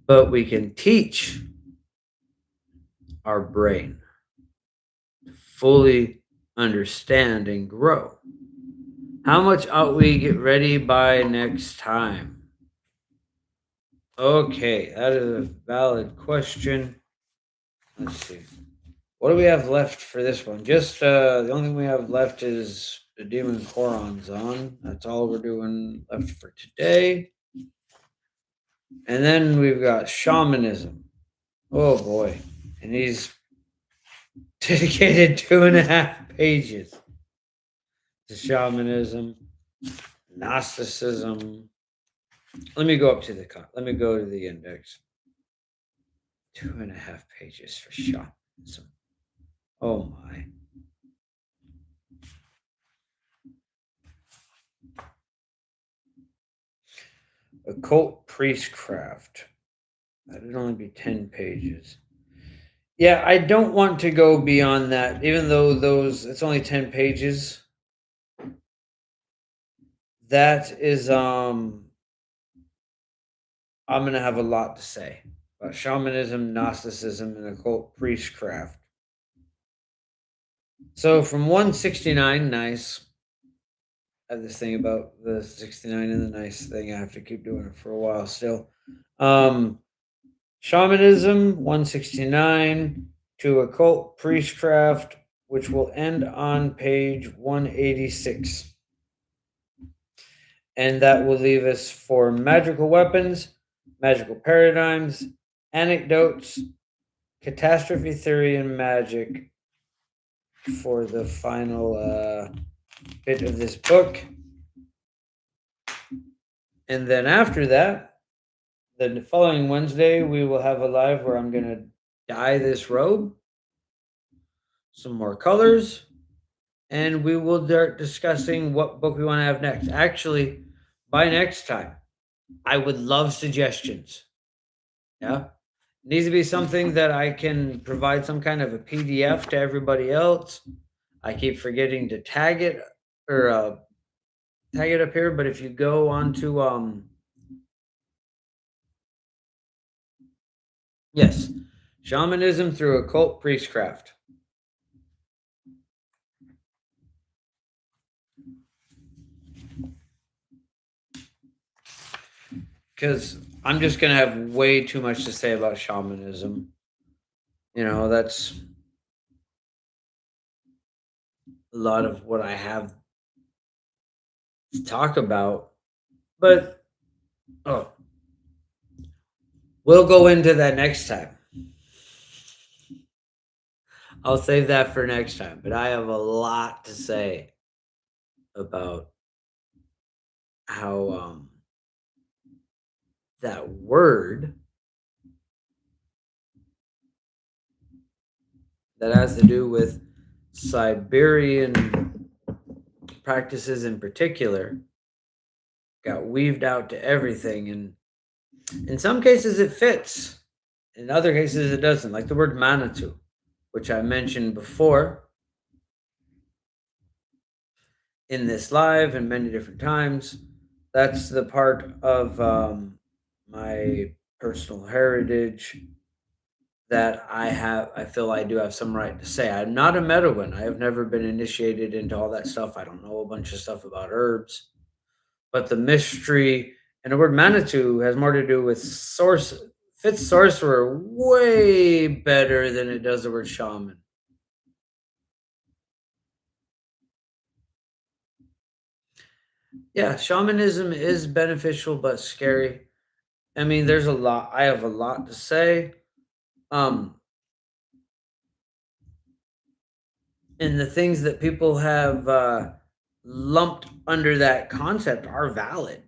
[SPEAKER 1] But we can teach our brain to fully understand and grow. How much ought we get ready by next time? Okay, that is a valid question. Let's see. What do we have left for this one? Just the only thing we have left is the Demon Korons on. That's all we're doing left for today. And then we've got Shamanism. Oh boy. And he's dedicated 2.5 pages to Shamanism, Gnosticism. Let me go let me go to the index. 2.5 pages for Shamanism. Oh my. Occult Priestcraft. That'd only be 10 pages. Yeah, I don't want to go beyond that, even though it's only 10 pages. That is I'm gonna have a lot to say about shamanism, Gnosticism, and occult priestcraft. So from 169, nice. I have this thing about the 69 and the nice thing. I have to keep doing it for a while still. Um Shamanism, 169, to occult priestcraft, which will end on page 186. And that will leave us for magical weapons, magical paradigms, anecdotes, catastrophe theory, and magic for the final bit of this book. And then after that, the following Wednesday, we will have a live where I'm going to dye this robe, some more colors, and we will start discussing what book we want to have next. Actually, by next time, I would love suggestions. Yeah. It needs to be something that I can provide some kind of a PDF to everybody else. I keep forgetting to tag it or tag it up here, but if you go on to yes, shamanism through occult priestcraft. Because I'm just gonna have way too much to say about shamanism. That's a lot of what I have to talk about. But oh, we'll go into that next time. I'll save that for next time. But I have a lot to say about how that word that has to do with Siberian practices in particular got weaved out to everything. And in some cases it fits, in other cases it doesn't, like the word Manitou, which I mentioned before in this live and many different times. That's the part of my personal heritage that I feel I do have some right to say. I'm not a Medowin. I have never been initiated into all that stuff. I don't know a bunch of stuff about herbs, but the mystery and the word Manitou has more to do with fits sorcerer way better than it does the word shaman. Yeah, shamanism is beneficial but scary. I mean, there's a lot. I have a lot to say. Um, and the things that people have lumped under that concept are valid.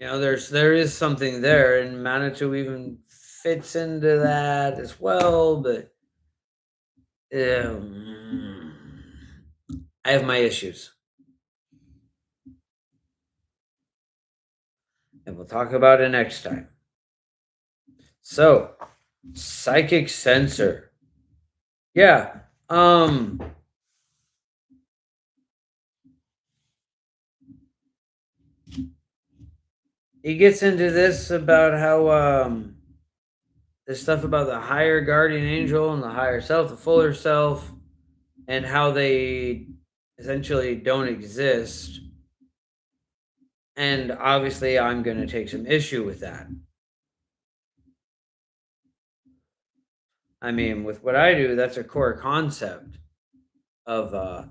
[SPEAKER 1] There is something there, and Manitou even fits into that as well. But um, I have my issues, and we'll talk about it next time. So, psychic sensor. Yeah. He gets into this about how this stuff about the higher guardian angel and the higher self, the fuller self, and how they essentially don't exist. And obviously, I'm going to take some issue with that. I mean, with what I do, that's a core concept of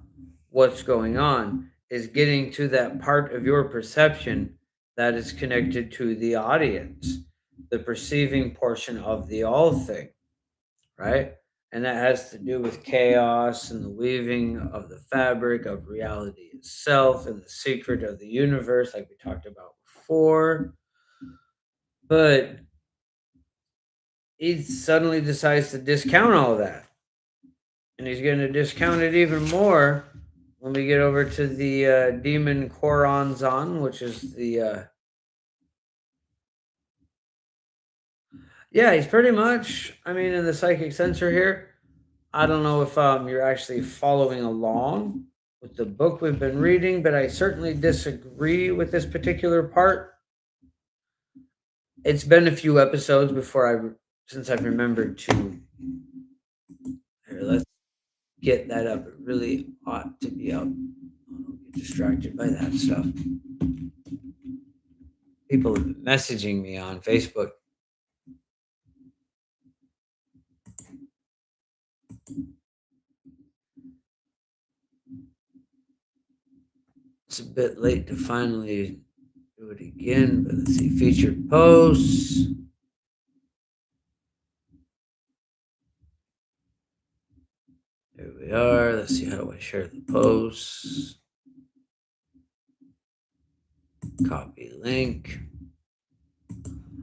[SPEAKER 1] what's going on, is getting to that part of your perception that is connected to the audience, the perceiving portion of the all thing, right? And that has to do with chaos and the weaving of the fabric of reality itself and the secret of the universe, like we talked about before. But he suddenly decides to discount all that. And he's going to discount it even more when we get over to the demon Koronzon, which is the. Yeah, he's pretty much, I mean, in the psychic sensor here. I don't know if you're actually following along with the book we've been reading, but I certainly disagree with this particular part. It's been a few episodes since I've remembered to. Here, let's get that up. It really ought to be up. Don't get distracted by that stuff. People have been messaging me on Facebook. It's a bit late to finally do it again, but let's see, featured posts. There we are. Let's see, how do I share the posts? Copy link.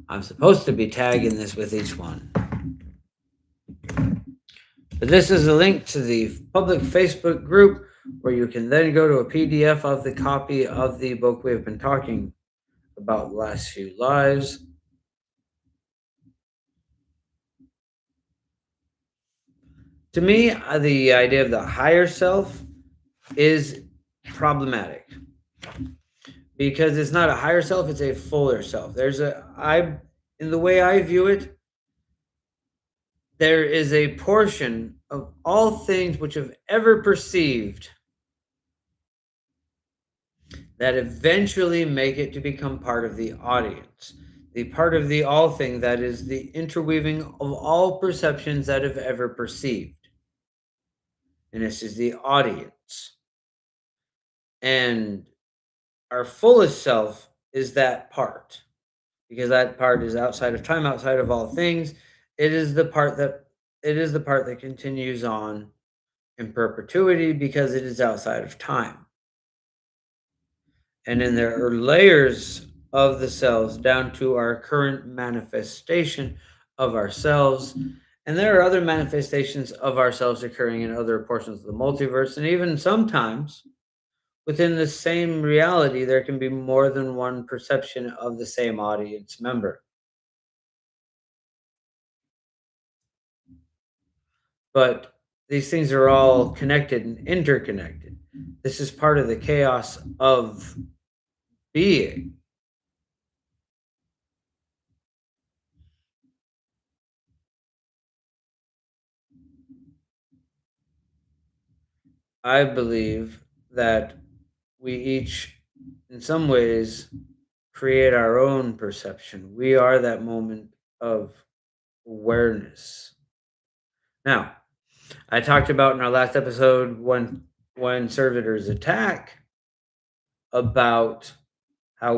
[SPEAKER 1] I'm supposed to be tagging this with each one. But this is a link to the public Facebook group where you can then go to a PDF of the copy of the book we've been talking about the last few lives. To me, the idea of the higher self is problematic because it's not a higher self, it's a fuller self. In the way I view it, there is a portion of all things which have ever perceived that eventually make it to become part of the audience. The part of the all thing that is the interweaving of all perceptions that have ever perceived. And this is the audience. And our fullest self is that part, because that part is outside of time, outside of all things. It is the part that continues on in perpetuity because it is outside of time. And then there are layers of the selves down to our current manifestation of ourselves. And there are other manifestations of ourselves occurring in other portions of the multiverse. And even sometimes within the same reality, there can be more than one perception of the same audience member. But these things are all connected and interconnected. This is part of the chaos of being. I believe that we each, in some ways, create our own perception. We are that moment of awareness. Now, I talked about in our last episode when servitors attack about how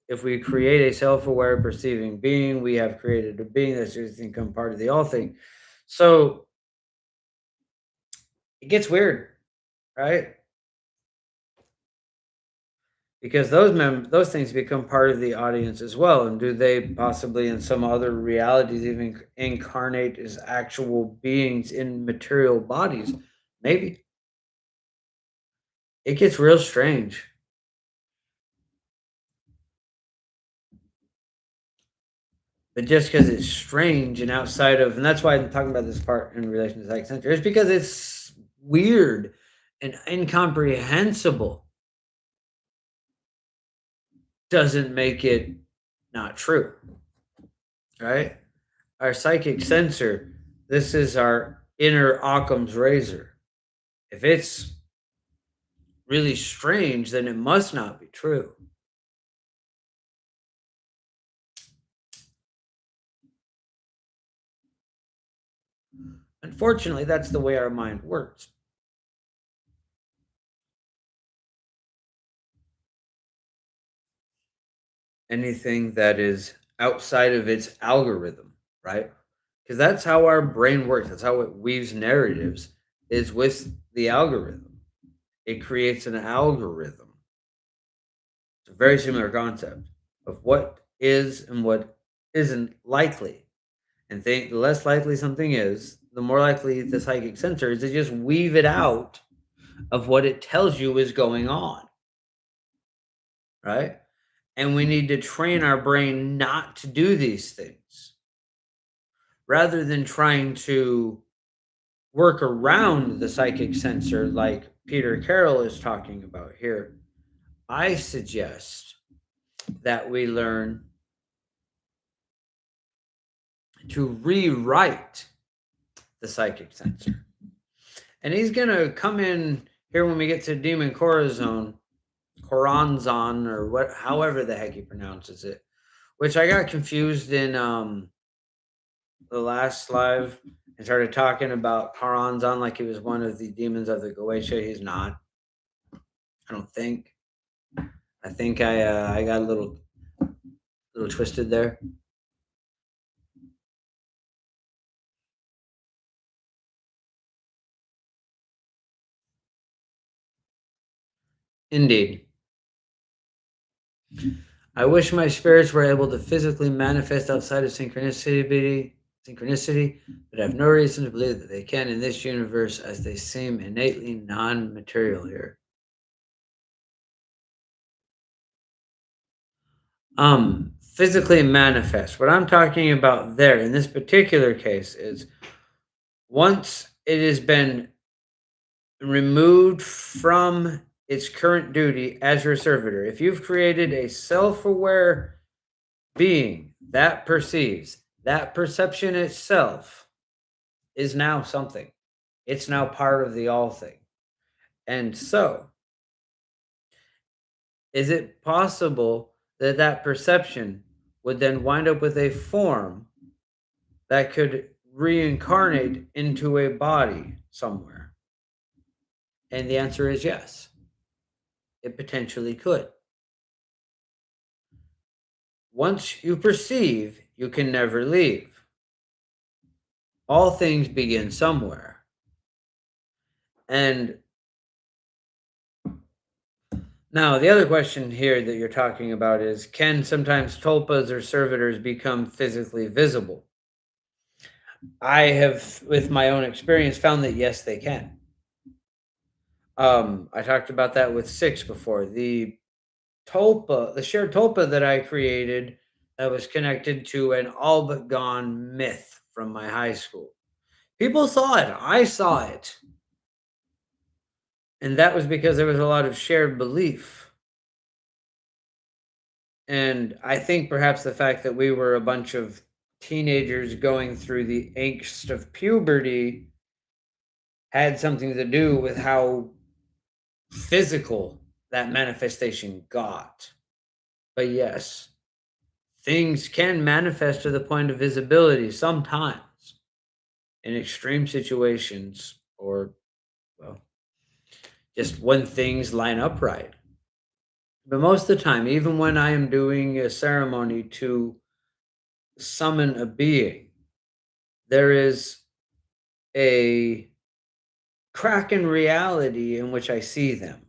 [SPEAKER 1] if we create a self-aware perceiving being, we have created a being that's just become part of the all thing. So it gets weird, right? Because those things become part of the audience as well. And do they possibly in some other realities even incarnate as actual beings in material bodies? Maybe. It gets real strange. But just because it's strange and outside of, and that's why I'm talking about this part in relation to Psych Center, is because it's weird and incomprehensible doesn't make it not true, right? Our psychic sensor, this is our inner Occam's razor. If it's really strange, then it must not be true. Unfortunately, that's the way our mind works. Anything that is outside of its algorithm, right? Because that's how our brain works. That's how it weaves narratives, is with the algorithm. It creates an algorithm. It's a very similar concept of what is and what isn't likely. And think the less likely something is, the more likely the psychic sensor is to just weave it out of what it tells you is going on, right? And we need to train our brain not to do these things rather than trying to work around the psychic sensor like Peter Carroll is talking about here. I suggest that we learn to rewrite the psychic sensor. And he's going to come in here when we get to Demon Corazon, Coranzon, or what, however the heck he pronounces it, which I got confused in the last live and started talking about Coranzon like he was one of the demons of the Goetia. He's not. I don't think. I think I got a little twisted there. Indeed. I wish my spirits were able to physically manifest outside of synchronicity, but I have no reason to believe that they can in this universe as they seem innately non-material here. Physically manifest. What I'm talking about there in this particular case is once it has been removed from its current duty as your servitor, if you've created a self-aware being that perceives, that perception itself is now something. It's now part of the all thing. And so, is it possible that that perception would then wind up with a form that could reincarnate into a body somewhere? And the answer is yes, it potentially could. Once you perceive, you can never leave. All things begin somewhere. And now the other question here that you're talking about is can sometimes tulpas or servitors become physically visible? I have, with my own experience, found that yes, they can. I talked about that with six before. The tulpa, the shared tulpa that I created that was connected to an all but gone myth from my high school. People saw it. I saw it. And that was because there was a lot of shared belief. And I think perhaps the fact that we were a bunch of teenagers going through the angst of puberty had something to do with how physical that manifestation got. But yes, things can manifest to the point of visibility sometimes in extreme situations or, well, just when things line up right. But most of the time, even when I am doing a ceremony to summon a being, there is a crack in reality in which I see them.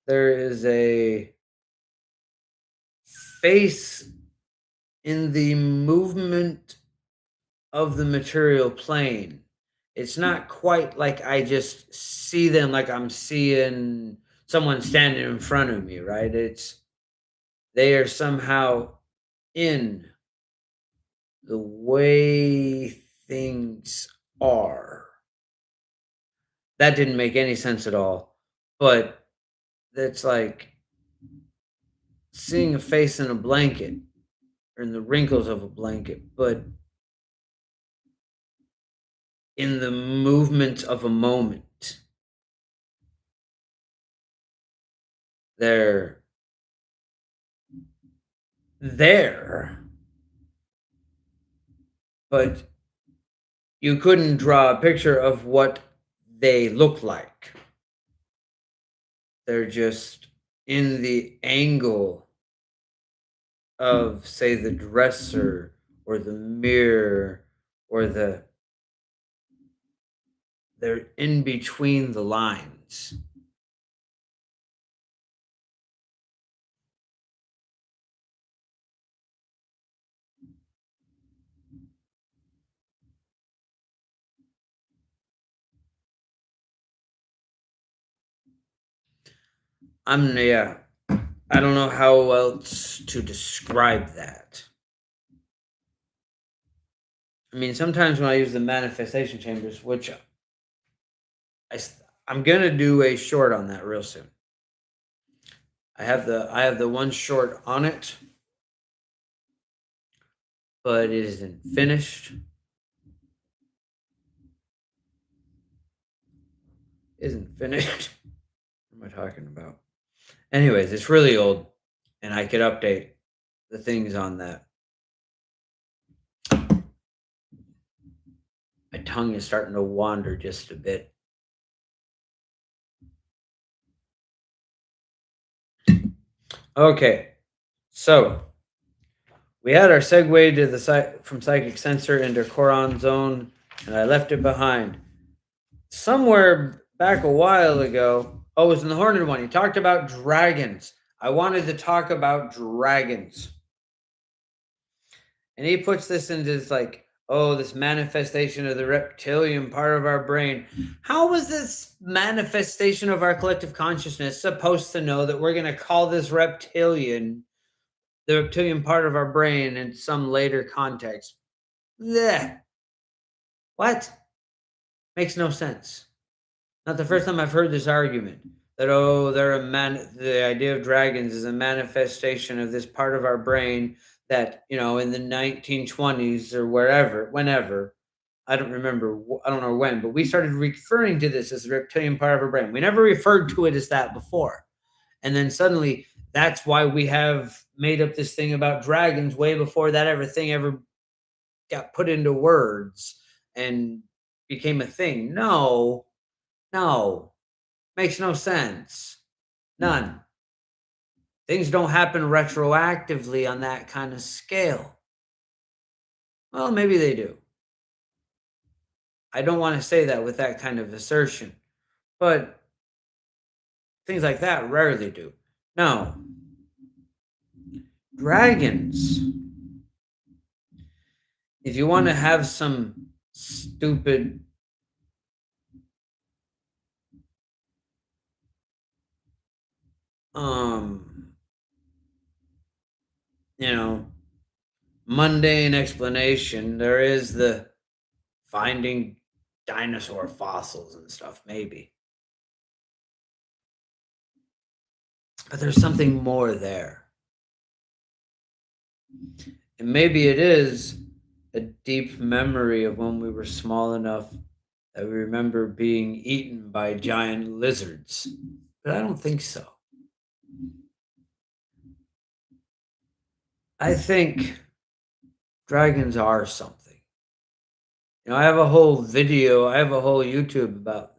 [SPEAKER 1] There is a face in the movement of the material plane. It's not quite like I just see them like I'm seeing someone standing in front of me, right? It's they are somehow in the way things are. That didn't make any sense at all. But it's like seeing a face in a blanket or in the wrinkles of a blanket, but in the movement of a moment. They're there, but you couldn't draw a picture of what they look like. They're just in the angle of, say, the dresser or the mirror or they're in between the lines. Yeah, I don't know how else to describe that. I mean, sometimes when I use the manifestation chambers, which I'm gonna do a short on that real soon. I have the one short on it, but it isn't finished. Isn't finished. What am I talking about? Anyways, it's really old, and I could update the things on that. My tongue is starting to wander just a bit. Okay, so we had our segue to the from psychic sensor into Coron zone, and I left it behind. Somewhere back a while ago, oh, it was in the Horned one. He talked about dragons. I wanted to talk about dragons. And he puts this into this like, oh, this manifestation of the reptilian part of our brain. How was this manifestation of our collective consciousness supposed to know that we're going to call this reptilian the reptilian part of our brain in some later context? Blech. What? Makes no sense. Not the first time I've heard this argument that, oh, the idea of dragons is a manifestation of this part of our brain that, in the 1920s or whenever, I don't remember, I don't know when, but we started referring to this as the reptilian part of our brain. We never referred to it as that before. And then suddenly that's why we have made up this thing about dragons way before that ever got put into words and became a thing. No, no, makes no sense. None. Things don't happen retroactively on that kind of scale. Well, maybe they do. I don't want to say that with that kind of assertion, but things like that rarely do. No. Dragons. If you want to have some stupid um you know mundane explanation, there is the finding dinosaur fossils and stuff, maybe. But there's something more there. And maybe it is a deep memory of when we were small enough that we remember being eaten by giant lizards. But I don't think so. I think dragons are something. I have a whole YouTube about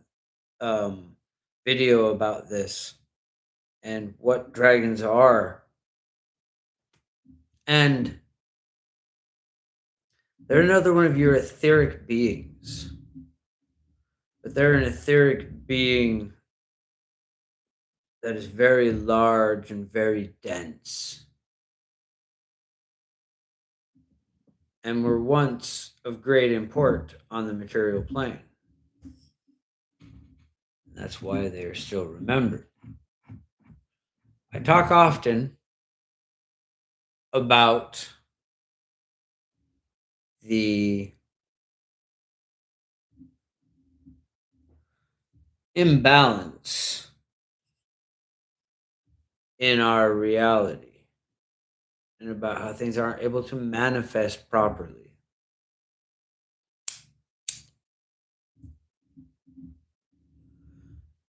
[SPEAKER 1] um video about this. and what dragons are. And they're another one of your etheric beings, but they're an etheric being that is very large and very dense, and were once of great import on the material plane. And that's why they are still remembered. I talk often about the imbalance in our reality and about how things aren't able to manifest properly.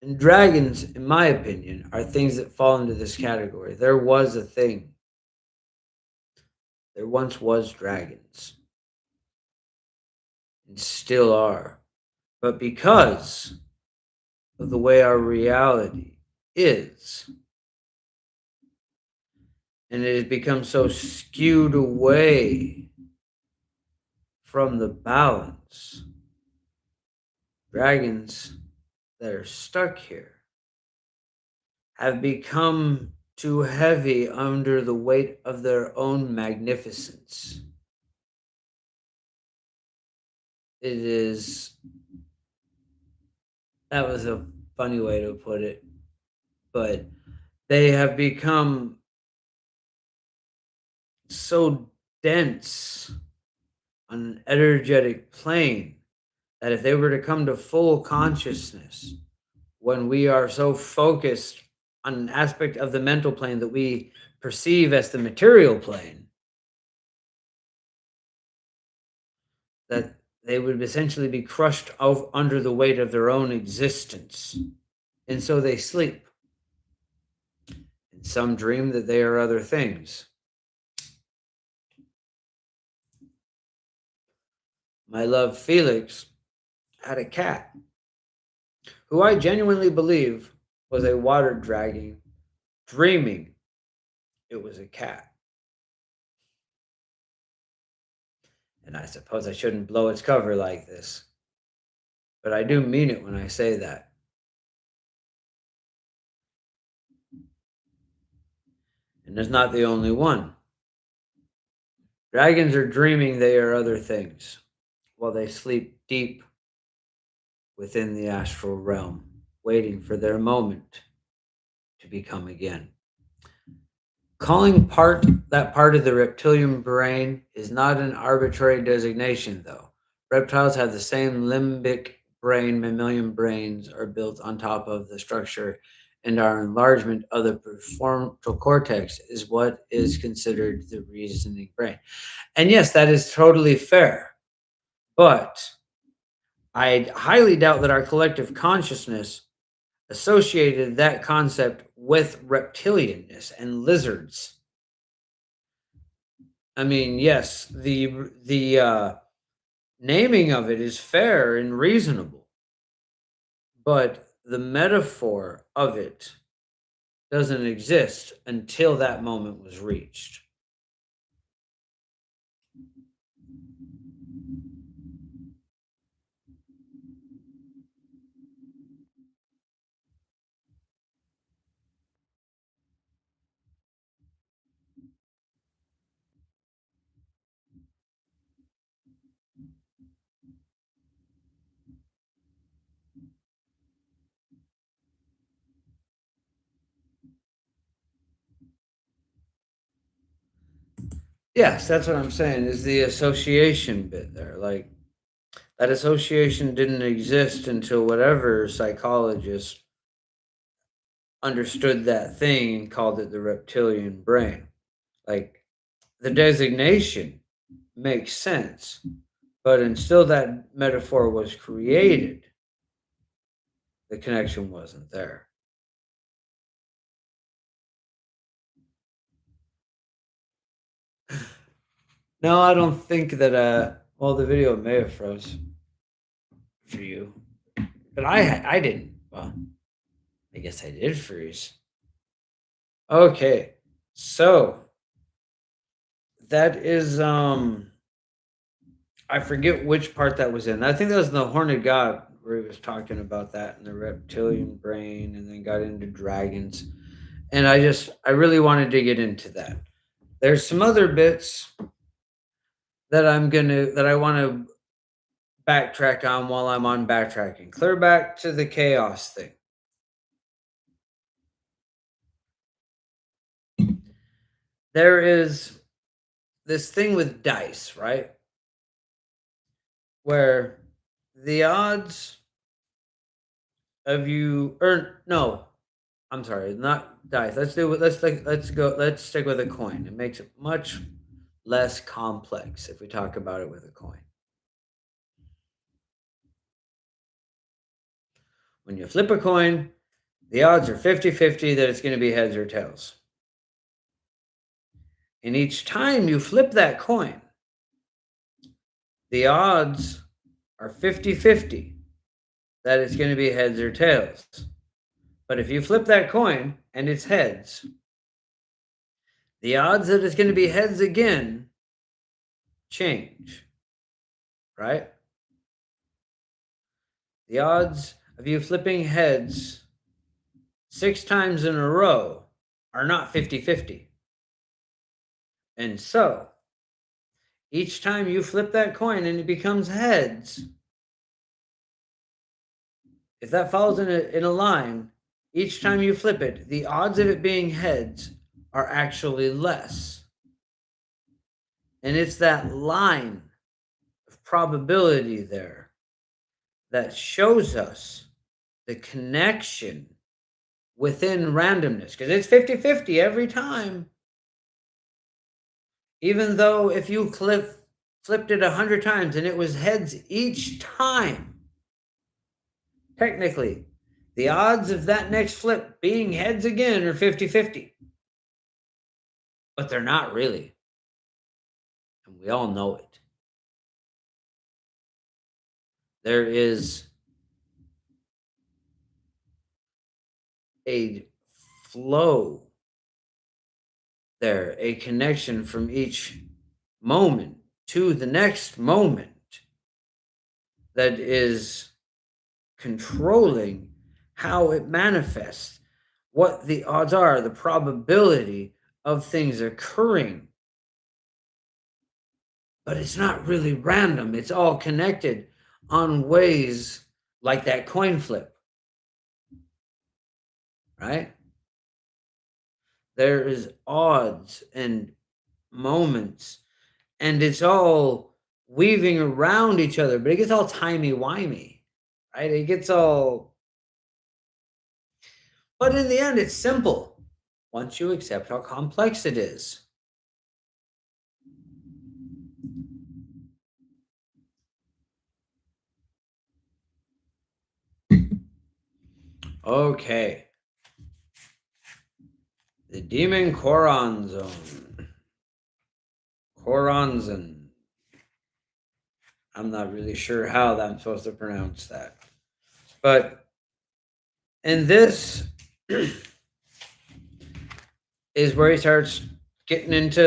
[SPEAKER 1] And dragons, in my opinion, are things that fall into this category. There was a thing. There once was dragons, and still are. But because of the way our reality is, and it has become so skewed away from the balance, dragons that are stuck here have become too heavy under the weight of their own magnificence. It is, that was a funny way to put it, but they have become so dense on an energetic plane that if they were to come to full consciousness, when we are so focused on an aspect of the mental plane that we perceive as the material plane, that they would essentially be crushed under the weight of their own existence. And so they sleep. And some dream that they are other things. My love Felix had a cat who I genuinely believe was a water dragon dreaming it was a cat. And I suppose I shouldn't blow its cover like this, but I do mean it when I say that. And it's not the only one. Dragons are dreaming they are other things while they sleep deep within the astral realm, waiting for their moment to become again. Calling that part of the reptilian brain is not an arbitrary designation, though. Reptiles have the same limbic brain mammalian brains are built on top of the structure, and our enlargement of the prefrontal cortex is what is considered the reasoning brain. And yes, that is totally fair. But I highly doubt that our collective consciousness associated that concept with reptilianness and lizards. I mean, yes, the naming of it is fair and reasonable, but the metaphor of it doesn't exist until that moment was reached. Yes, that's what I'm saying is the association bit there. Like that association didn't exist until whatever psychologist understood that thing and called it the reptilian brain. Like the designation makes sense, but until that metaphor was created, the connection wasn't there. No, I don't think that well the video may have froze for you. But I didn't. Well, I guess I did freeze. Okay. So that is I forget which part that was in. I think that was in the Horned God where he was talking about that and the reptilian brain and then got into dragons. And I really wanted to get into that. There's some other bits that I want to backtrack on while I'm on backtracking. Clear back to the chaos thing. There is this thing with dice, right? Where the odds of you or no, I'm sorry, not dice. Let's stick with a coin. It makes it much less complex if we talk about it with a coin. When you flip a coin, the odds are 50-50 that it's going to be heads or tails. And each time you flip that coin, the odds are 50-50 that it's going to be heads or tails. But if you flip that coin and it's heads, the odds that it's going to be heads again change, right? The odds of you flipping heads 6 times in a row are not 50-50. And so, each time you flip that coin and it becomes heads, if that falls in a line, each time you flip it, the odds of it being heads are actually less. And it's that line of probability there that shows us the connection within randomness because it's 50-50 every time. Even though if you flipped it 100 times and it was heads each time, technically, the odds of that next flip being heads again are 50-50. But they're not really. And we all know it. There is a flow there, a connection from each moment to the next moment that is controlling how it manifests, what the odds are, the probability of things occurring. But it's not really random, it's all connected on ways like that coin flip, right? There is odds and moments, and it's all weaving around each other, but it gets all timey-wimey, right? It gets all but in the end, it's simple once you accept how complex it is. Okay. The Demon Coron Zone. Coronzon. I'm not really sure how I'm supposed to pronounce that. But in this is where he starts getting into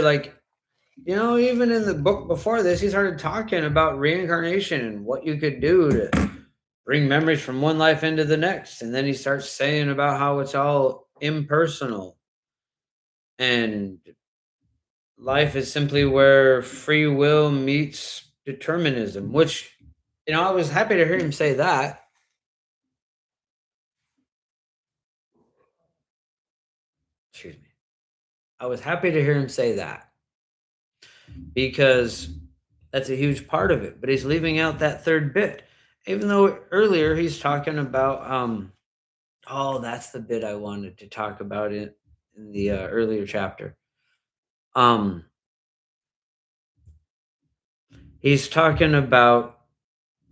[SPEAKER 1] even in the book before this, he started talking about reincarnation and what you could do to bring memories from one life into the next. And then he starts saying about how it's all impersonal and life is simply where free will meets determinism, which, I was happy to hear him say that. Excuse me. I was happy to hear him say that because that's a huge part of it. But he's leaving out that third bit. Even though earlier he's talking about, oh, that's the bit I wanted to talk about in the earlier chapter. Um, he's talking about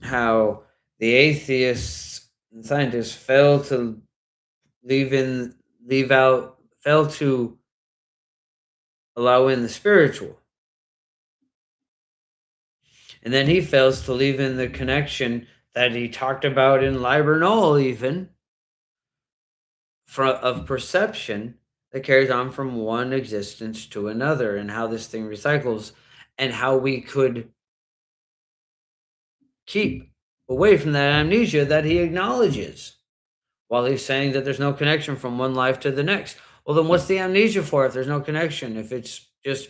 [SPEAKER 1] how the atheists and scientists fail to leave out, fail to allow in the spiritual. And then he fails to leave in the connection that he talked about in Liber Null, even of perception that carries on from one existence to another, and how this thing recycles, and how we could keep away from that amnesia that he acknowledges while he's saying that there's no connection from one life to the next. Well, then what's the amnesia for if there's no connection? If it's just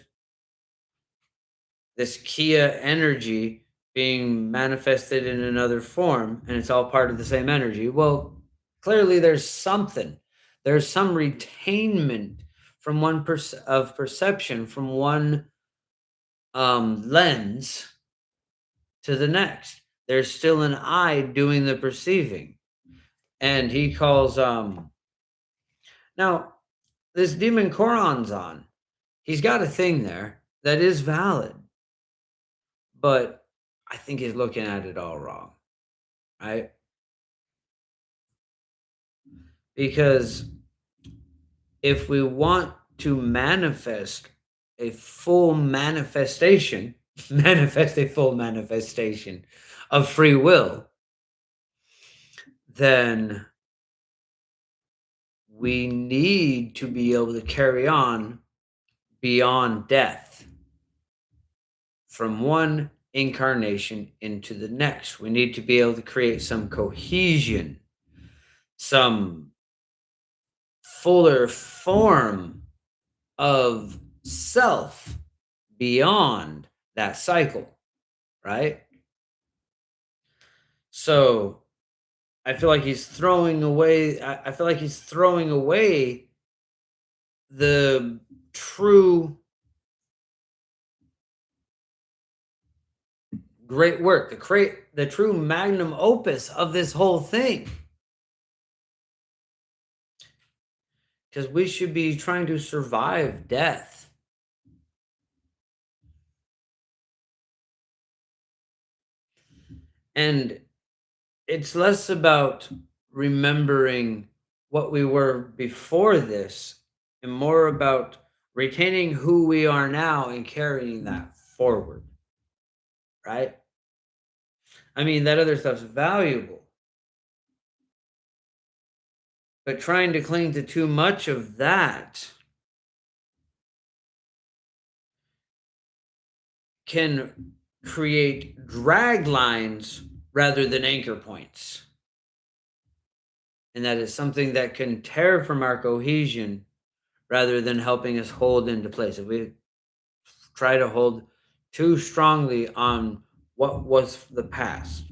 [SPEAKER 1] this Kia energy being manifested in another form and it's all part of the same energy, well, clearly there's something. There's some retainment from of perception from one lens to the next. There's still an I doing the perceiving. And he calls now this demon Coron's on. He's got a thing there that is valid, but I think he's looking at it all wrong, right? Because if we want to manifest a full manifestation, manifest a full manifestation of free will, then we need to be able to carry on beyond death from one incarnation into the next. We need to be able to create some cohesion, some fuller form of self beyond that cycle, right? So I feel like he's throwing away, I feel like he's throwing away the true great work, the true magnum opus of this whole thing. Because we should be trying to survive death. And it's less about remembering what we were before this and more about retaining who we are now and carrying that forward, right? I mean, that other stuff's valuable, but trying to cling to too much of that can create drag lines rather than anchor points. And that is something that can tear from our cohesion rather than helping us hold into place. If we try to hold too strongly on what was the past,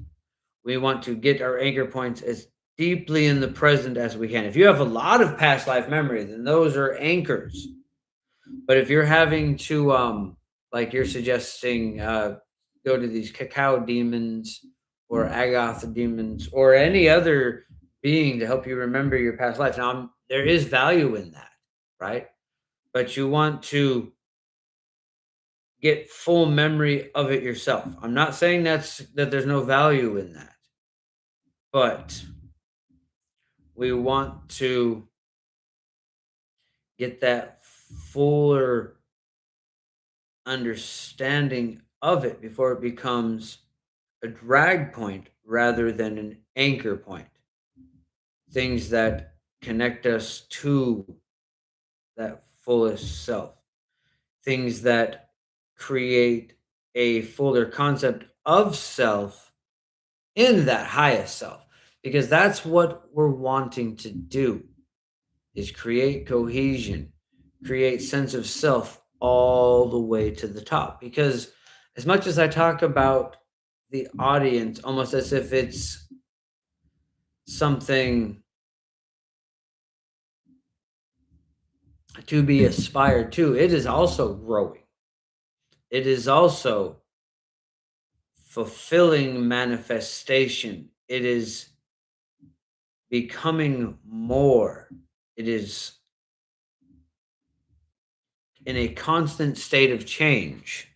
[SPEAKER 1] we want to get our anchor points as deeply in the present as we can. If you have a lot of past life memory, then those are anchors. But if you're having to, like you're suggesting, go to these cacao demons or Agatha demons or any other being to help you remember your past life. Now, there is value in that, right? But you want to get full memory of it yourself. I'm not saying that there's no value in that, but we want to get that fuller understanding of it before it becomes a drag point rather than an anchor point. Things that connect us to that fullest self. Things that create a fuller concept of self in that highest self. Because that's what we're wanting to do is create cohesion, create sense of self all the way to the top. Because as much as I talk about the audience almost as if it's something to be aspired to, it is also growing. It is also fulfilling manifestation. It is becoming more. It is in a constant state of change.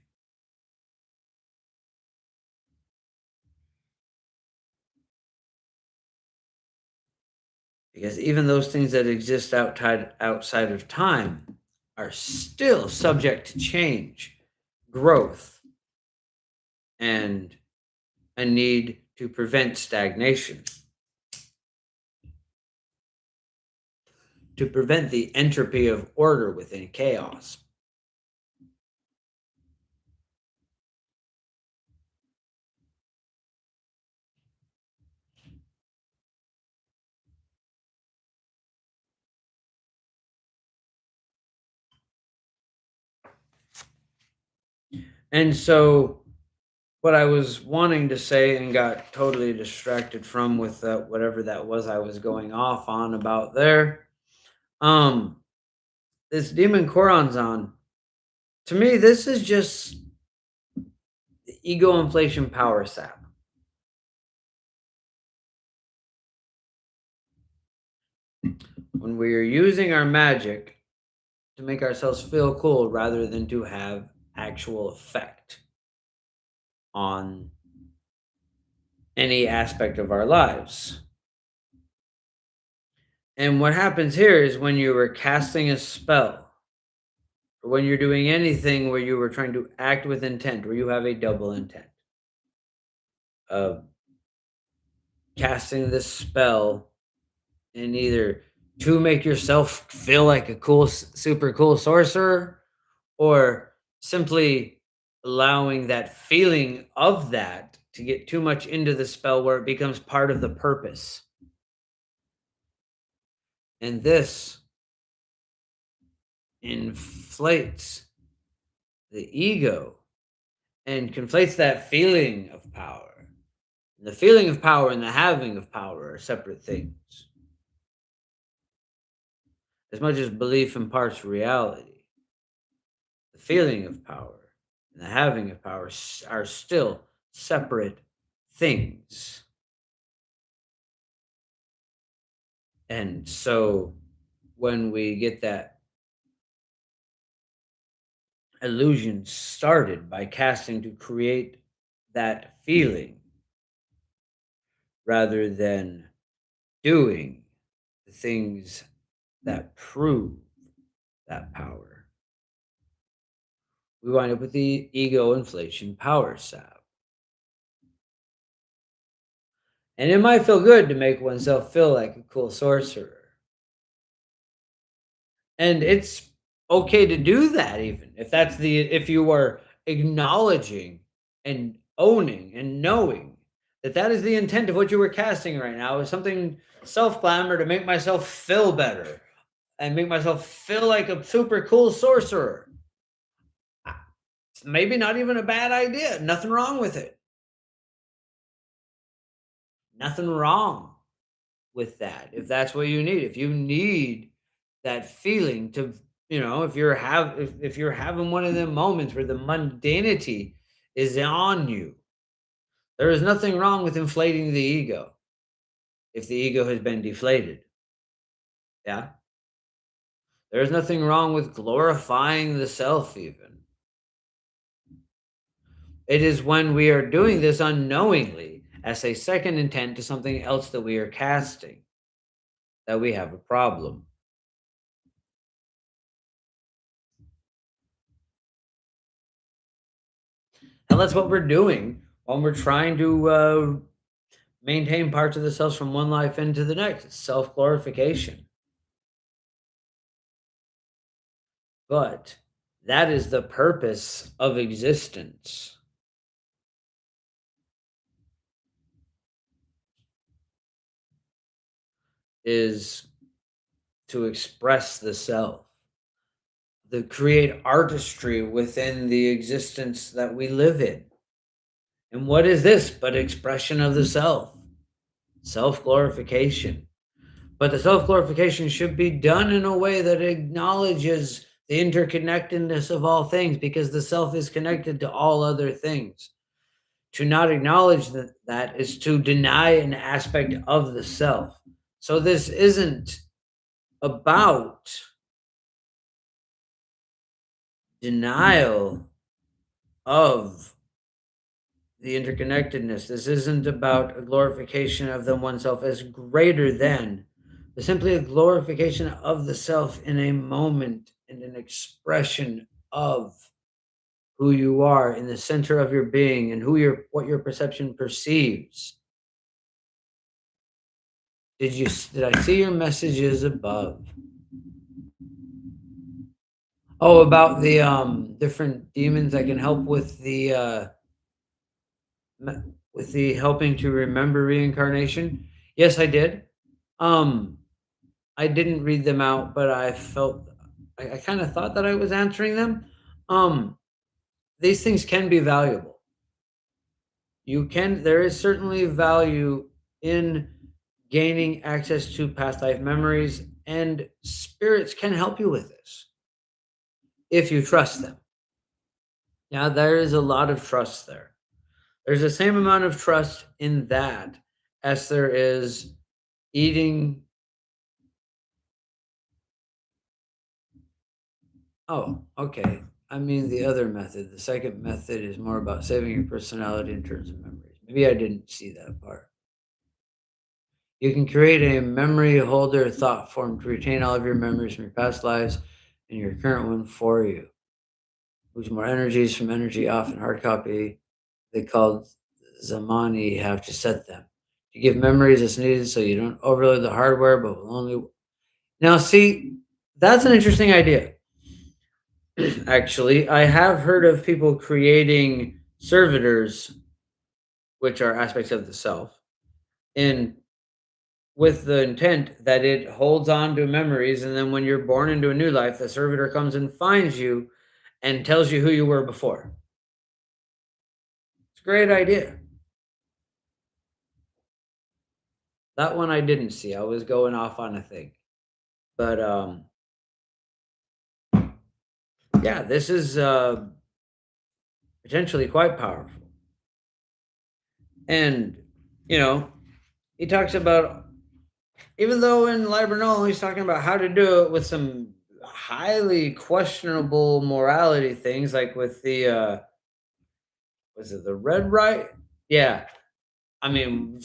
[SPEAKER 1] Because even those things that exist outside of time are still subject to change, growth, and a need to prevent stagnation. to prevent the entropy of order within chaos. And so, what I was wanting to say and got totally distracted from with whatever that was I was going off on about there. Um, this demon Coronzon, to me, this is just the ego inflation power sap. When we are using our magic to make ourselves feel cool rather than to have actual effect on any aspect of our lives. And what happens here is when you were casting a spell, or when you're doing anything where you were trying to act with intent, where you have a double intent of casting this spell and either to make yourself feel like a cool, super cool sorcerer, or simply allowing that feeling of that to get too much into the spell where it becomes part of the purpose. And this inflates the ego and conflates that feeling of power. The feeling of power and the having of power are separate things. As much as belief imparts reality, the feeling of power and the having of power are still separate things. And so when we get that illusion started by casting to create that feeling rather than doing the things that prove that power, we wind up with the ego inflation power sap. And it might feel good to make oneself feel like a cool sorcerer. And it's okay to do that, even if you are acknowledging and owning and knowing that that is the intent of what you were casting right now, is something self glamour to make myself feel better and make myself feel like a super cool sorcerer. It's maybe not even a bad idea. Nothing wrong with it. Nothing wrong with that. If that's what you need. If you need that feeling to, if you're having one of them moments where the mundanity is on you, there is nothing wrong with inflating the ego if the ego has been deflated. Yeah. There's nothing wrong with glorifying the self, even. It is when we are doing this unknowingly as a second intent to something else that we are casting that we have a problem. And that's what we're doing when we're trying to maintain parts of the selves from one life into the next. It's self glorification. But that is the purpose of existence. Is to express the self, to create artistry within the existence that we live in. And what is this but expression of the self glorification? But the self glorification should be done in a way that acknowledges the interconnectedness of all things, because the self is connected to all other things. To not acknowledge that is to deny an aspect of the self. So this isn't about denial of the interconnectedness. This isn't about a glorification of the oneself as greater than, but simply a glorification of the self in a moment and an expression of who you are in the center of your being and what your perception perceives. Did I see your messages above? Oh, about the different demons that can help with the helping to remember reincarnation. Yes, I did. Um, I didn't read them out, but I felt I kind of thought that I was answering them. Um, these things can be valuable. There is certainly value in gaining access to past life memories, and spirits can help you with this if you trust them. Yeah, there is a lot of trust there. There's the same amount of trust in that as there is eating. Oh, okay. I mean, the other method, the second method is more about saving your personality in terms of memories. Maybe I didn't see that part. You can create a memory holder thought form to retain all of your memories from your past lives and your current one for you. Lose more energies from energy off in hard copy. They called Zamani have to set them. To give memories as needed so you don't overload the hardware, but will only. Now, see, that's an interesting idea. Actually, I have heard of people creating servitors, which are aspects of the self, in with the intent that it holds on to memories, and then when you're born into a new life, the servitor comes and finds you and tells you who you were before. It's a great idea. That one I didn't see. I was going off on a thing. But yeah, this is potentially quite powerful. And you know, he talks about, even though in Libernal he's talking about how to do it with some highly questionable morality things, like with the was it the red right? Yeah. I mean,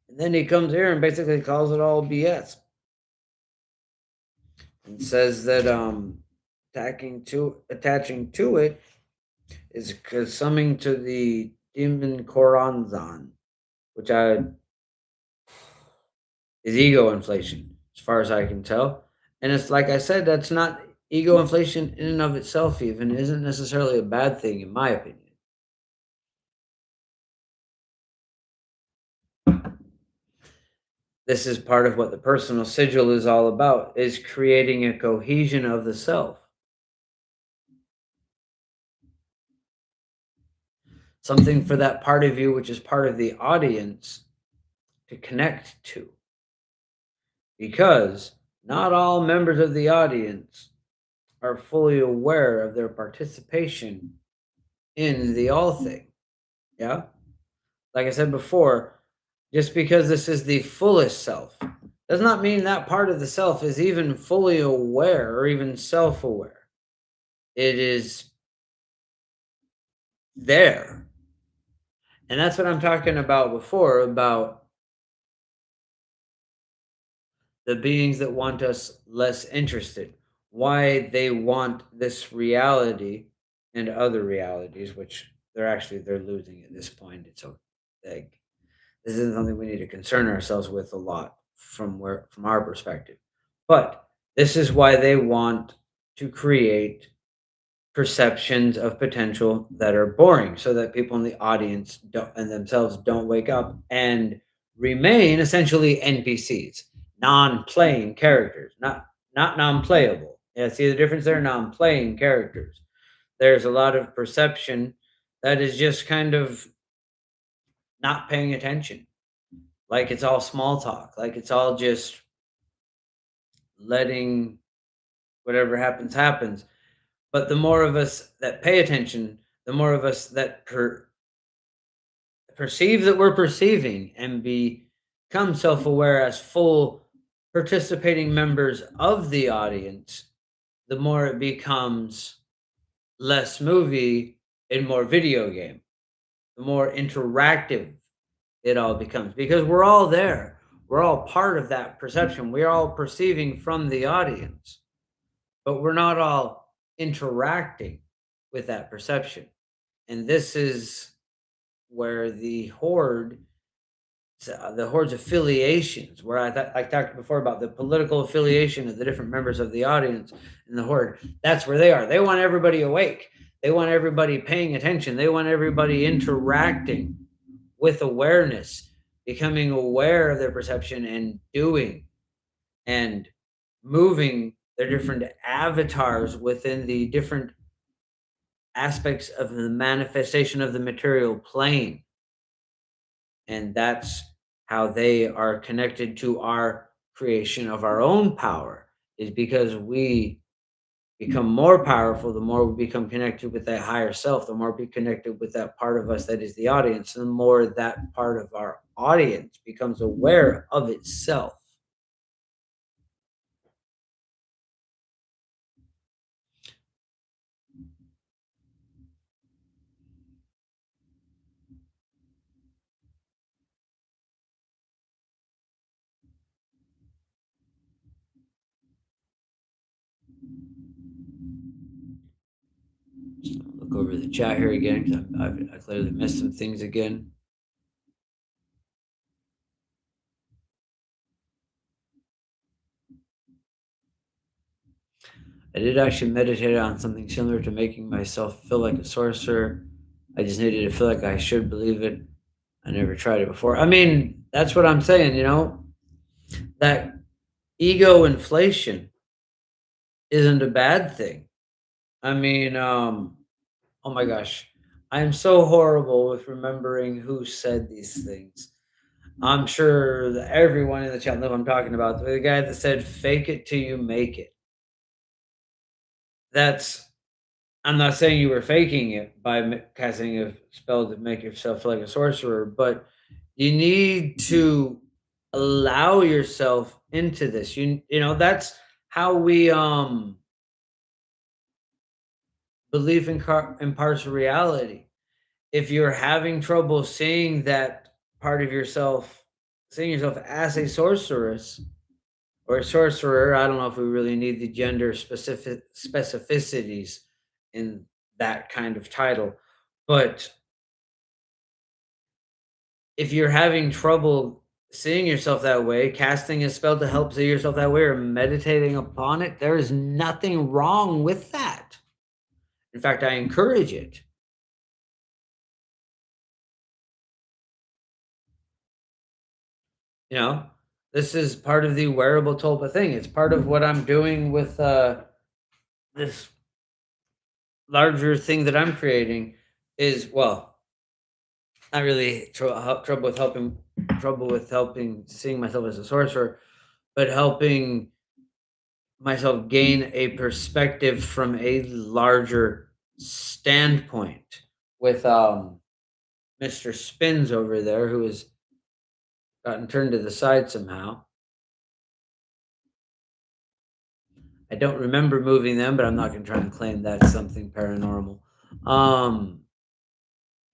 [SPEAKER 1] and then he comes here and basically calls it all BS and says that attaching to it is summing to the demon Koranzan, which is ego inflation, as far as I can tell. And it's like I said, that's not ego inflation in and of itself, even isn't necessarily a bad thing, in my opinion. This is part of what the personal sigil is all about, is creating a cohesion of the self, something for that part of you, which is part of the audience, to connect to. Because not all members of the audience are fully aware of their participation in the all thing. Yeah. Like I said before, just because this is the fullest self does not mean that part of the self is even fully aware or even self aware. It is there. And that's what I'm talking about before, about the beings that want us less interested, why they want this reality and other realities, which they're losing at this point. It's so like, this isn't something we need to concern ourselves with a lot from our perspective. But this is why they want to create perceptions of potential that are boring, so that people in the audience don't and themselves don't wake up and remain essentially NPCs, non-playing characters, not non-playable. Yeah, see the difference there? Non-playing characters. There's a lot of perception that is just kind of not paying attention. Like it's all small talk. Like it's all just letting whatever happens happens. But the more of us that pay attention, the more of us that perceive that we're perceiving and become self-aware as full participating members of the audience, the more it becomes less movie and more video game, the more interactive it all becomes, because we're all there. We're all part of that perception. We're all perceiving from the audience, but we're not all interacting with that perception. And this is where the horde's affiliations, where I talked before about the political affiliation of the different members of the audience and the horde. That's where they are. They want everybody awake. They want everybody paying attention. They want everybody interacting with awareness, becoming aware of their perception and doing and moving their different avatars within the different aspects of the manifestation of the material plane. And that's how they are connected to our creation of our own power, is because we become more powerful the more we become connected with that higher self, the more we connected with that part of us that is the audience, the more that part of our audience becomes aware of itself. Just look over the chat here again because I clearly missed some things again. I did actually meditate on something similar to making myself feel like a sorcerer. I just needed to feel like I should believe it. I never tried it before. I mean, that's what I'm saying, that ego inflation isn't a bad thing. I mean, oh my gosh, I'm so horrible with remembering who said these things. I'm sure that everyone in the chat knows what I'm talking about. The guy that said, fake it till you make it. That's I'm not saying you were faking it by casting a spell to make yourself feel like a sorcerer, but you need to allow yourself into this. That's how we believe in impartial reality. If you're having trouble seeing that part of yourself, seeing yourself as a sorceress or a sorcerer, I don't know if we really need the gender specificities in that kind of title, but if you're having trouble seeing yourself that way, casting a spell to help see yourself that way, or meditating upon it, there is nothing wrong with that. In fact, I encourage it. You know, this is part of the wearable tulpa thing. It's part of what I'm doing with this larger thing that I'm creating. Is well, not really trouble with helping seeing myself as a sorcerer, but helping myself gain a perspective from a larger standpoint with Mr. Spins over there who has gotten turned to the side somehow. I don't remember moving them, but I'm not going to try and claim that's something paranormal. Um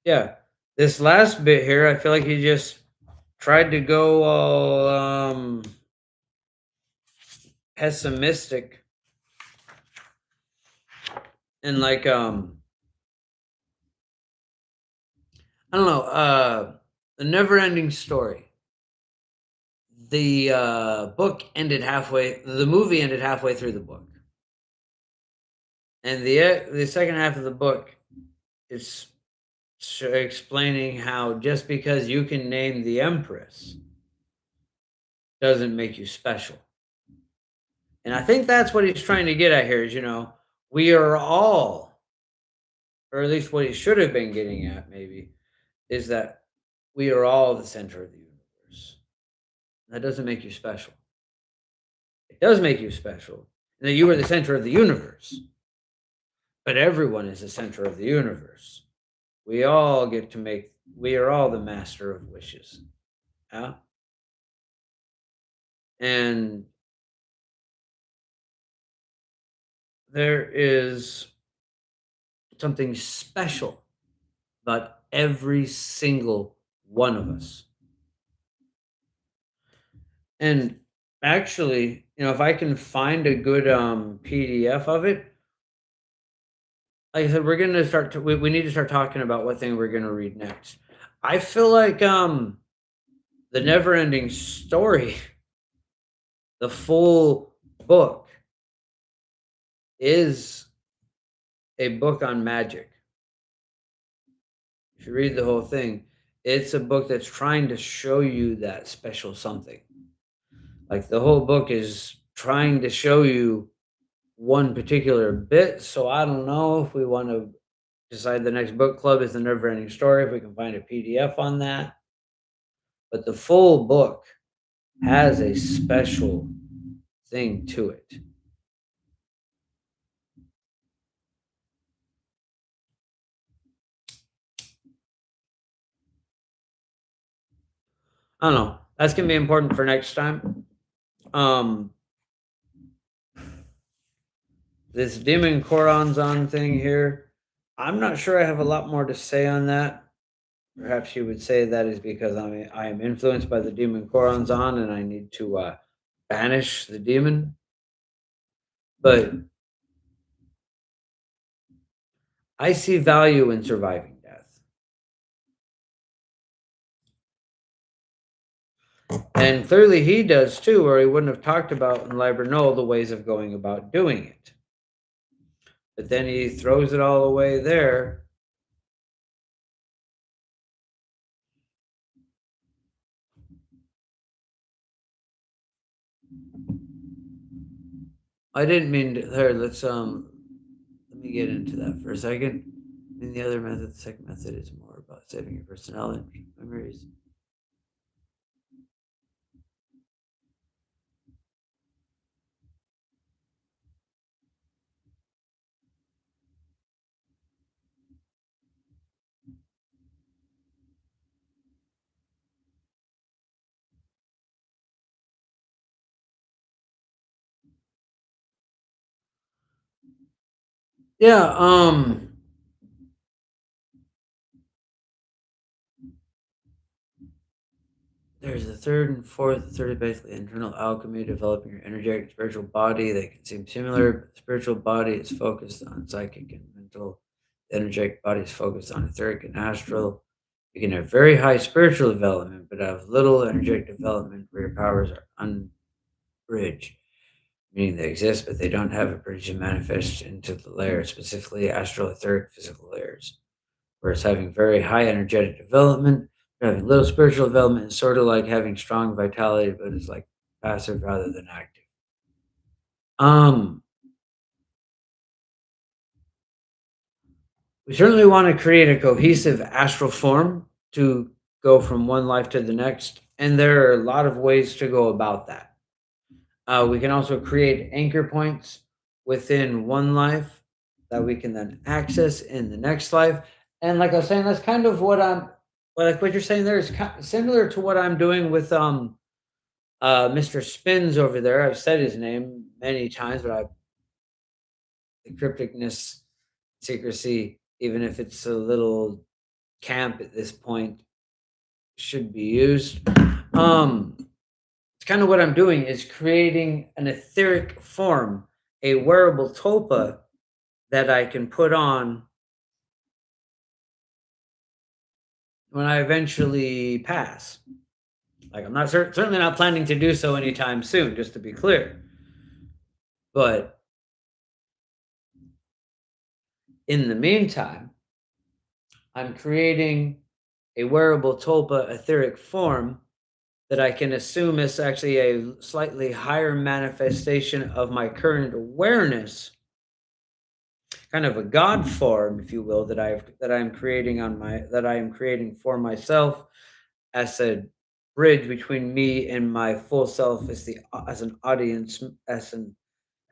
[SPEAKER 1] yeah, this last bit here, I feel like he just tried to go all pessimistic and like I don't know, the never ending story. The movie ended halfway through the book. And the second half of the book is explaining how just because you can name the empress doesn't make you special. And I think that's what he's trying to get at here is, we are all, or at least what he should have been getting at maybe, is that we are all the center of the universe. That doesn't make you special. It does make you special, and that you are the center of the universe. But everyone is the center of the universe. We are all the master of wishes. Yeah. And there is something special about every single one of us. And actually, if I can find a good PDF of it, like I said, we're going to we need to start talking about what thing we're going to read next. I feel like the never ending story, the full book is a book on magic. If you read the whole thing, it's a book that's trying to show you that special something. Like the whole book is trying to show you one particular bit. So I don't know if we want to decide the next book club is the never ending story, if we can find a PDF on that. But the full book has a special thing to it. I don't know. That's gonna be important for next time. Um, this Demon Coronzon thing here, I'm not sure I have a lot more to say on that. Perhaps you would say that is because I am influenced by the Demon Coronzon and I need to banish the demon. But I see value in surviving death. And clearly he does too, or he wouldn't have talked about in Librano the ways of going about doing it. But then he throws it all away there. I didn't mean to here, let me get into that for a second. In the other method, the second method is more about saving your personnel and memories. Yeah, there's a third and fourth. The third is basically internal alchemy, developing your energetic spiritual body. They can seem similar, but the spiritual body is focused on psychic and mental. The energetic body is focused on etheric and astral. You can have very high spiritual development, but have little energetic development where your powers are unbridged, meaning they exist, but they don't have a bridge to manifest into the layers, specifically astral, etheric, physical layers. Whereas having very high energetic development, having little spiritual development is sort of like having strong vitality, but it's like passive rather than active. Um, we certainly want to create a cohesive astral form to go from one life to the next, and there are a lot of ways to go about that. We can also create anchor points within one life that we can then access in the next life. And like I was saying, that's kind of what you're saying there is similar to what I'm doing with Mr. Spins over there. I've said his name many times, but the crypticness, secrecy, even if it's a little camp at this point, should be used. Um, it's kind of what I'm doing is creating an etheric form, a wearable tulpa that I can put on when I eventually pass. Like I'm not certainly not planning to do so anytime soon, just to be clear. But in the meantime, I'm creating a wearable tulpa etheric form that I can assume is actually a slightly higher manifestation of my current awareness, kind of a god form, if you will, that I'm creating on my that I am creating for myself as a bridge between me and my full self as an audience as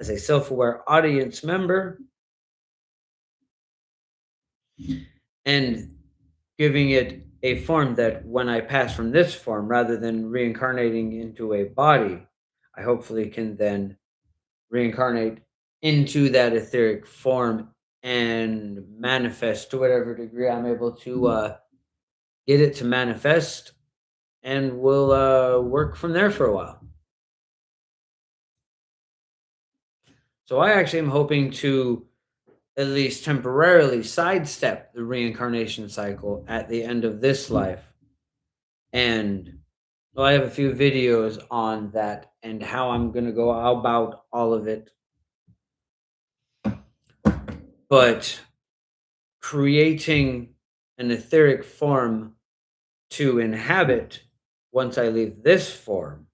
[SPEAKER 1] a self-aware audience member, and giving it a form that when I pass from this form, rather than reincarnating into a body, I hopefully can then reincarnate into that etheric form and manifest to whatever degree I'm able to get it to manifest, and we'll work from there for a while. So I actually am hoping to at least temporarily sidestep the reincarnation cycle at the end of this life. And well, I have a few videos on that and how I'm going to go about all of it. But creating an etheric form to inhabit once I leave this form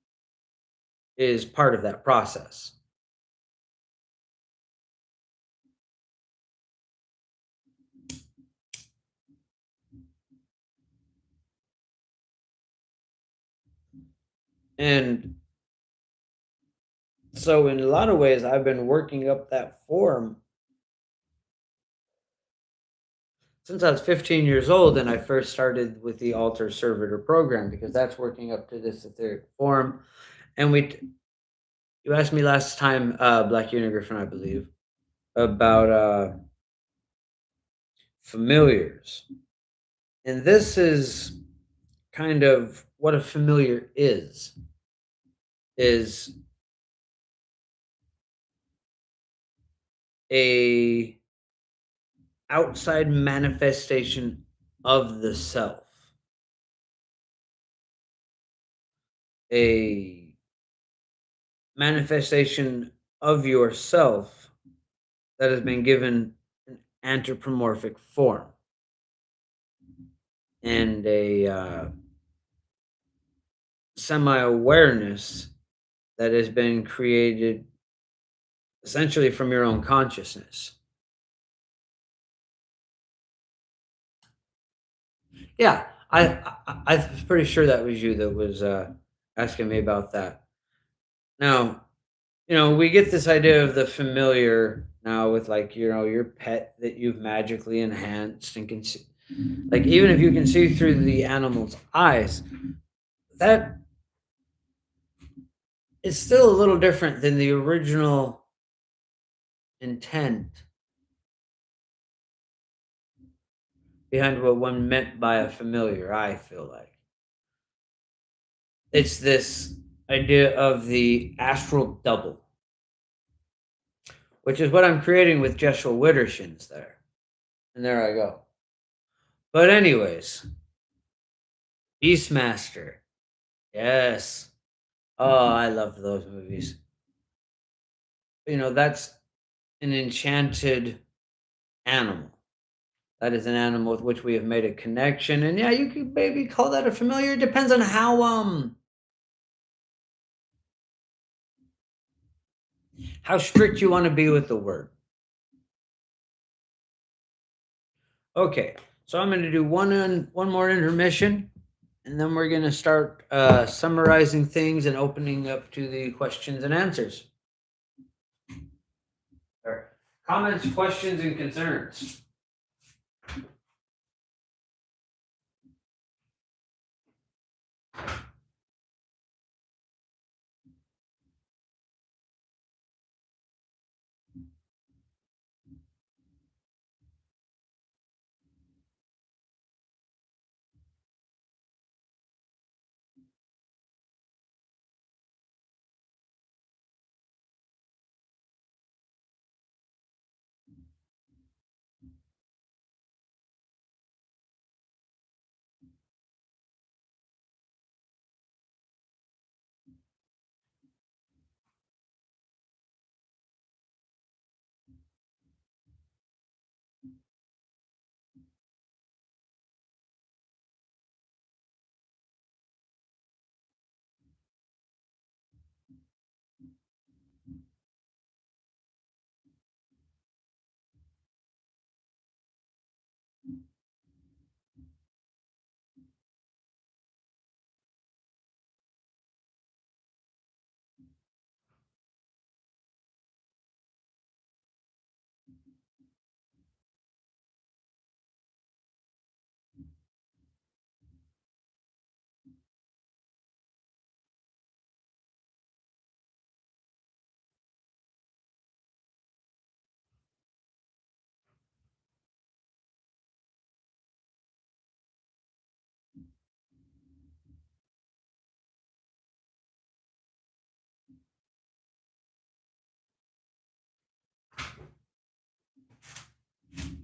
[SPEAKER 1] is part of that process. And so, in a lot of ways, I've been working up that form since I was 15 years old, and I first started with the alter servitor program because that's working up to this etheric form. And you asked me last time, Black Unigriffin, I believe, about familiars, and this is kind of what a familiar is a outside manifestation of the self, a manifestation of yourself that has been given an anthropomorphic form and a semi-awareness that has been created essentially from your own consciousness. Yeah, I was pretty sure that was you that was asking me about that. Now, we get this idea of the familiar now with like your pet that you've magically enhanced and can see, like even if you can see through the animal's eyes, that is still a little different than the original intent behind what one meant by a familiar. I feel like it's this idea of the astral double, which is what I'm creating with Jeshua Wittershins there. And there I go. But anyways, Beastmaster. Yes. Oh, I love those movies. That's an enchanted animal. That is an animal with which we have made a connection. And yeah, you could maybe call that a familiar. It depends on how strict you want to be with the word. Okay. So I'm going to do one more intermission, and then we're going to start summarizing things and opening up to the questions and answers. All right. Comments, questions, and concerns.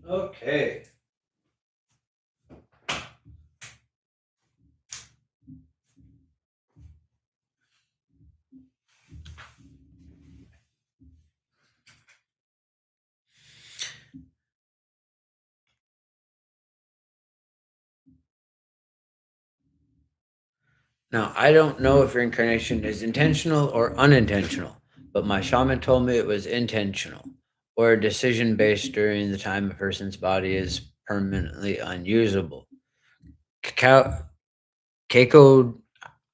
[SPEAKER 1] Okay. Now, I don't know if reincarnation is intentional or unintentional, but my shaman told me it was intentional or a decision based during the time a person's body is permanently unusable. Cacao, Keiko,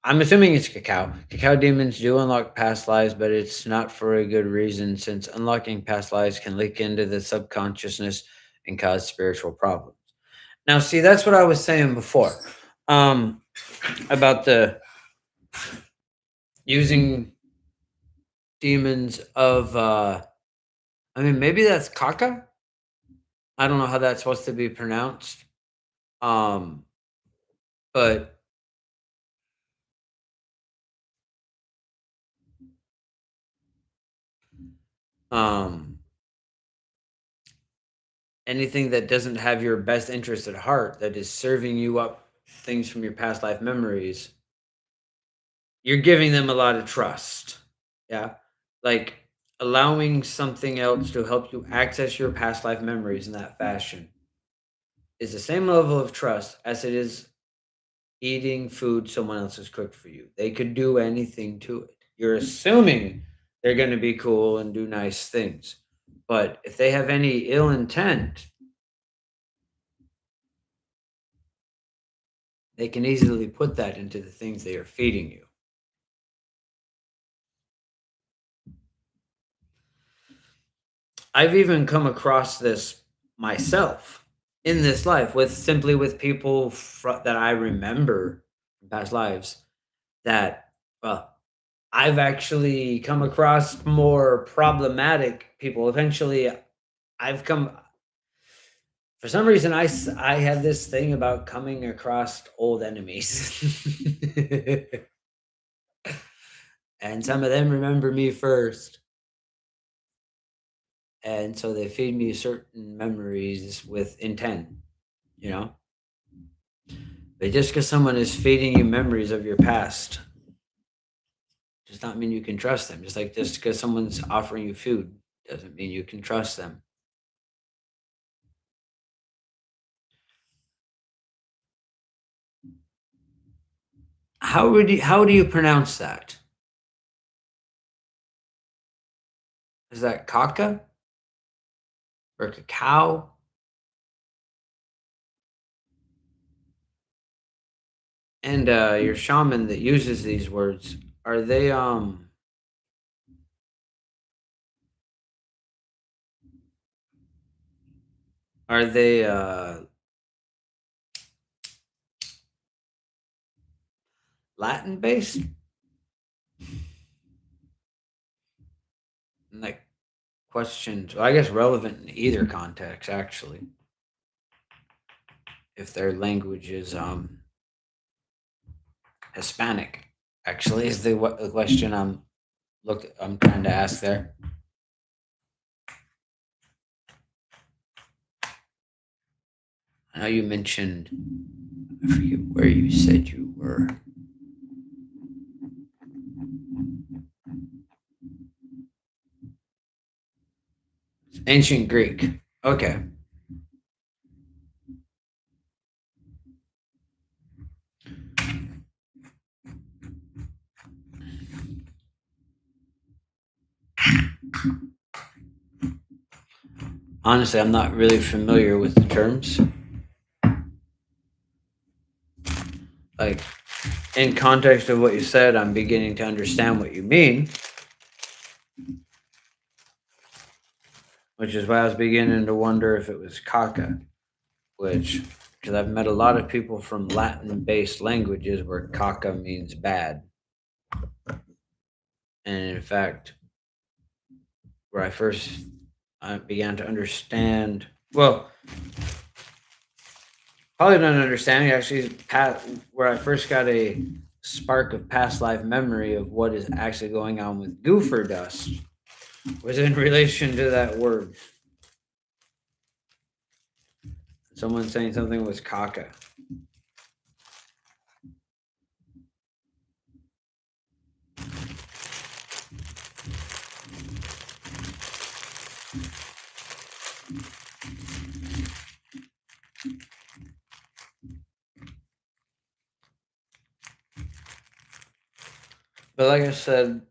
[SPEAKER 1] I'm assuming it's cacao. Cacao demons do unlock past lives, but it's not for a good reason since unlocking past lives can leak into the subconsciousness and cause spiritual problems. Now, see, that's what I was saying before um, about the using demons of I mean maybe that's caca. I don't know how that's supposed to be pronounced. Um but um anything that doesn't have your best interest at heart, that is serving you up things from your past life memories, you're giving them a lot of trust. Yeah. Like allowing something else to help you access your past life memories in that fashion is the same level of trust as it is eating food someone else has cooked for you. They could do anything to it. You're assuming they're going to be cool and do nice things. But if they have any ill intent, they can easily put that into the things they are feeding you. I've even come across this myself in this life with simply with people that I remember from past lives that, well, I've actually come across more problematic people. Eventually, I've come for some reason I have this thing about coming across old enemies. And some of them remember me first. And so they feed me certain memories with intent, you know? But just because someone is feeding you memories of your past does not mean you can trust them. Just like just because someone's offering you food doesn't mean you can trust them. How do you pronounce that? Is that caca or cacao? And your shaman that uses these words, are they Latin based? Like questions, well, I guess relevant in either context actually. If their language is Hispanic, actually is the question I'm trying to ask there. I know you mentioned, I forget where you said you were. Ancient Greek. Okay. Honestly, I'm not really familiar with the terms. Like in context of what you said, I'm beginning to understand what you mean, which is why I was beginning to wonder if it was caca, which, because I've met a lot of people from Latin based languages where caca means bad. And in fact, where I began to understand, well, probably not understanding, actually, where I first got a spark of past life memory of what is actually going on with goofer dust was in relation to that word. Someone saying something was caca. But like I said,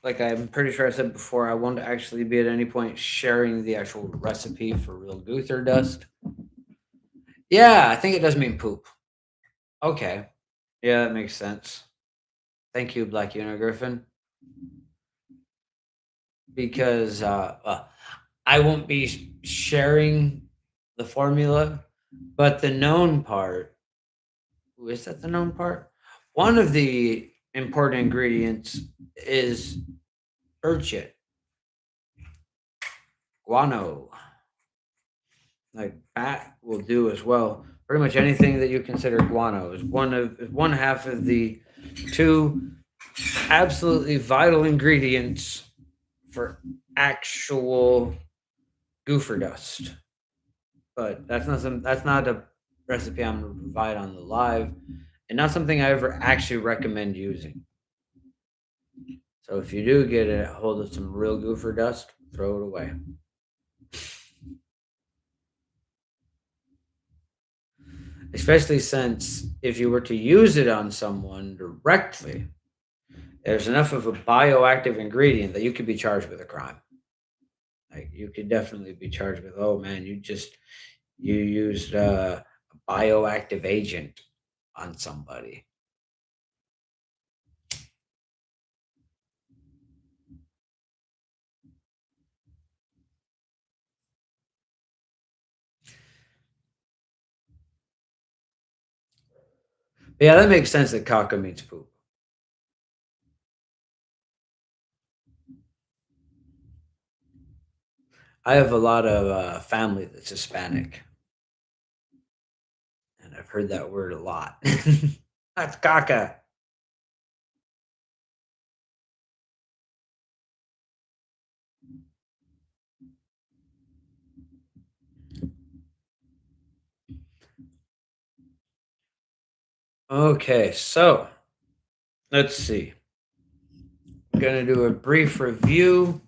[SPEAKER 1] like I'm pretty sure I said before, I won't actually be at any point sharing the actual recipe for real Guther dust. Yeah, I think it does mean poop. Okay. Yeah, that makes sense. Thank you, Black Unigriffin. Because I won't be sharing the formula, but the known part, is that the known part? One of the important ingredients is urchin, guano. Like bat will do as well. Pretty much anything that you consider guano is one half of the two absolutely vital ingredients for actual goofer dust. But that's not a recipe I'm gonna provide on the live, and not something I ever actually recommend using. So if you do get a hold of some real goofer dust, throw it away. Especially since if you were to use it on someone directly, there's enough of a bioactive ingredient that you could be charged with a crime. Like you could definitely be charged with, oh man, you used a bioactive agent on somebody. But yeah, that makes sense that caca means poop. I have a lot of family that's Hispanic, and I've heard that word a lot. That's caca. Okay, so let's see. I'm gonna do a brief review.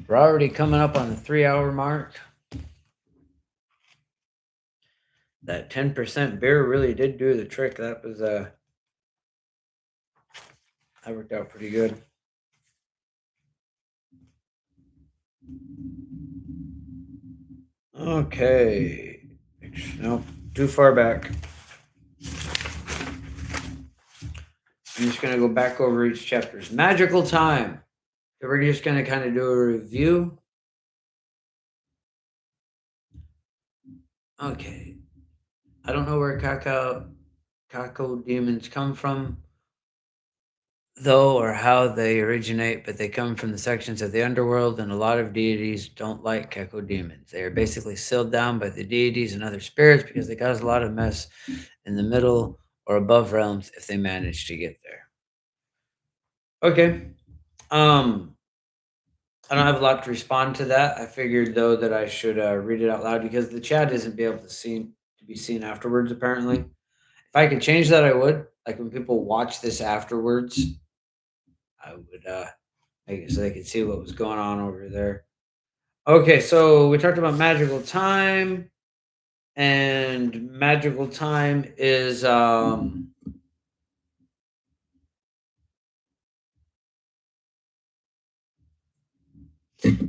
[SPEAKER 1] We're already coming up on the 3 hour mark. That 10% beer really did do the trick. That worked out pretty good. Okay. Nope, too far back. I'm just gonna go back over each chapter's magical time. So we're just gonna kind of do a review. Okay. I don't know where Kako demons come from, though, or how they originate, but they come from the sections of the underworld, and a lot of deities don't like Kako demons. They are basically sealed down by the deities and other spirits because they cause a lot of mess in the middle or above realms if they manage to get there. Okay. Um, I don't have a lot to respond to that. I figured though that I should read it out loud because the chat isn't be able to be seen afterwards. Apparently, if I could change that, I would. Like when people watch this afterwards, I would make it so they could see what was going on over there. Okay, so we talked about magical time, and magical time is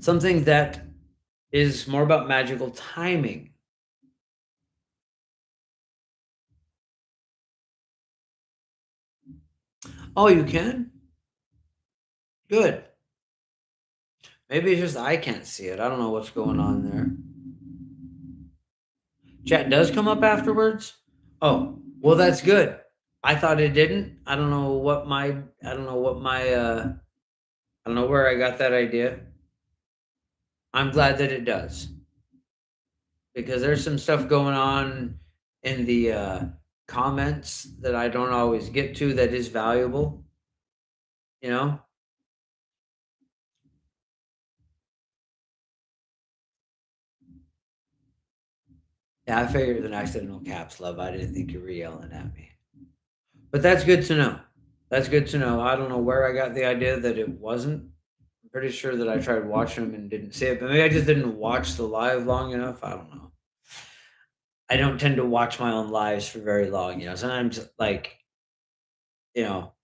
[SPEAKER 1] something that is more about magical timing. Oh, you can? Good. Maybe it's just I can't see it. I don't know what's going on there. Chat does come up afterwards? Oh, well that's good. I thought it didn't. I don't know where I got that idea. I'm glad that it does because there's some stuff going on in the comments that I don't always get to that is valuable, you know? Yeah, I figured it was an accidental caps love. I didn't think you were yelling at me. But that's good to know. That's good to know. I don't know where I got the idea that it wasn't. I'm pretty sure that I tried watching them and didn't see it, but maybe I just didn't watch the live long enough. I don't know. I don't tend to watch my own lives for very long. Sometimes like, you know,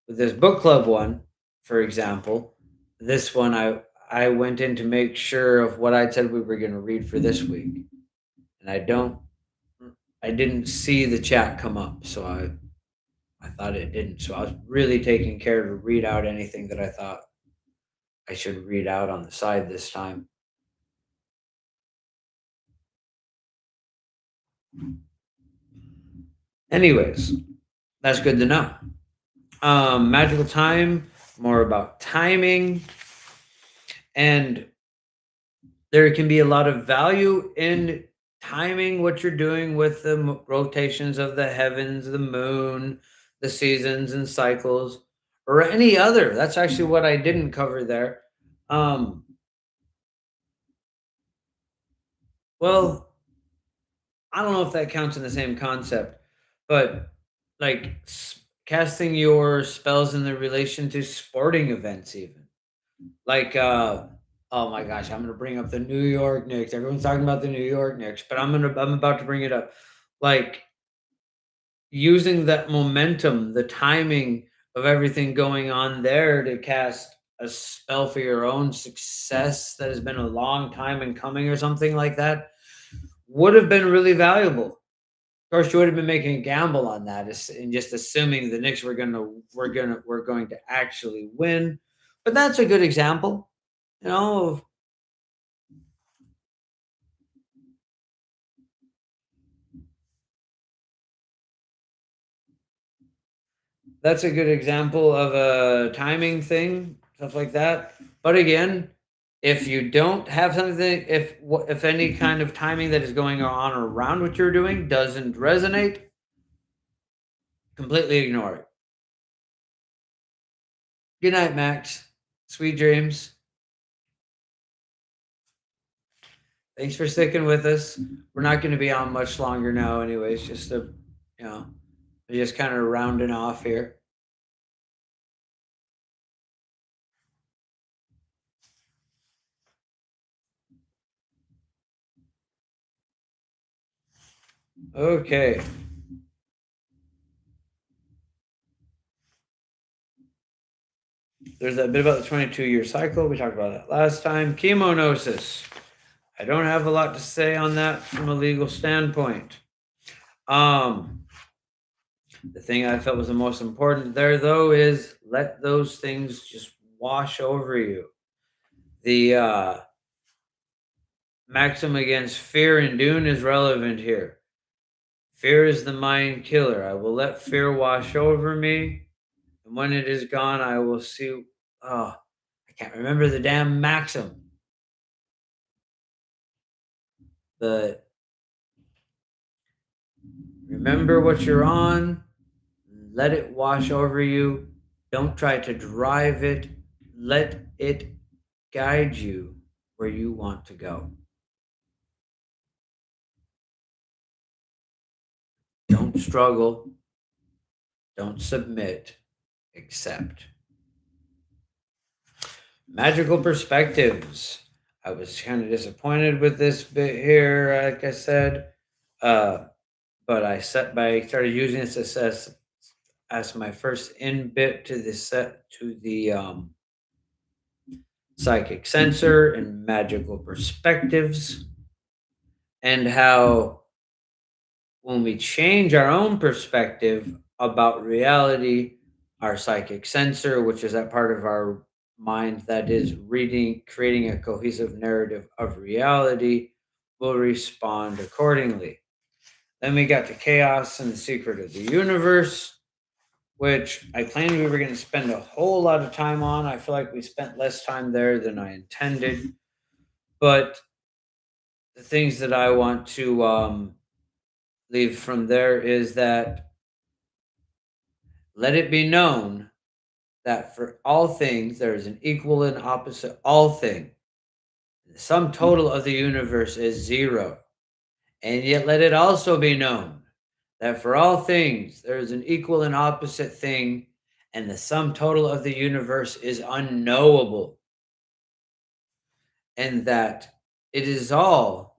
[SPEAKER 1] with this book club one, for example, this one I went in to make sure of what I said we were going to read for this week, and I didn't see the chat come up, so I thought it didn't. So I was really taking care to read out anything that I thought I should read out on the side this time. Anyways, that's good to know. Magical time, more about timing, and there can be a lot of value in timing what you're doing with the rotations of the heavens, the moon, the seasons and cycles, or any other. That's actually what I didn't cover there. Um, well, I don't know if that counts in the same concept, but like casting your spells in the relation to sporting events, even like oh my gosh, I'm gonna bring up the New York Knicks. Everyone's talking about the New York Knicks, but I'm about to bring it up. Like using that momentum, the timing of everything going on there to cast a spell for your own success that has been a long time in coming or something like that would have been really valuable. Of course, you would have been making a gamble on that and just assuming the Knicks were going to actually win. But that's a good example, of that's a good example of a timing thing, stuff like that. But again, if you don't have something, if any kind of timing that is going on around what you're doing doesn't resonate, completely ignore it. Good night, Max. Sweet dreams. Thanks for sticking with us. We're not going to be on much longer now, anyways. You know, just kind of rounding off here. Okay. There's that bit about the 22-year cycle. We talked about that last time. Chemonosis. I don't have a lot to say on that from a legal standpoint. Um, the thing I felt was the most important there, though, is let those things just wash over you. The maxim against fear and Dune is relevant here. Fear is the mind killer. I will let fear wash over me, and when it is gone, I will see. Oh, I can't remember the damn maxim. The remember what you're on, let it wash over you. Don't try to drive it. Let it guide you where you want to go. Don't struggle. Don't submit. Accept. Magical perspectives. I was kind of disappointed with this bit here, like I said. Uh, but I started using this as my first in bit to the set to the psychic sensor and magical perspectives, and how when we change our own perspective about reality, our psychic sensor, which is that part of our mind that is creating a cohesive narrative of reality, will respond accordingly. Then we got to chaos and the secret of the universe, which I planned we were going to spend a whole lot of time on. I feel like we spent less time there than I intended. But the things that I want to leave from there is that let it be known that for all things there is an equal and opposite all thing. The sum total of the universe is zero. And yet let it also be known that for all things there is an equal and opposite thing, and the sum total of the universe is unknowable, and that it is all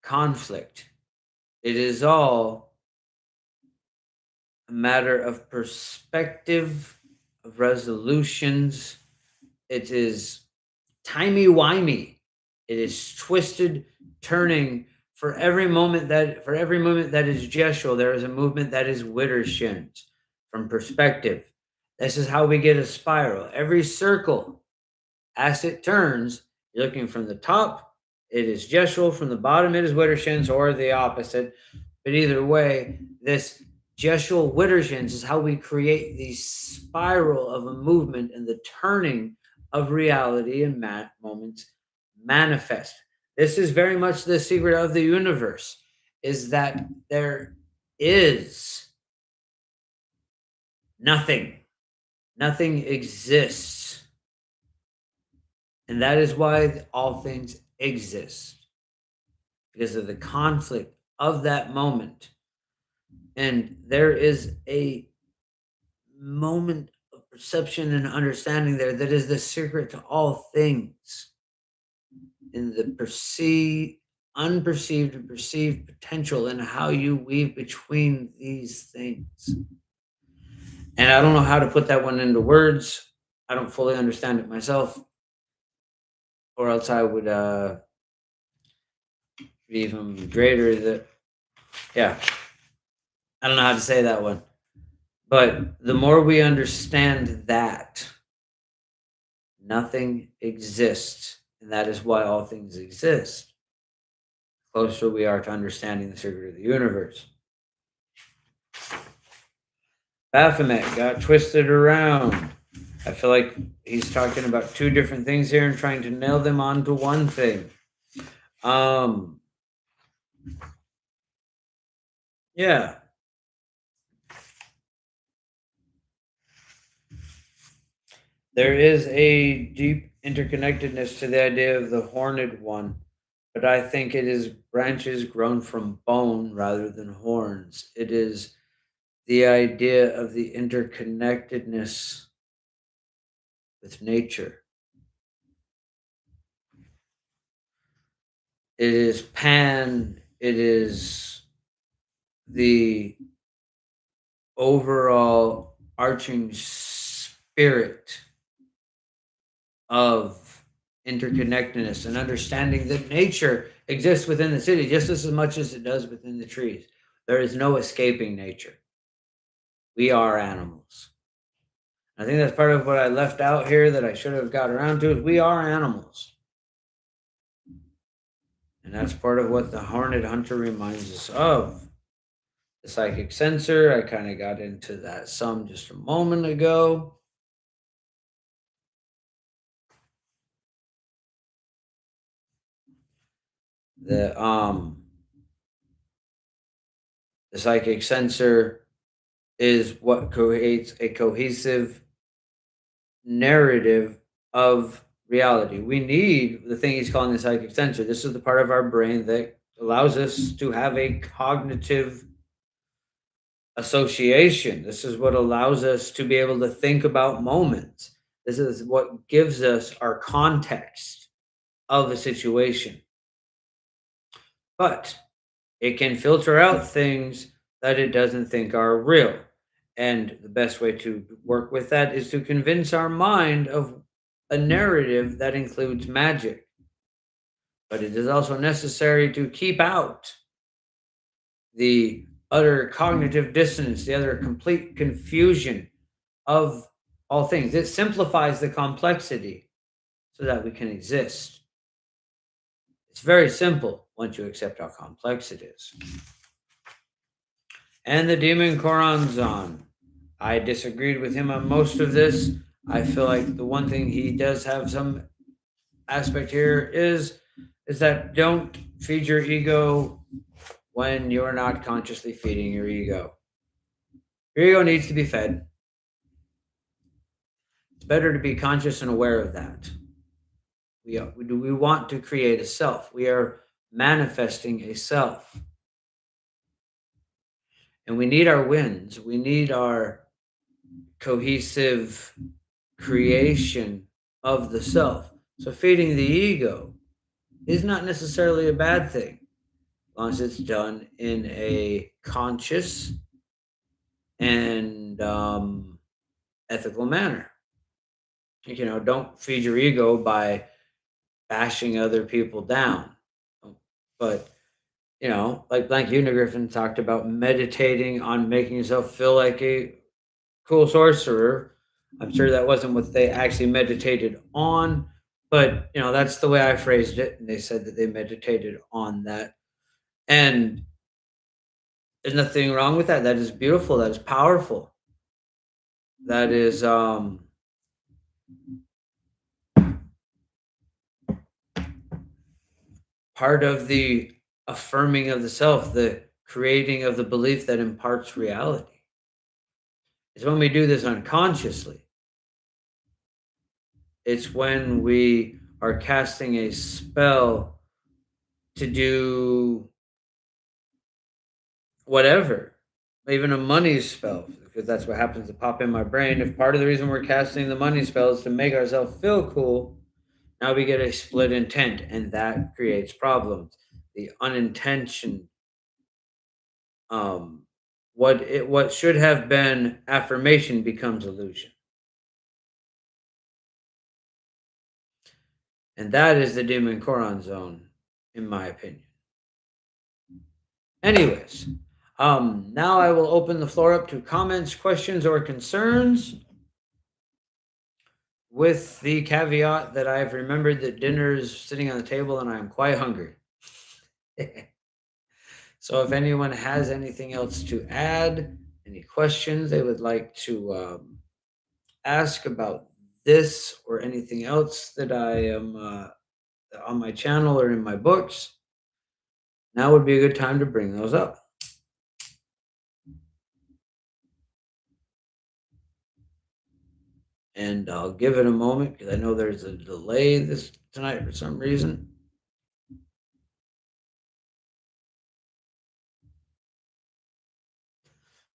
[SPEAKER 1] conflict. It is all a matter of perspective, of resolutions. It is timey-wimey. It is twisted, turning. For every moment that is gestural, there is a movement that is Widdershins from perspective. This is how we get a spiral. Every circle, as it turns, you're looking from the top, it is gestural, from the bottom, it is Widdershins, or the opposite. But either way, this gestural Widdershins is how we create the spiral of a movement and the turning of reality and moments manifest. This is very much the secret of the universe, is that there is nothing. Nothing exists. And that is why all things exist, because of the conflict of that moment. And there is a moment of perception and understanding there that is the secret to all things, in the unperceived and perceived potential, and how you weave between these things. And I don't know how to put that one into words. I don't fully understand it myself, or else I would be even greater. That, yeah, I don't know how to say that one. But the more we understand that nothing exists, and that is why all things exist, the closer we are to understanding the secret of the universe. Baphomet got twisted around. I feel like he's talking about two different things here and trying to nail them onto one thing. Yeah. There is a deep interconnectedness to the idea of the horned one, but I think it is branches grown from bone rather than horns. It is the idea of the interconnectedness with nature. It is Pan, it is the overall arching spirit of interconnectedness and understanding that nature exists within the city just as much as it does within the trees. There is no escaping nature. We are animals. I think that's part of what I left out here that I should have got around to, is we are animals. And that's part of what the Horned Hunter reminds us of. The psychic sensor, I kind of got into that some just a moment ago. The psychic sensor is what creates a cohesive narrative of reality. We need the thing he's calling the psychic sensor. This is the part of our brain that allows us to have a cognitive association. This is what allows us to be able to think about moments. This is what gives us our context of a situation. But it can filter out things that it doesn't think are real. And the best way to work with that is to convince our mind of a narrative that includes magic. But it is also necessary to keep out the utter cognitive dissonance, the other complete confusion of all things. It simplifies the complexity so that we can exist. It's very simple once you accept how complex it is. And the demon Coranzon. I disagreed with him on most of this. I feel like the one thing he does have some aspect here is that don't feed your ego when you're not consciously feeding your ego. Your ego needs to be fed. It's better to be conscious and aware of that. We want to create a self. We are manifesting a self. And we need our wins. We need our cohesive creation of the self. So feeding the ego is not necessarily a bad thing, as long as it's done in a conscious and ethical manner. Don't feed your ego by bashing other people down. But like Blank Unigriffin talked about meditating on making yourself feel like a cool sorcerer. I'm sure that wasn't what they actually meditated on, but that's the way I phrased it. And they said that they meditated on that. And there's nothing wrong with that. That is beautiful. That is powerful. That is part of the affirming of the self, the creating of the belief that imparts reality. It's when we do this unconsciously. It's when we are casting a spell to do whatever, even a money spell, because that's what happens to pop in my brain. If part of the reason we're casting the money spell is to make ourselves feel cool, now we get a split intent, and that creates problems. The unintention, what should have been affirmation becomes illusion, and that is the demon Koron zone, in my opinion. Anyways, now I will open the floor up to comments, questions, or concerns, with the caveat that I've remembered that dinner is sitting on the table and I'm quite hungry. So if anyone has anything else to add, any questions they would like to ask about this or anything else that I am on my channel or in my books, now would be a good time to bring those up. And I'll give it a moment because I know there's a delay this tonight for some reason.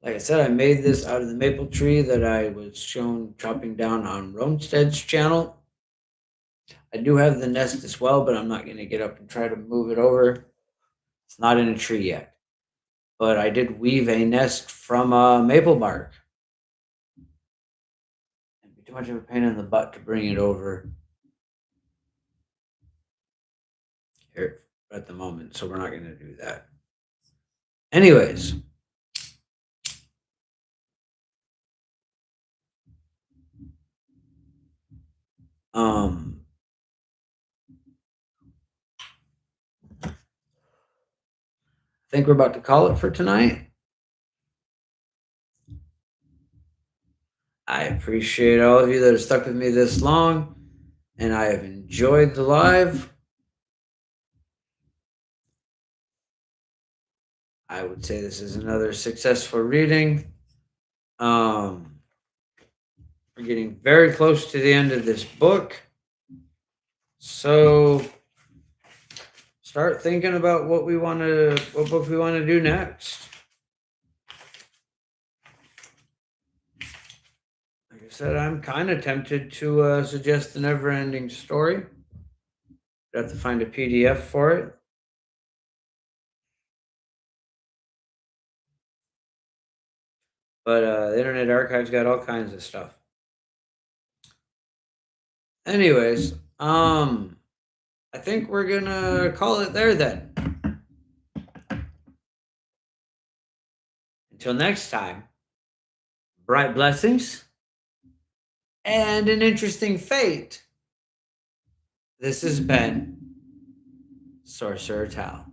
[SPEAKER 1] Like I said, I made this out of the maple tree that I was shown chopping down on Roamstead's channel. I do have the nest as well, but I'm not going to get up and try to move it over. It's not in a tree yet. But I did weave a nest from maple bark. It'd be too much of a pain in the butt to bring it over here at the moment, so we're not going to do that. Anyways. I think we're about to call it for tonight. I appreciate all of you that have stuck with me this long, and I have enjoyed the live. I would say this is another successful reading. We're getting very close to the end of this book. So start thinking about what book we want to do next. Like I said, I'm kind of tempted to suggest the Never-Ending Story. I'd have to find a PDF for it. But the Internet Archive's got all kinds of stuff. Anyways, I think we're gonna call it there then. Until next time, bright blessings and an interesting fate. This has been Sorcerer Tal.